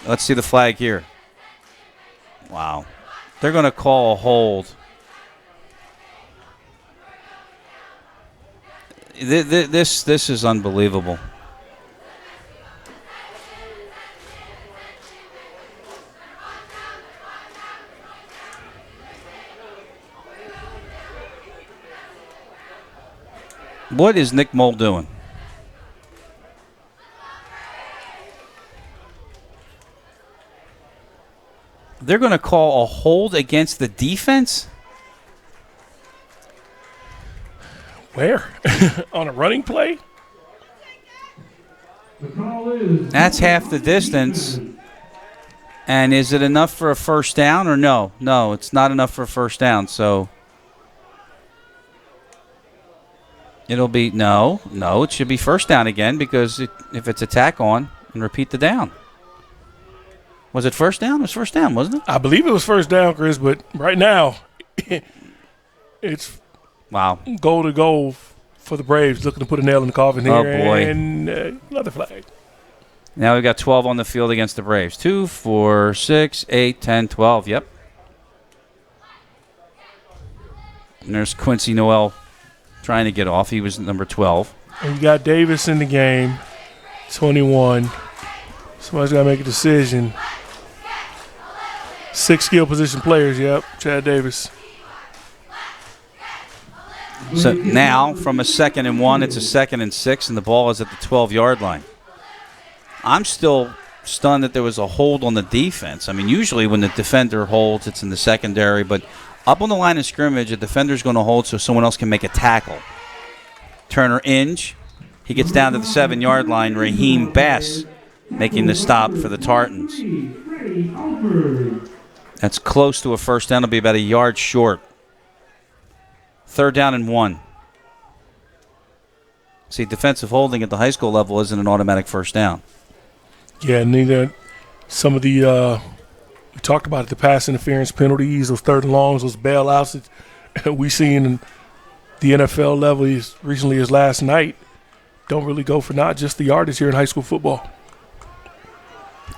Let's see the flag here. Wow. They're going to call a hold. This is unbelievable. What is Nick Mole doing? They're going to call a hold against the defense? Where? On a running play? That's half the distance. And is it enough for a first down or no? No, it's not enough for a first down, so it'll be no, it should be first down again because if it's a tack on, and repeat the down. Was it first down? It was first down, wasn't it? I believe it was first down, Chris, but right now it's goal to goal for the Braves, looking to put a nail in the coffin here. Oh, boy. And another flag. Now we've got 12 on the field against the Braves. 2, 4, 6, 8, 10, 12. Yep. And there's Quincy Noel trying to get off. He was number 12. And you got Davis in the game, 21. Somebody's got to make a decision. 6 skill position players, yep, Chad Davis. So now from a 2nd and 1, it's a 2nd and 6, and the ball is at the 12-yard line. I'm still stunned that there was a hold on the defense. I mean, usually when the defender holds, it's in the secondary, but up on the line of scrimmage, a defender's going to hold so someone else can make a tackle. Turner Inge, he gets down to the 7-yard line. Raheem Bass making the stop for the Tartans. That's close to a first down. It'll be about a yard short. 3rd down and 1. See, defensive holding at the high school level isn't an automatic first down. Yeah, neither. Some of the we talked about it, the pass interference penalties, those 3rd and longs, those bailouts that we seen in the NFL level as recently as last night don't really go for not just the yardage here in high school football.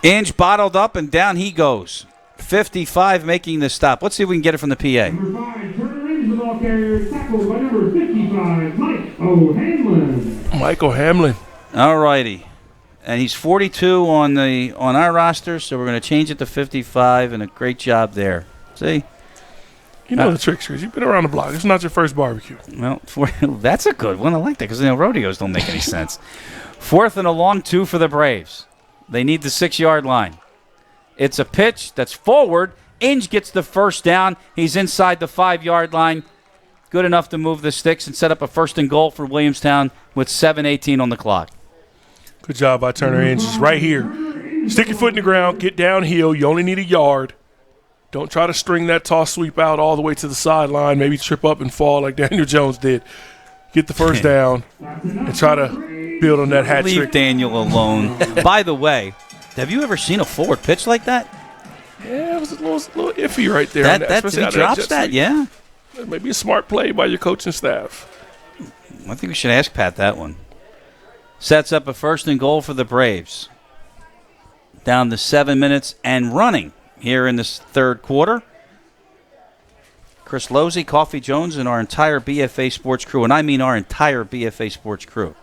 Inge bottled up, and down he goes. 55 making the stop. Let's see if we can get it from the PA. Number 5, Turner Inge, the ball carrier, tackled by number 55, Mike O'Hanlon. Michael Hamlin. All righty. And he's 42 on our roster, so we're going to change it to 55, and a great job there. See? You know the tricks, Chris. You've been around the block. It's not your first barbecue. Well, that's a good one. I like that because rodeos don't make any sense. 4th and a long 2 for the Braves. They need the 6-yard line. It's a pitch that's forward. Inge gets the first down. He's inside the 5-yard line. Good enough to move the sticks and set up a 1st and goal for Williamstown with 7:18 on the clock. Good job by Turner Inge. Just right here. Stick your foot in the ground. Get downhill. You only need a yard. Don't try to string that toss sweep out all the way to the sideline. Maybe trip up and fall like Daniel Jones did. Get the first down and try to build on that hat Leave trick. Daniel alone. By the way, have you ever seen a forward pitch like that? Yeah, it was a little iffy right there. He drops that, yeah. That may be a smart play by your coaching staff. I think we should ask Pat that one. Sets up a 1st and goal for the Braves. Down to 7 minutes and running here in this third quarter. Chris Losey, Coffee Jones, and our entire BFA Sports crew, and I mean our entire BFA Sports crew.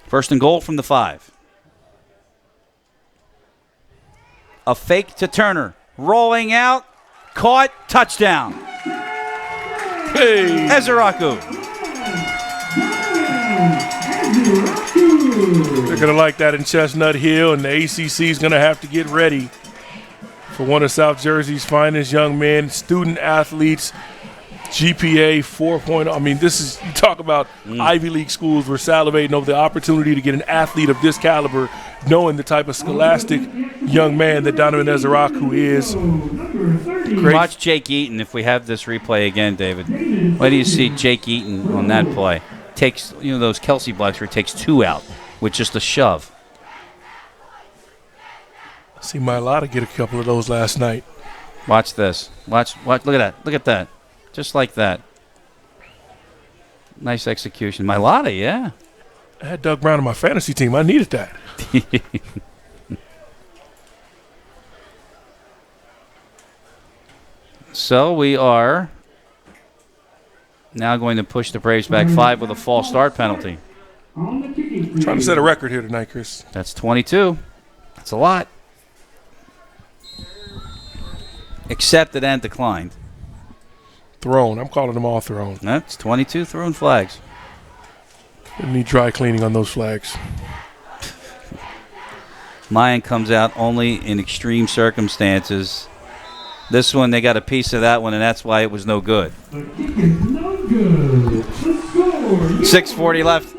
1st and goal from the 5. A fake to Turner. Rolling out. Caught. Touchdown. Hey. Ezeraku. They're going to like that in Chestnut Hill, and the ACC is going to have to get ready for one of South Jersey's finest young men, student athletes, GPA 4.0. I mean, this is, you talk about Ivy League schools. We're salivating over the opportunity to get an athlete of this caliber, knowing the type of scholastic young man that Donovan Ezeraku is. Great. Watch Jake Eaton if we have this replay again, David. Why do you see Jake Eaton on that play? Takes, those Kelsey blocks where he takes 2 out with just a shove. See Mylotta get a couple of those last night. Watch this. Watch. Look at that. Look at that. Just like that. Nice execution. Mylotta, yeah. I had Doug Brown on my fantasy team. I needed that. So we are now going to push the Braves back 5 with a false start penalty. Trying to set a record here tonight, Chris. That's 22. That's a lot. Accepted and declined. Thrown. I'm calling them all thrown. That's 22 thrown flags. They need dry cleaning on those flags. Mayan comes out only in extreme circumstances. This one, they got a piece of that one, and that's why it was no good. 6:40 left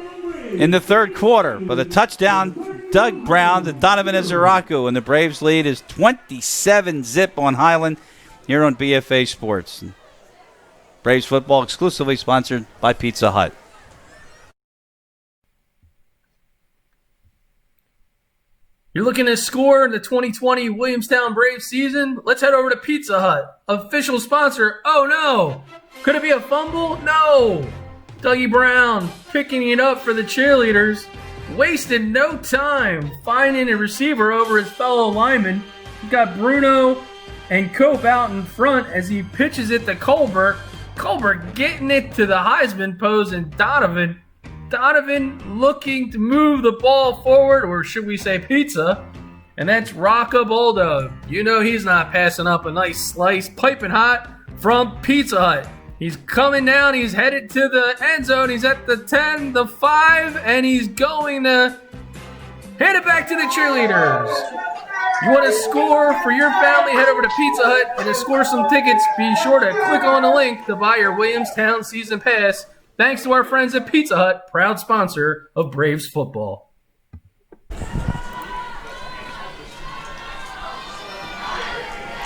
in the third quarter. But a touchdown, Doug Brown to Donovan Ezeraku, and the Braves lead is 27-zip on Highland here on BFA Sports. Braves football exclusively sponsored by Pizza Hut. You're looking to score in the 2020 Williamstown Braves season? Let's head over to Pizza Hut, official sponsor. Oh no! Could it be a fumble? No! Dougie Brown picking it up for the cheerleaders. Wasted no time finding a receiver over his fellow lineman. We've got Bruno and Cope out in front as he pitches it to Colbert. Colbert getting it to the Heisman pose, and Donovan looking to move the ball forward, or should we say pizza, and that's Rocco Bulldog. You know he's not passing up a nice slice, piping hot from Pizza Hut. He's coming down, he's headed to the end zone, he's at the 10, the 5, and he's going to hand it back to the cheerleaders. You want to score for your family, head over to Pizza Hut, and to score some tickets, be sure to click on the link to buy your Williamstown season pass. Thanks to our friends at Pizza Hut, proud sponsor of Braves football.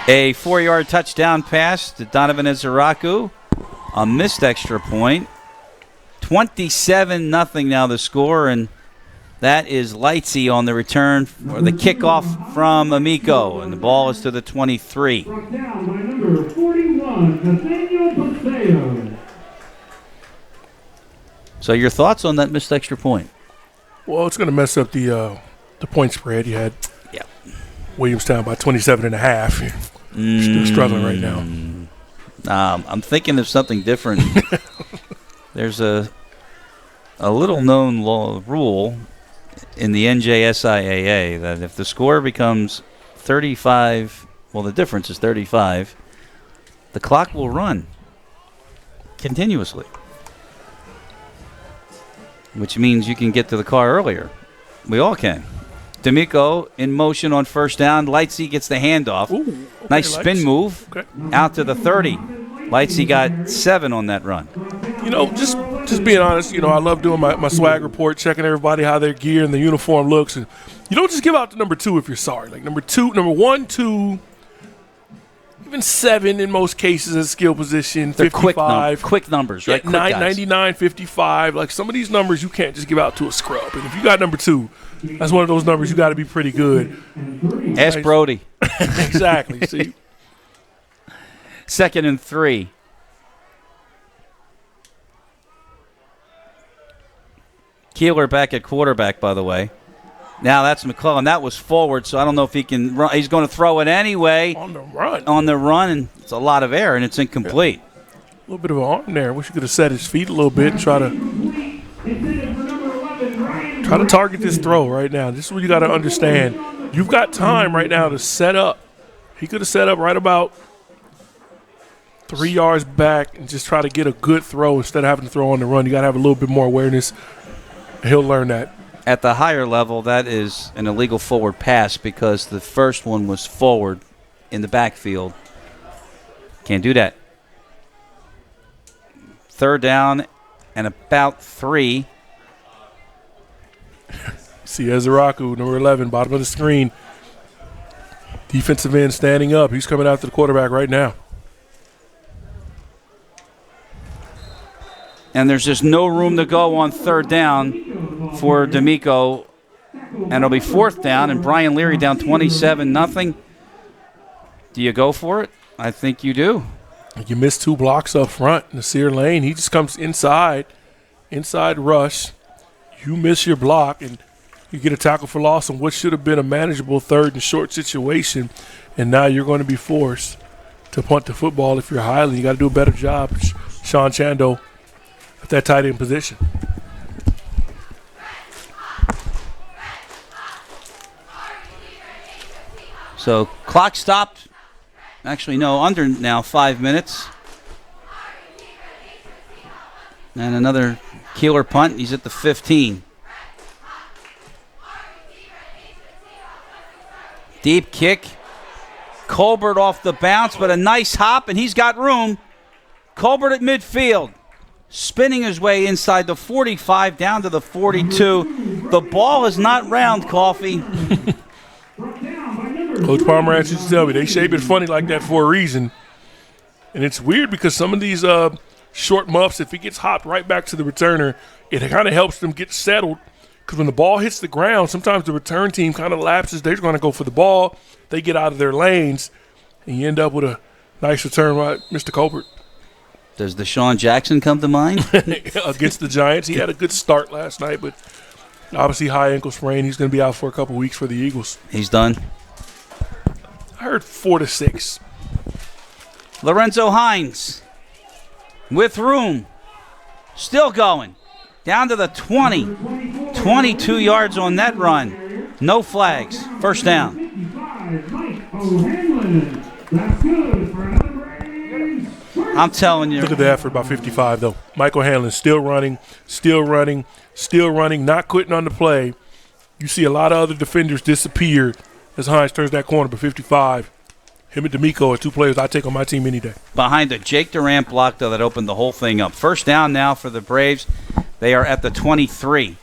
A 4-yard touchdown pass to Donovan Ezeraku. A missed extra point. 27-0 now the score, and that is Lightsey on the return for the kickoff from Amico, and the ball is to the 23. Brought down by number 41, Nathaniel Paseo. So your thoughts on that missed extra point? Well, it's going to mess up the point spread. You had Williamstown by 27.5. Still struggling right now. I'm thinking of something different. There's a little-known rule in the NJSIAA that if the score becomes 35, well, the difference is 35, the clock will run continuously, which means you can get to the car earlier. We all can. D'Amico in motion on first down. Lightsey gets the handoff. Ooh, okay, nice spin move out to the 30. Lightsey got 7 on that run. You know, just being honest, you know, I love doing my swag report, checking everybody how their gear and the uniform looks. And you don't just give out the number 2 if you're sorry. Like number 1, 2, even 7 in most cases as skill position, They're 55. quick numbers, right? Yeah, Quick guys. 99, 55. Like some of these numbers you can't just give out to a scrub. And if you got number 2, that's one of those numbers you got to be pretty good. Ask Brody. Exactly. See? 2nd and 3. Keeler back at quarterback, by the way. Now that's McClellan. That was forward, so I don't know if he can run. He's going to throw it anyway. On the run. On the run, and it's a lot of air, and it's incomplete. Yeah. A little bit of an arm there. Wish he could have set his feet a little bit and try to target this throw right now. This is what you got to understand. You've got time right now to set up. He could have set up right about 3 yards back and just try to get a good throw instead of having to throw on the run. You got to have a little bit more awareness. He'll learn that. At the higher level, that is an illegal forward pass because the first one was forward in the backfield. Can't do that. 3rd down and about 3. See Ezeraku, number 11, bottom of the screen. Defensive end standing up. He's coming after the quarterback right now. And there's just no room to go on 3rd down for D'Amico. And it'll be 4th down, and Brian Leary down 27-0. Do you go for it? I think you do. You missed 2 blocks up front. Nasir Lane, he just comes inside rush. You miss your block, and you get a tackle for loss on what should have been a manageable 3rd and short situation. And now you're going to be forced to punt the football if you're Highland. You got to do a better job, Sean Chando, at that tight end position. So clock stopped. Actually, no, under now 5 minutes. And another Keeler punt. He's at the 15. Deep kick. Colbert off the bounce, but a nice hop, and he's got room. Colbert at midfield. Spinning his way inside the 45 down to the 42. The ball is not round, Coffee. Coach Palmer used to tell me they shape it funny like that for a reason. And it's weird because some of these short muffs, if it gets hopped right back to the returner, it kind of helps them get settled. Because when the ball hits the ground, sometimes the return team kind of lapses. They're going to go for the ball. They get out of their lanes, and you end up with a nice return by Mr. Colbert. Does Deshaun Jackson come to mind? Against the Giants. He had a good start last night, but obviously high ankle sprain. He's going to be out for a couple weeks for the Eagles. He's done. I heard 4 to 6. Lorenzo Hines with room. Still going. Down to the 20. 22 yards on that run. No flags. 1st down. I'm telling you. Look at the effort by 55, though. Michael Hanlon still running, not quitting on the play. You see a lot of other defenders disappear as Hines turns that corner, but 55, him and D'Amico are 2 players I take on my team any day. Behind a Jake Durant block, though, that opened the whole thing up. 1st down now for the Braves. They are at the 23.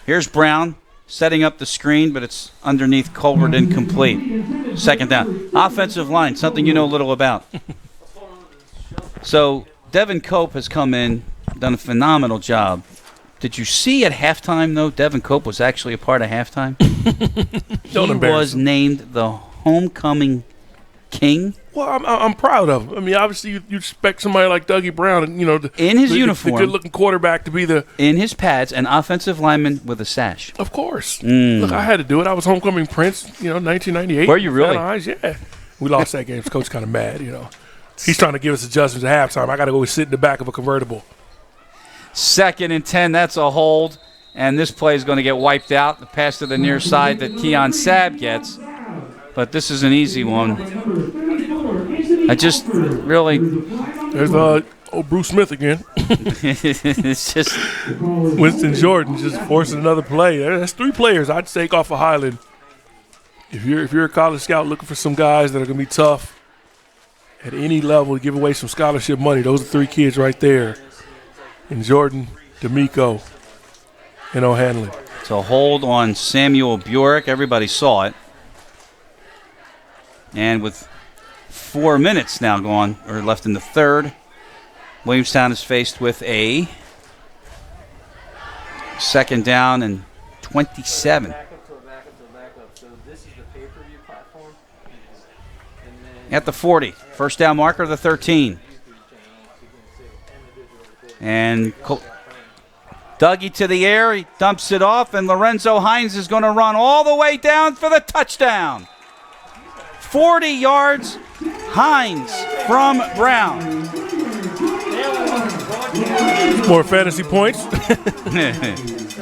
Here's Brown setting up the screen, but it's underneath Colbert, incomplete. 2nd down. Offensive line, something you know little about. So Devin Cope has come in, done a phenomenal job. Did you see at halftime, though, Devin Cope was actually a part of halftime? He was named the homecoming king. Well, I'm proud of him. I mean, obviously, you expect somebody like Dougie Brown, and in his uniform, the good-looking quarterback, to be the in his pads, an offensive lineman with a sash. Of course. Look, I had to do it. I was homecoming prince, 1998. Were you really? Yeah. We lost that game. So Coach kind of mad, He's trying to give us adjustments at halftime. I got to go sit in the back of a convertible. 2nd and 10. That's a hold, and this play is going to get wiped out. The pass to the near side that Keon Sabb gets, but this is an easy one. I just really. There's Oh, Bruce Smith again. It's just Winston Jordan just forcing another play. That's 3 players I'd take off of Highland. If you're a college scout looking for some guys that are going to be tough at any level to give away some scholarship money, those are 3 kids right there. And Jordan, D'Amico, and O'Hanlon. it's a hold on Samuel Bjork. Everybody saw it. And with 4 minutes now gone, or left in the third, Williamstown is faced with a second down and 27. At the 40, first down marker, the 13. And Dougie to the air, he dumps it off, and Lorenzo Hines is going to run all the way down for the touchdown. 40 yards, Hines from Brown. More fantasy points.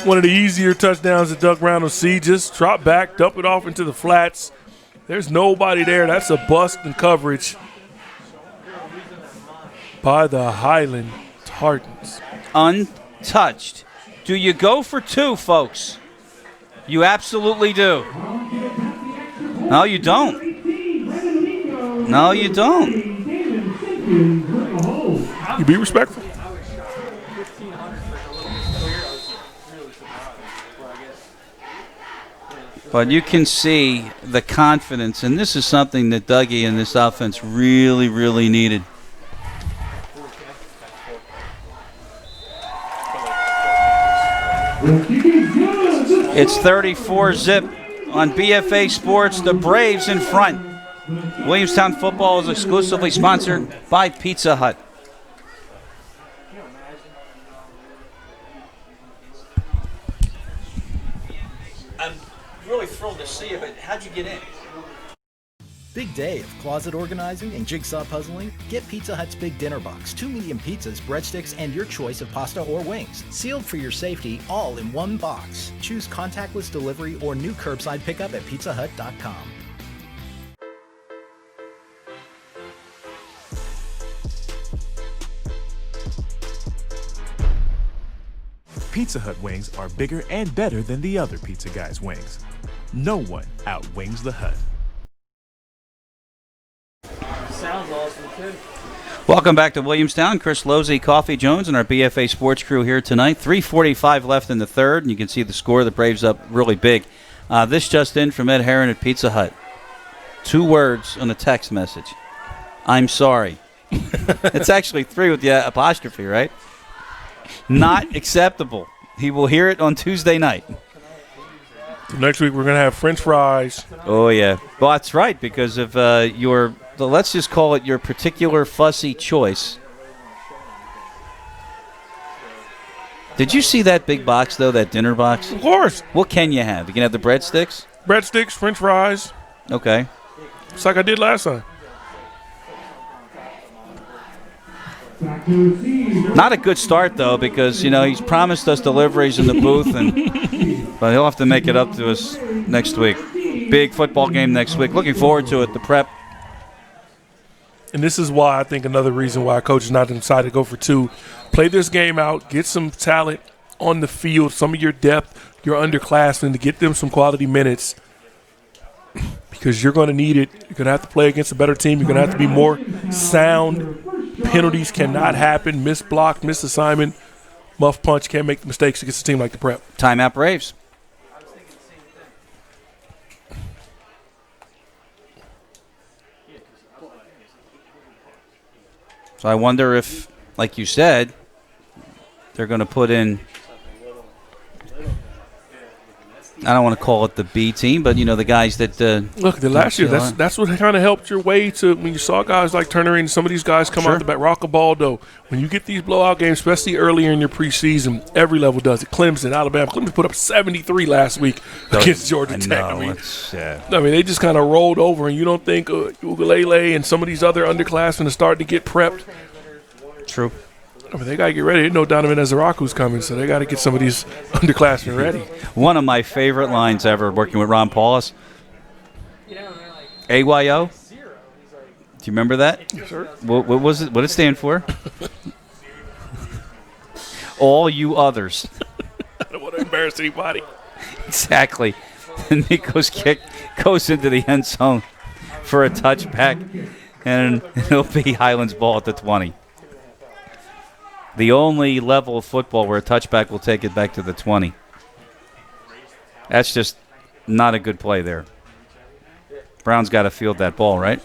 One of the easier touchdowns that Doug Brown will see. Just drop back, dump it off into the flats. There's nobody there. That's a bust in coverage by the Highland Tartans. Untouched. Do you go for 2, folks? You absolutely do. No, you don't. No, you don't. You be respectful. But you can see the confidence, and this is something that Dougie and this offense really, really needed. It's 34-zip on BFA Sports. The Braves in front. Williamstown football is exclusively sponsored by Pizza Hut. I'm really thrilled to see you, but how'd you get in? Big day of closet organizing and jigsaw puzzling? Get Pizza Hut's Big Dinner Box. 2 medium pizzas, breadsticks, and your choice of pasta or wings. Sealed for your safety, all in one box. Choose contactless delivery or new curbside pickup at pizzahut.com. Pizza Hut wings are bigger and better than the other pizza guys' wings. No one outwings the Hut. Sounds awesome, too. Welcome back to Williamstown. Chris Losey, Coffee Jones, and our BFA Sports crew here tonight. 3:45 left in the third, and you can see the score. The Braves up really big. This just in from Ed Herron at Pizza Hut. 2 words on a text message. I'm sorry. It's actually 3 with the apostrophe, right? Not acceptable. He will hear it on Tuesday night. Next week we're going to have French fries. Oh, yeah. Well, that's right, because of let's just call it your particular fussy choice. Did you see that big box, though, that dinner box? Of course. What can you have? You can have the breadsticks? Breadsticks, French fries. Okay. It's like I did last time. Not a good start, though, because, he's promised us deliveries in the booth, but he'll have to make it up to us next week. Big football game next week. Looking forward to it, the prep. And this is why I think another reason why Coach is not decided to go for 2. Play this game out, get some talent on the field, some of your depth, your underclassmen, to get them some quality minutes, because you're going to need it. You're going to have to play against a better team. You're going to have to be more sound. Penalties cannot happen. Missed block, missed assignment, muff punch. Can't make the mistakes against a team like the Prep. Timeout Braves. So I wonder if, like you said, they're going to put in, I don't want to call it the B team, but, the guys that look, the last year, that's what kind of helped your way to when you saw guys like Turner and some of these guys come out the back. Roccabaldo, when you get these blowout games, especially earlier in your preseason, every level does it. Clemson, Alabama. Clemson put up 73 last week against Georgia Tech. I mean, they just kind of rolled over, and you don't think Ugalele and some of these other underclassmen are starting to get prepped. True. I mean, they got to get ready. They know Donovan Ezeraku's coming, so they got to get some of these underclassmen ready. One of my favorite lines ever working with Ron Paulus. AYO? Do you remember that? Yes, sir. What was it? What did it stand for? All you others. I don't want to embarrass anybody. Exactly. And Nico's kick goes into the end zone for a touchback, and it'll be Highland's ball at the 20. The only level of football where a touchback will take it back to the 20. That's just not a good play there. Brown's got to field that ball, right?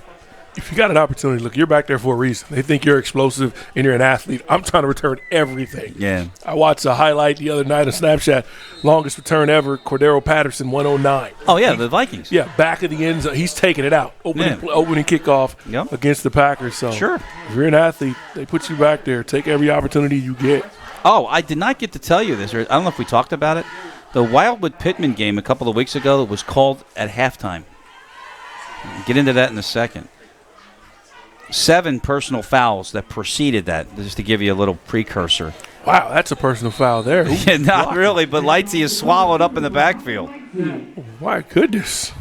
If you got an opportunity, look, you're back there for a reason. They think you're explosive and you're an athlete. I'm trying to return everything. Yeah. I watched a highlight the other night on Snapchat. Longest return ever, Cordero Patterson, 109. Oh, yeah, the Vikings. Yeah, back of the end zone. He's taking it out. Opening kickoff against the Packers. So sure. If you're an athlete, they put you back there. Take every opportunity you get. Oh, I did not get to tell you this. I don't know if we talked about it. The Wildwood-Pittman game a couple of weeks ago was called at halftime. I'll get into that in a second. 7 personal fouls that preceded that, just to give you a little precursor. Wow, that's a personal foul there. Yeah, not really, but Lightsey is swallowed up in the backfield. My goodness.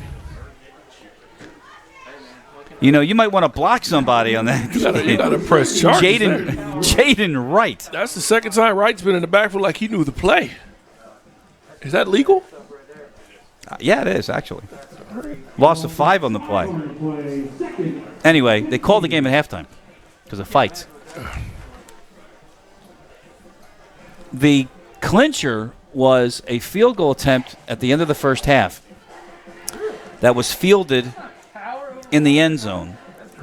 You know, you might want to block somebody on that. You got to press charges Jaden Wright. That's the second time Wright's been in the backfield like he knew the play. Is that legal? Yeah, it is, actually. Lost a 5 on the play. Anyway, they called the game at halftime because of fights. The clincher was a field goal attempt at the end of the first half that was fielded in the end zone.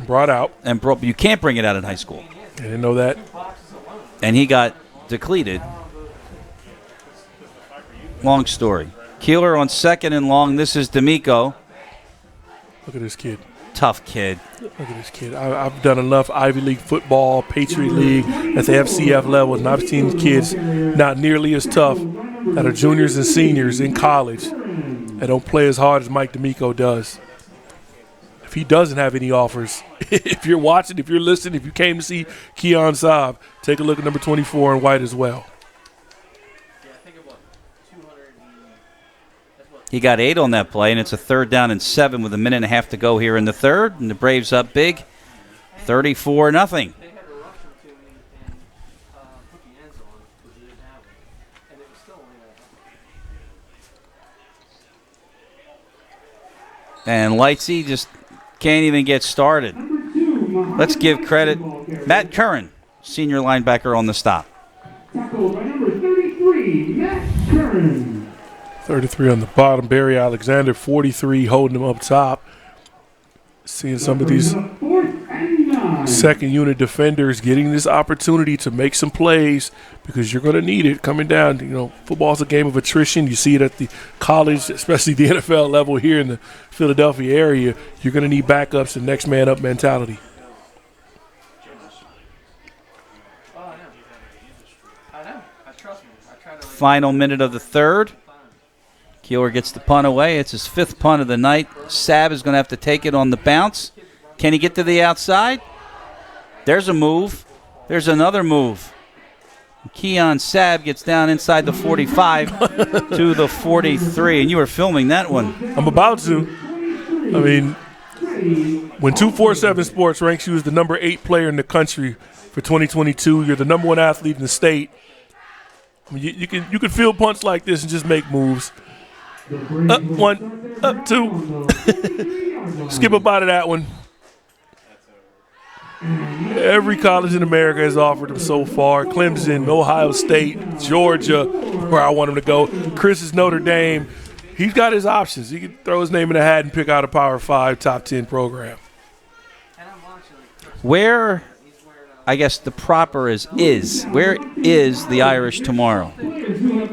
Brought out. You can't bring it out in high school. I didn't know that. And he got decleated. Long story. Keeler on 2nd and long. This is D'Amico. Look at this kid. Tough kid. Look at this kid. I've done enough Ivy League football, Patriot League, at the FCF level, and I've seen kids not nearly as tough that are juniors and seniors in college that don't play as hard as Mike D'Amico does. If he doesn't have any offers, if you're watching, if you're listening, if you came to see Keon Saab, take a look at number 24 in white as well. He got 8 on that play, and it's a 3rd down and 7 with a minute and a half to go here in the third, and the Braves up big, 34-0. And Lightsey just can't even get started. Let's give credit. Matt Curran, senior linebacker on the stop. Tackled by number 33, Matt Curran. 33 on the bottom. Barry Alexander, 43, holding him up top. Seeing some of these second unit defenders getting this opportunity to make some plays because you're going to need it coming down. You know, football's a game of attrition. You see it at the college, especially the NFL level here in the Philadelphia area. You're going to need backups and next man up mentality. Final minute of the third. Keeler gets the punt away. It's his 5th punt of the night. Saab is going to have to take it on the bounce. Can he get to the outside? There's a move. There's another move. Keon Saab gets down inside the 45 to the 43. And you were filming that one. I'm about to. I mean, when 247 Sports ranks you as the number 8 player in the country for 2022, you're the number 1 athlete in the state. I mean, you can field punts like this and just make moves. Up 1, up 2. Skip up out of that one. Every college in America has offered him so far. Clemson, Ohio State, Georgia, where I want him to go. Chris is Notre Dame. He's got his options. He can throw his name in a hat and pick out a Power 5 top 10 program. Where, I guess the proper is where is the Irish tomorrow?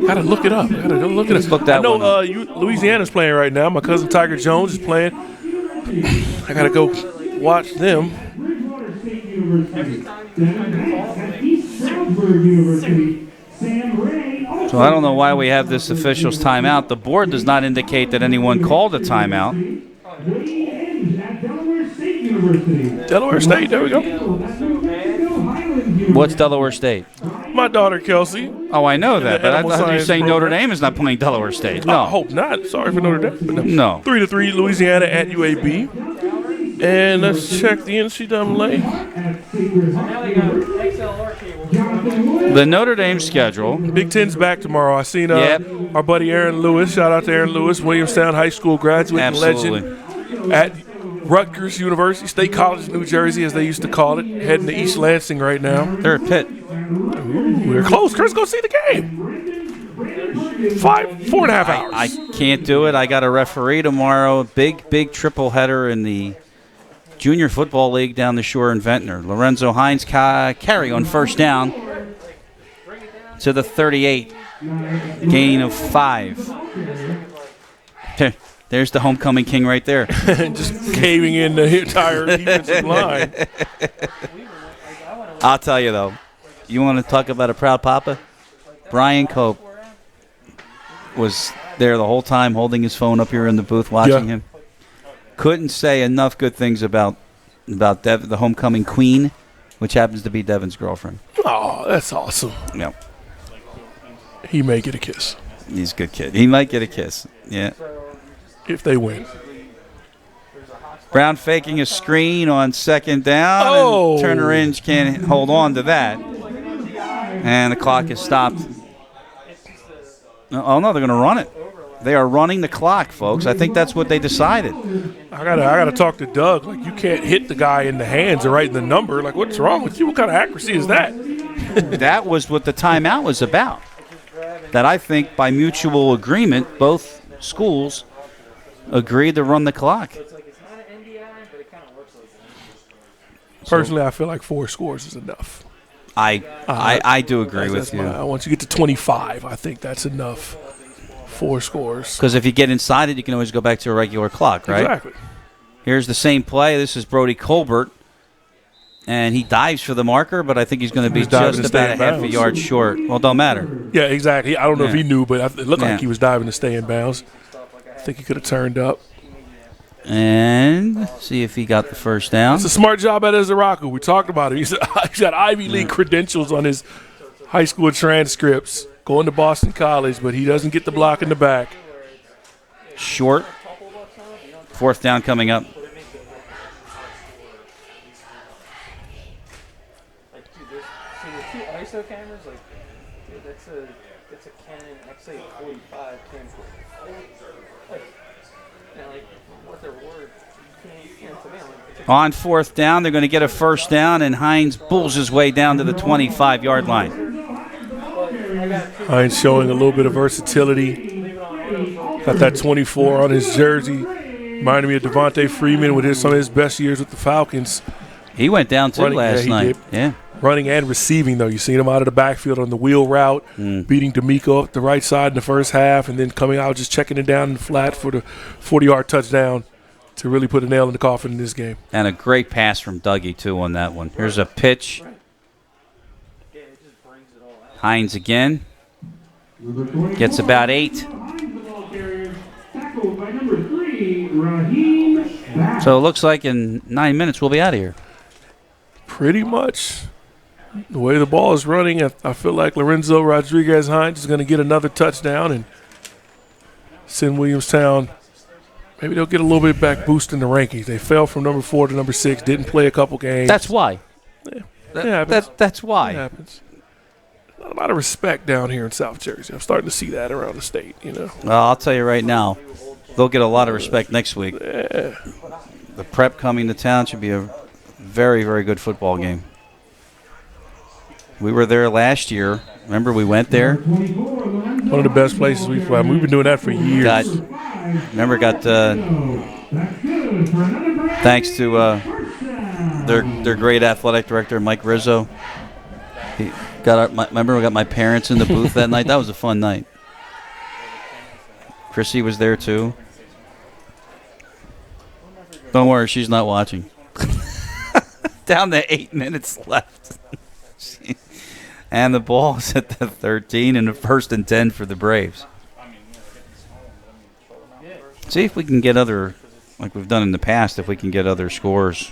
Gotta look it up. Let's look that I know one up. Louisiana's playing right now. My cousin Tiger Jones is playing. I gotta go watch them. So I don't know why we have this official's timeout. The board does not indicate that anyone called a timeout. Delaware State, there we go. What's Delaware State? My daughter, Kelsey. Oh, I know that, but I thought you were saying Notre Dame is not playing Delaware State. No. I hope not. Sorry for Notre Dame. But no. 3-3, Louisiana at UAB. And let's check the NCAA. The Notre Dame schedule. Big Ten's back tomorrow. I seen Yep. our buddy Aaron Lewis. Shout out to Aaron Lewis, Williamstown High School graduate and legend at Rutgers University, State College, New Jersey, as they used to call it. Heading to East Lansing right now. They're at Pitt. Ooh, they're close. Chris, go see the game. 4.5 hours. I can't do it. I got a referee tomorrow. Big triple header in the Junior Football League down the shore in Ventnor. Lorenzo Hines carry on first down to the 38. Gain of 5. There's the homecoming king right there. Just caving in the entire defensive line. I'll tell you, though. You want to talk about a proud papa? Brian Cope was there the whole time holding his phone up here in the booth watching him. Couldn't say enough good things about the homecoming queen, which happens to be Devin's girlfriend. Oh, that's awesome. Yeah. He may get a kiss. He's a good kid. He might get a kiss. Yeah. If they win. Brown faking a screen on second down. Oh. And Turner Inge can't hold on to that. And the clock is stopped. Oh, no, they're going to run it. They are running the clock, folks. I think that's what they decided. I gotta talk to Doug. Like, you can't hit the guy in the hands or right in the number. Like, what's wrong with you? What kind of accuracy is that? That was what the timeout was about. That I think by mutual agreement, both schools agreed to run the clock. Personally, I feel like 4 scores is enough. I do agree with you. Once you get to 25, I think that's enough. 4 scores. Because if you get inside it, you can always go back to a regular clock, right? Exactly. Here's the same play. This is Brody Colbert. And he dives for the marker, but I think he's going to be just about a half a yard short. Well, it don't matter. Yeah, exactly. I don't know if he knew, but it looked like he was diving to stay in bounds. I think he could have turned up. And see if he got the first down. It's a smart job at Izaraku. We talked about it. He's got Ivy League credentials on his high school transcripts, going to Boston College, but he doesn't get the block in the back. Short. 4th down coming up. ISO cameras, like, dude, that's a Canon XA45 camcorder. Like, what they're worth, you can't On 4th down, they're going to get a first down, and Hines bulls his way down to the 25-yard line. Hines showing a little bit of versatility. Got that 24 on his jersey. Reminded me of Devontae Freeman with some of his best years with the Falcons. He went down, too, last night. Yeah. Running and receiving, though. You seen him out of the backfield on the wheel route, beating D'Amico up the right side in the first half, and then coming out just checking it down in the flat for the 40-yard touchdown to really put a nail in the coffin in this game. And a great pass from Dougie, too, on that one. Here's a pitch. Hines again. Gets about 8. So it looks like in 9 minutes we'll be out of here. Pretty much. The way the ball is running, I feel like Lorenzo Rodriguez-Hines is going to get another touchdown and send Williamstown. Maybe they'll get a little bit back boost in the rankings. They fell from number 4 to number 6, didn't play a couple games. That's why. Yeah, that's why. It happens. Not a lot of respect down here in South Jersey. I'm starting to see that around the state, you know. Well, I'll tell you right now, they'll get a lot of respect next week. Yeah. The prep coming to town should be a very, very good football game. We were there last year. Remember, we went there? One of the best places we've played. We've been doing that for years. Thanks to their great athletic director, Mike Rizzo. Remember, we got my parents in the booth that night? That was a fun night. Chrissy was there, too. Don't worry, she's not watching. Down to 8 minutes left. And the ball's at the 13 and the 1st and 10 for the Braves. See if we can get other, like we've done in the past, if we can get other scores.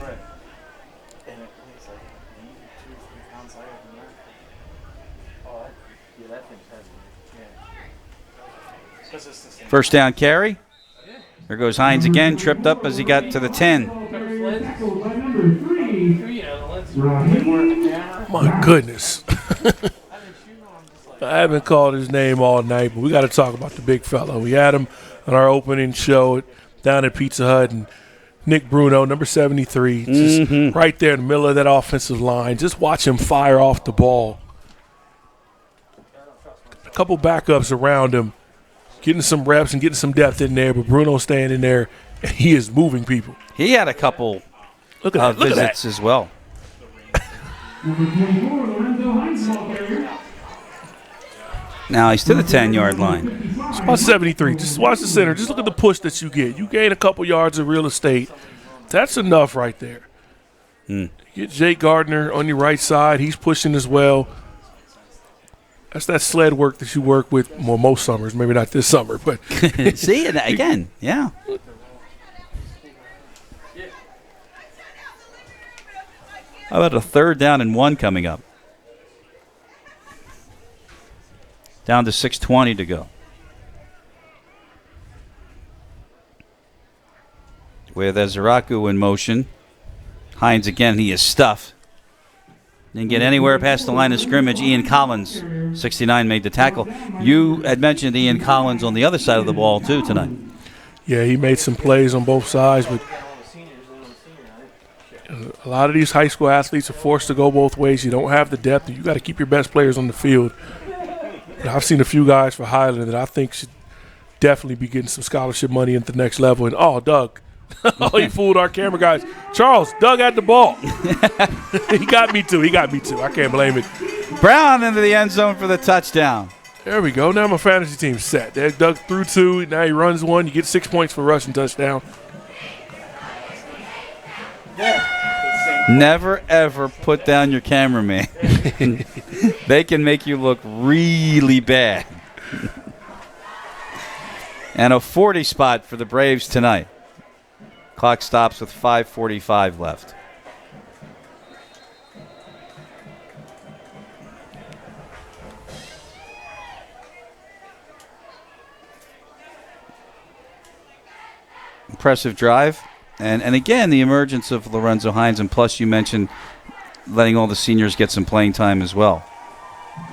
First down carry. There goes Hines again, tripped up as he got to the 10. My goodness. I haven't called his name all night, but we got to talk about the big fella. We had him on our opening show down at Pizza Hut, and Nick Bruno, number 73, just right there in the middle of that offensive line. Just watch him fire off the ball. A couple backups around him, getting some reps and getting some depth in there, but Bruno staying in there, and he is moving people. He had a couple visits as well. Number 24, Lorenzo Hines, ball carrier. Now he's to the 10-yard line. It's about 73. Just watch the center. Just look at the push that you get. You gain a couple yards of real estate. That's enough right there. Get Jake Gardner on your right side. He's pushing as well. That's that sled work that you work with most summers. Maybe not this summer, but see, again, yeah. How about a 3rd down and 1 coming up? Down to 6:20 to go. With Ezeraku in motion. Hines again, he is stuffed. Didn't get anywhere past the line of scrimmage. Ian Collins, 69, made the tackle. You had mentioned Ian Collins on the other side of the ball, too, tonight. Yeah, he made some plays on both sides, but a lot of these high school athletes are forced to go both ways. You don't have the depth. You got to keep your best players on the field. And I've seen a few guys for Highland that I think should definitely be getting some scholarship money at the next level. And, Doug. He fooled our camera guys. Charles, Doug had the ball. He got me too. I can't blame it. Brown into the end zone for the touchdown. There we go. Now my fantasy team's set. Doug threw 2. Now he runs 1. You get 6 points for rushing touchdown. Never, ever put down your cameraman. They can make you look really bad. And a 40 spot for the Braves tonight. Clock stops with 5:45 left. Impressive drive. And again, the emergence of Lorenzo Hines, and plus you mentioned letting all the seniors get some playing time as well.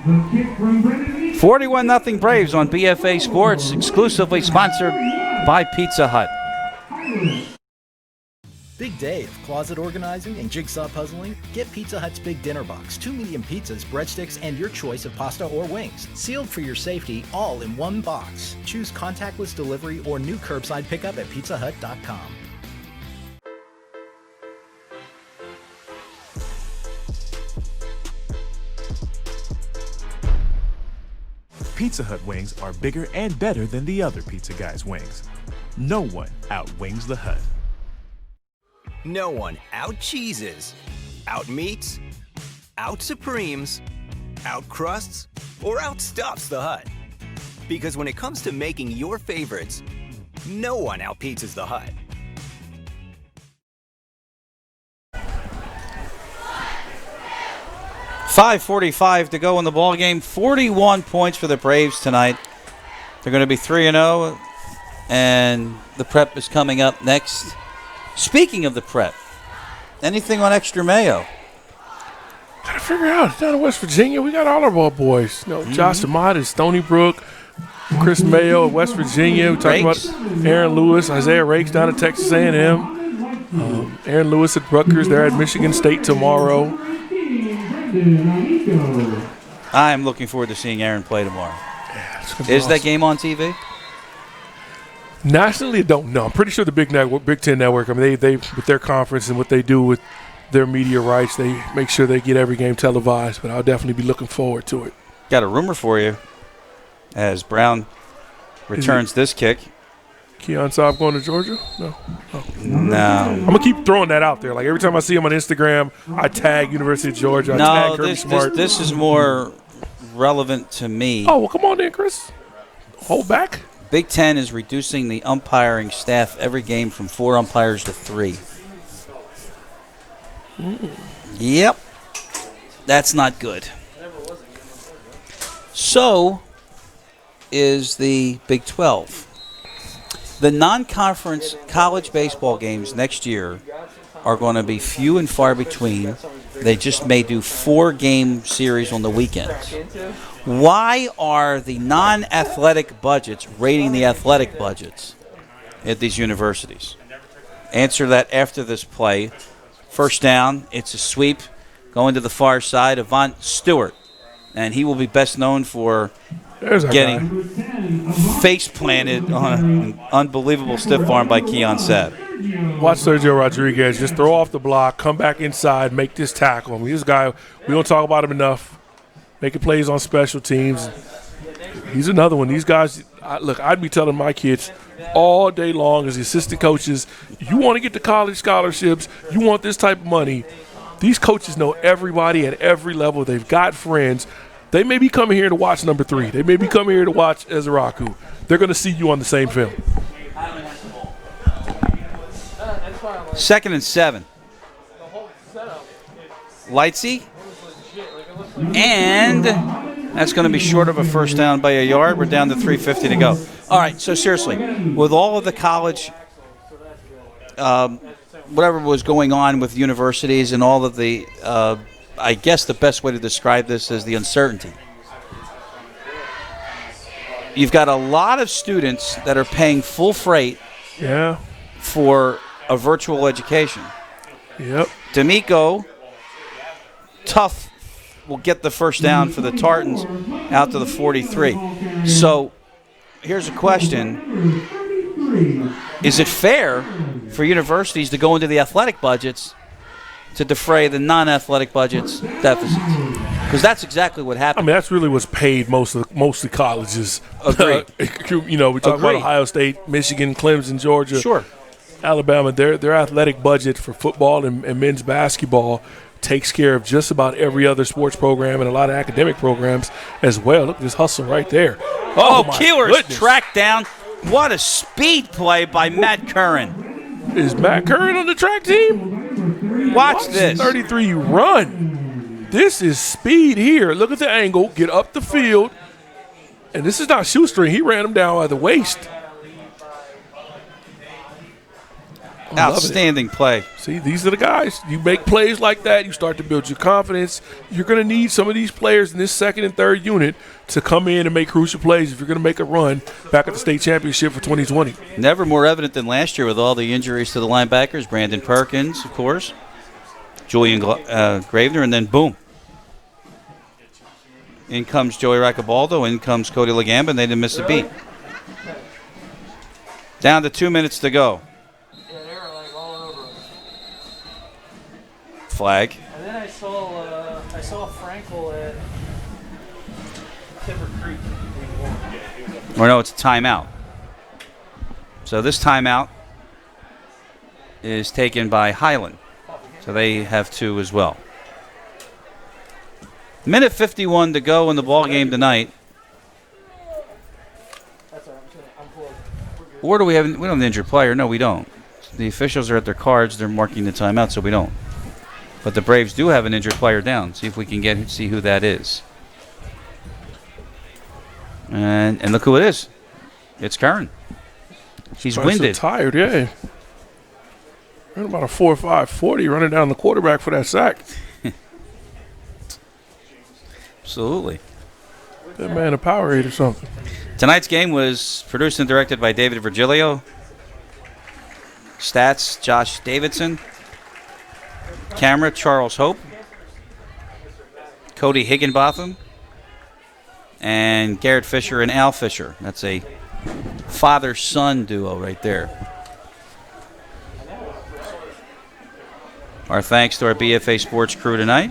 41-0 Braves on BFA Sports, exclusively sponsored by Pizza Hut. Big day of closet organizing and jigsaw puzzling? Get Pizza Hut's Big Dinner Box. 2 medium pizzas, breadsticks, and your choice of pasta or wings. Sealed for your safety, all in one box. Choose contactless delivery or new curbside pickup at pizzahut.com. Pizza Hut wings are bigger and better than the other pizza guys' wings. No one outwings the Hut. No one out-cheeses, out-meats, out-supremes, out-crusts, or outstuffs the Hut. Because when it comes to making your favorites, no one out-pizzas the Hut. .545 to go in the ball game. 41 points for the Braves tonight. They're going to be 3-0, and the prep is coming up next. Speaking of the prep, anything on Extra Mayo? Gotta figure out. Down in West Virginia, we got all of our boys. Josh Amott is Stony Brook, Chris Mayo at West Virginia. We're talking about Aaron Lewis, Isaiah Rakes down at Texas A&M. Aaron Lewis at Rutgers. They're at Michigan State tomorrow. I'm looking forward to seeing Aaron play tomorrow. Yeah, is that game on TV? Nationally, I don't know. I'm pretty sure the Big Ten Network, I mean, they with their conference and what they do with their media rights, they make sure they get every game televised, but I'll definitely be looking forward to it. Got a rumor for you as Brown returns this kick. Keon Saab going to Georgia? No. No. I'm going to keep throwing that out there. Like, every time I see him on Instagram, I tag University of Georgia. I tag Kirby Smart. This is more relevant to me. Oh, well, come on then, Chris. Hold back. Big Ten is reducing the umpiring staff every game from 4 umpires to 3. Yep. That's not good. So is the Big 12. The non-conference college baseball games next year are going to be few and far between, they just may do 4-game series on the weekends. Why are the non-athletic budgets rating the athletic budgets at these universities? Answer that after this play. First down, it's a sweep going to the far side. Avant Stewart, and he will be best known for getting face planted on an unbelievable stiff arm by Keon Sabb. Watch Sergio Rodriguez just throw off the block, come back inside, make this tackle. I mean, this guy, we don't talk about him enough. Making plays on special teams. He's another one. These guys, I'd be telling my kids all day long as the assistant coaches, you want to get to college scholarships, you want this type of money. These coaches know everybody at every level. They've got friends. They may be coming here to watch number 3. They may be coming here to watch Ezraku. They're going to see you on the same film. 2nd and 7. Lightsey. And that's going to be short of a first down by a yard. We're down to 3:50 to go. All right, so seriously, with all of the college, whatever was going on with universities and all of the, I guess the best way to describe this is the uncertainty. You've got a lot of students that are paying full freight for a virtual education. Yep. D'Amico, tough, will get the first down for the Tartans out to the 43. So here's a question. Is it fair for universities to go into the athletic budgets to defray the non-athletic budgets deficits? Because that's exactly what happened. I mean, that's really what's paid most of the colleges. Agreed. We talk about Ohio State, Michigan, Clemson, Georgia. Sure. Alabama, their athletic budget for football and men's basketball takes care of just about every other sports program and a lot of academic programs as well. Look at this hustle right there. Oh, Keeler's tracked down. What a speed play by Matt Curran. Is Matt Curran on the track team? Watch this. 33 run. This is speed here. Look at the angle. Get up the field. And this is not shoestring. He ran him down at the waist. Outstanding play. See, these are the guys. You make plays like that, you start to build your confidence. You're going to need some of these players in this second and third unit to come in and make crucial plays if you're going to make a run back at the state championship for 2020. Never more evident than last year with all the injuries to the linebackers. Brandon Perkins, of course. Julian Gravener, and then boom. In comes Joey Raccabaldo, in comes Cody Legamba, and they didn't miss a beat. Down to 2 minutes to go. Flag. And then I saw Frankel at Timber Creek. Or no, it's a timeout. So this timeout is taken by Highland. So they have 2 as well. Minute 51 to go in the ball game tonight. Or do we have? We don't have an injured player. No, we don't. The officials are at their cards. They're marking the timeout, so we don't. But the Braves do have an injured player down. See if we can see who that is. And look who it is. It's Curran. He's winded. So tired, yeah. Ran about a 4.5 running down the quarterback for that sack. Absolutely. That man a Powerade or something. Tonight's game was produced and directed by David Virgilio. Stats, Josh Davidson. Camera, Charles Hope. Cody Higginbotham. And Garrett Fisher and Al Fisher. That's a father-son duo right there. Our thanks to our BFA Sports crew tonight.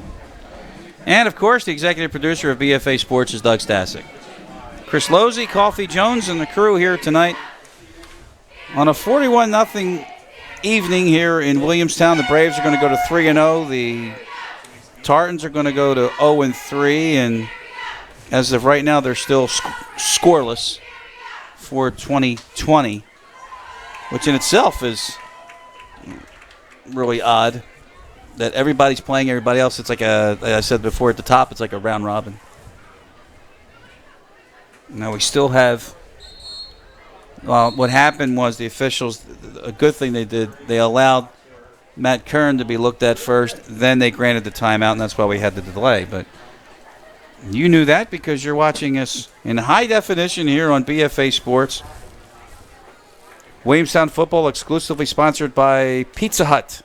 And, of course, the executive producer of BFA Sports is Doug Stasic. Chris Losey, Coffee Jones, and the crew here tonight on a 41-0 evening here in Williamstown. The Braves are going to go to 3-0. The Tartans are going to go to 0-3. And as of right now, they're still scoreless for 2020, which in itself is really odd. That everybody's playing everybody else. It's like like I said before at the top, it's like a round robin. Now we still have, what happened was the officials, a good thing they did, they allowed Matt Kern to be looked at first. Then they granted the timeout, and that's why we had the delay. But you knew that because you're watching us in high definition here on BFA Sports. Williamstown football exclusively sponsored by Pizza Hut.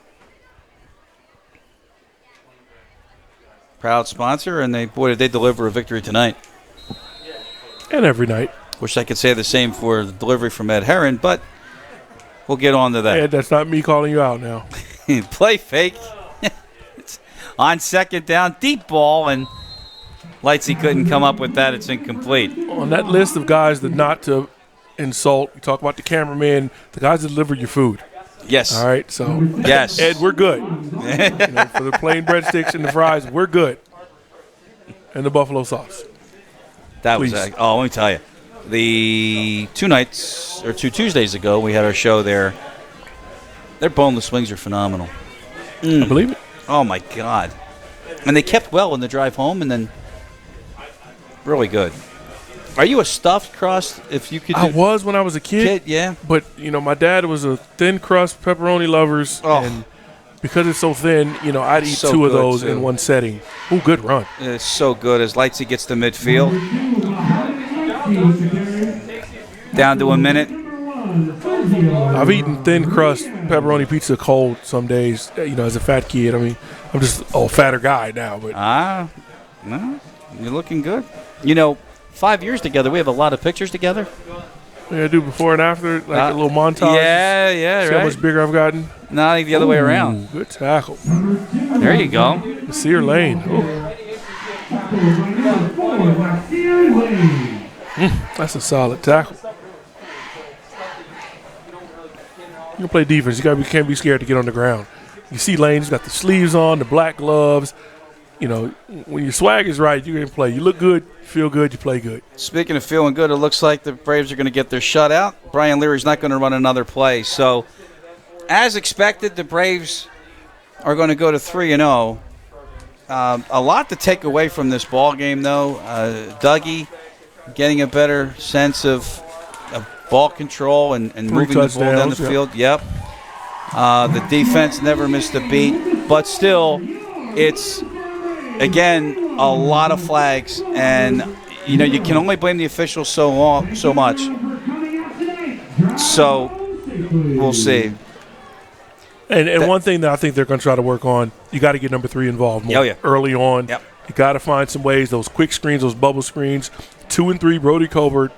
Proud sponsor, and did they deliver a victory tonight. And every night. Wish I could say the same for the delivery from Ed Herron, but we'll get on to that. Ed, that's not me calling you out now. Play fake. It's on second down, deep ball, and Lightsey couldn't come up with that. It's incomplete. On that list of guys that not to insult, you talk about the cameraman, the guys that deliver your food. Yes. All right, so yes, Ed, we're good. For the plain breadsticks and the fries, we're good. And the buffalo sauce. That Please. was let me tell you. The 2 Tuesdays ago, we had our show there. Their boneless wings are phenomenal. I believe it. Oh, my God. And they kept well in the drive home, and then really good. Are you a stuffed crust? If you could, I was when I was a kid. Yeah. But my dad was a thin crust pepperoni lovers, and because it's so thin, I'd eat So two of good, those too. in one setting. Ooh, good run. It's so good as Lightsey gets to midfield. Down to a minute. I've eaten thin crust pepperoni pizza cold some days. As a fat kid. I mean, I'm just a fatter guy now. But No, you're looking good. 5 years together, we have a lot of pictures together. I do before and after, like a little montage. Yeah, See right. how much bigger I've gotten. No, I think the other way around. Good tackle. There you go. Sear Lane. That's a solid tackle. You can play defense. You can't be scared to get on the ground. You see Lane, he's got the sleeves on, the black gloves. When your swag is right, you can play. You look good, you feel good, you play good. Speaking of feeling good, it looks like the Braves are going to get their shutout. Brian Leary's not going to run another play. So, as expected, the Braves are going to go to 3-0. A lot to take away from this ball game, though. Dougie getting a better sense of ball control and moving the ball down the field. Yep. The defense never missed a beat. But still, it's, again, a lot of flags. And, you can only blame the officials so much. So, we'll see. And one thing that I think they're going to try to work on, you got to get number 3 involved more early on. Yep. You got to find some ways, those quick screens, those bubble screens. 2 and 3, Brody Colbert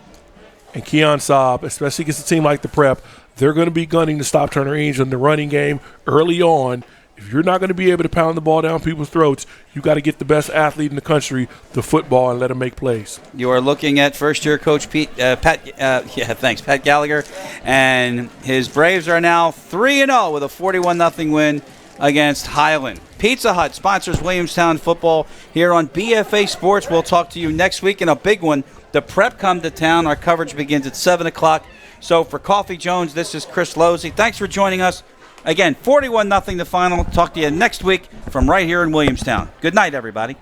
and Keon Saab, especially against a team like the Prep, they're going to be gunning to stop Turner Angel in the running game early on. If you're not going to be able to pound the ball down people's throats, you got to get the best athlete in the country the football and let him make plays. You are looking at first-year coach Pat Gallagher, and his Braves are now 3-0 with a 41-0 win against Highland. Pizza Hut sponsors Williamstown football here on BFA Sports. We'll talk to you next week in a big one. The Prep come to town. Our coverage begins at 7 o'clock. So for Coffee Jones, this is Chris Losey. Thanks for joining us. Again, 41-0 the final. Talk to you next week from right here in Williamstown. Good night, everybody.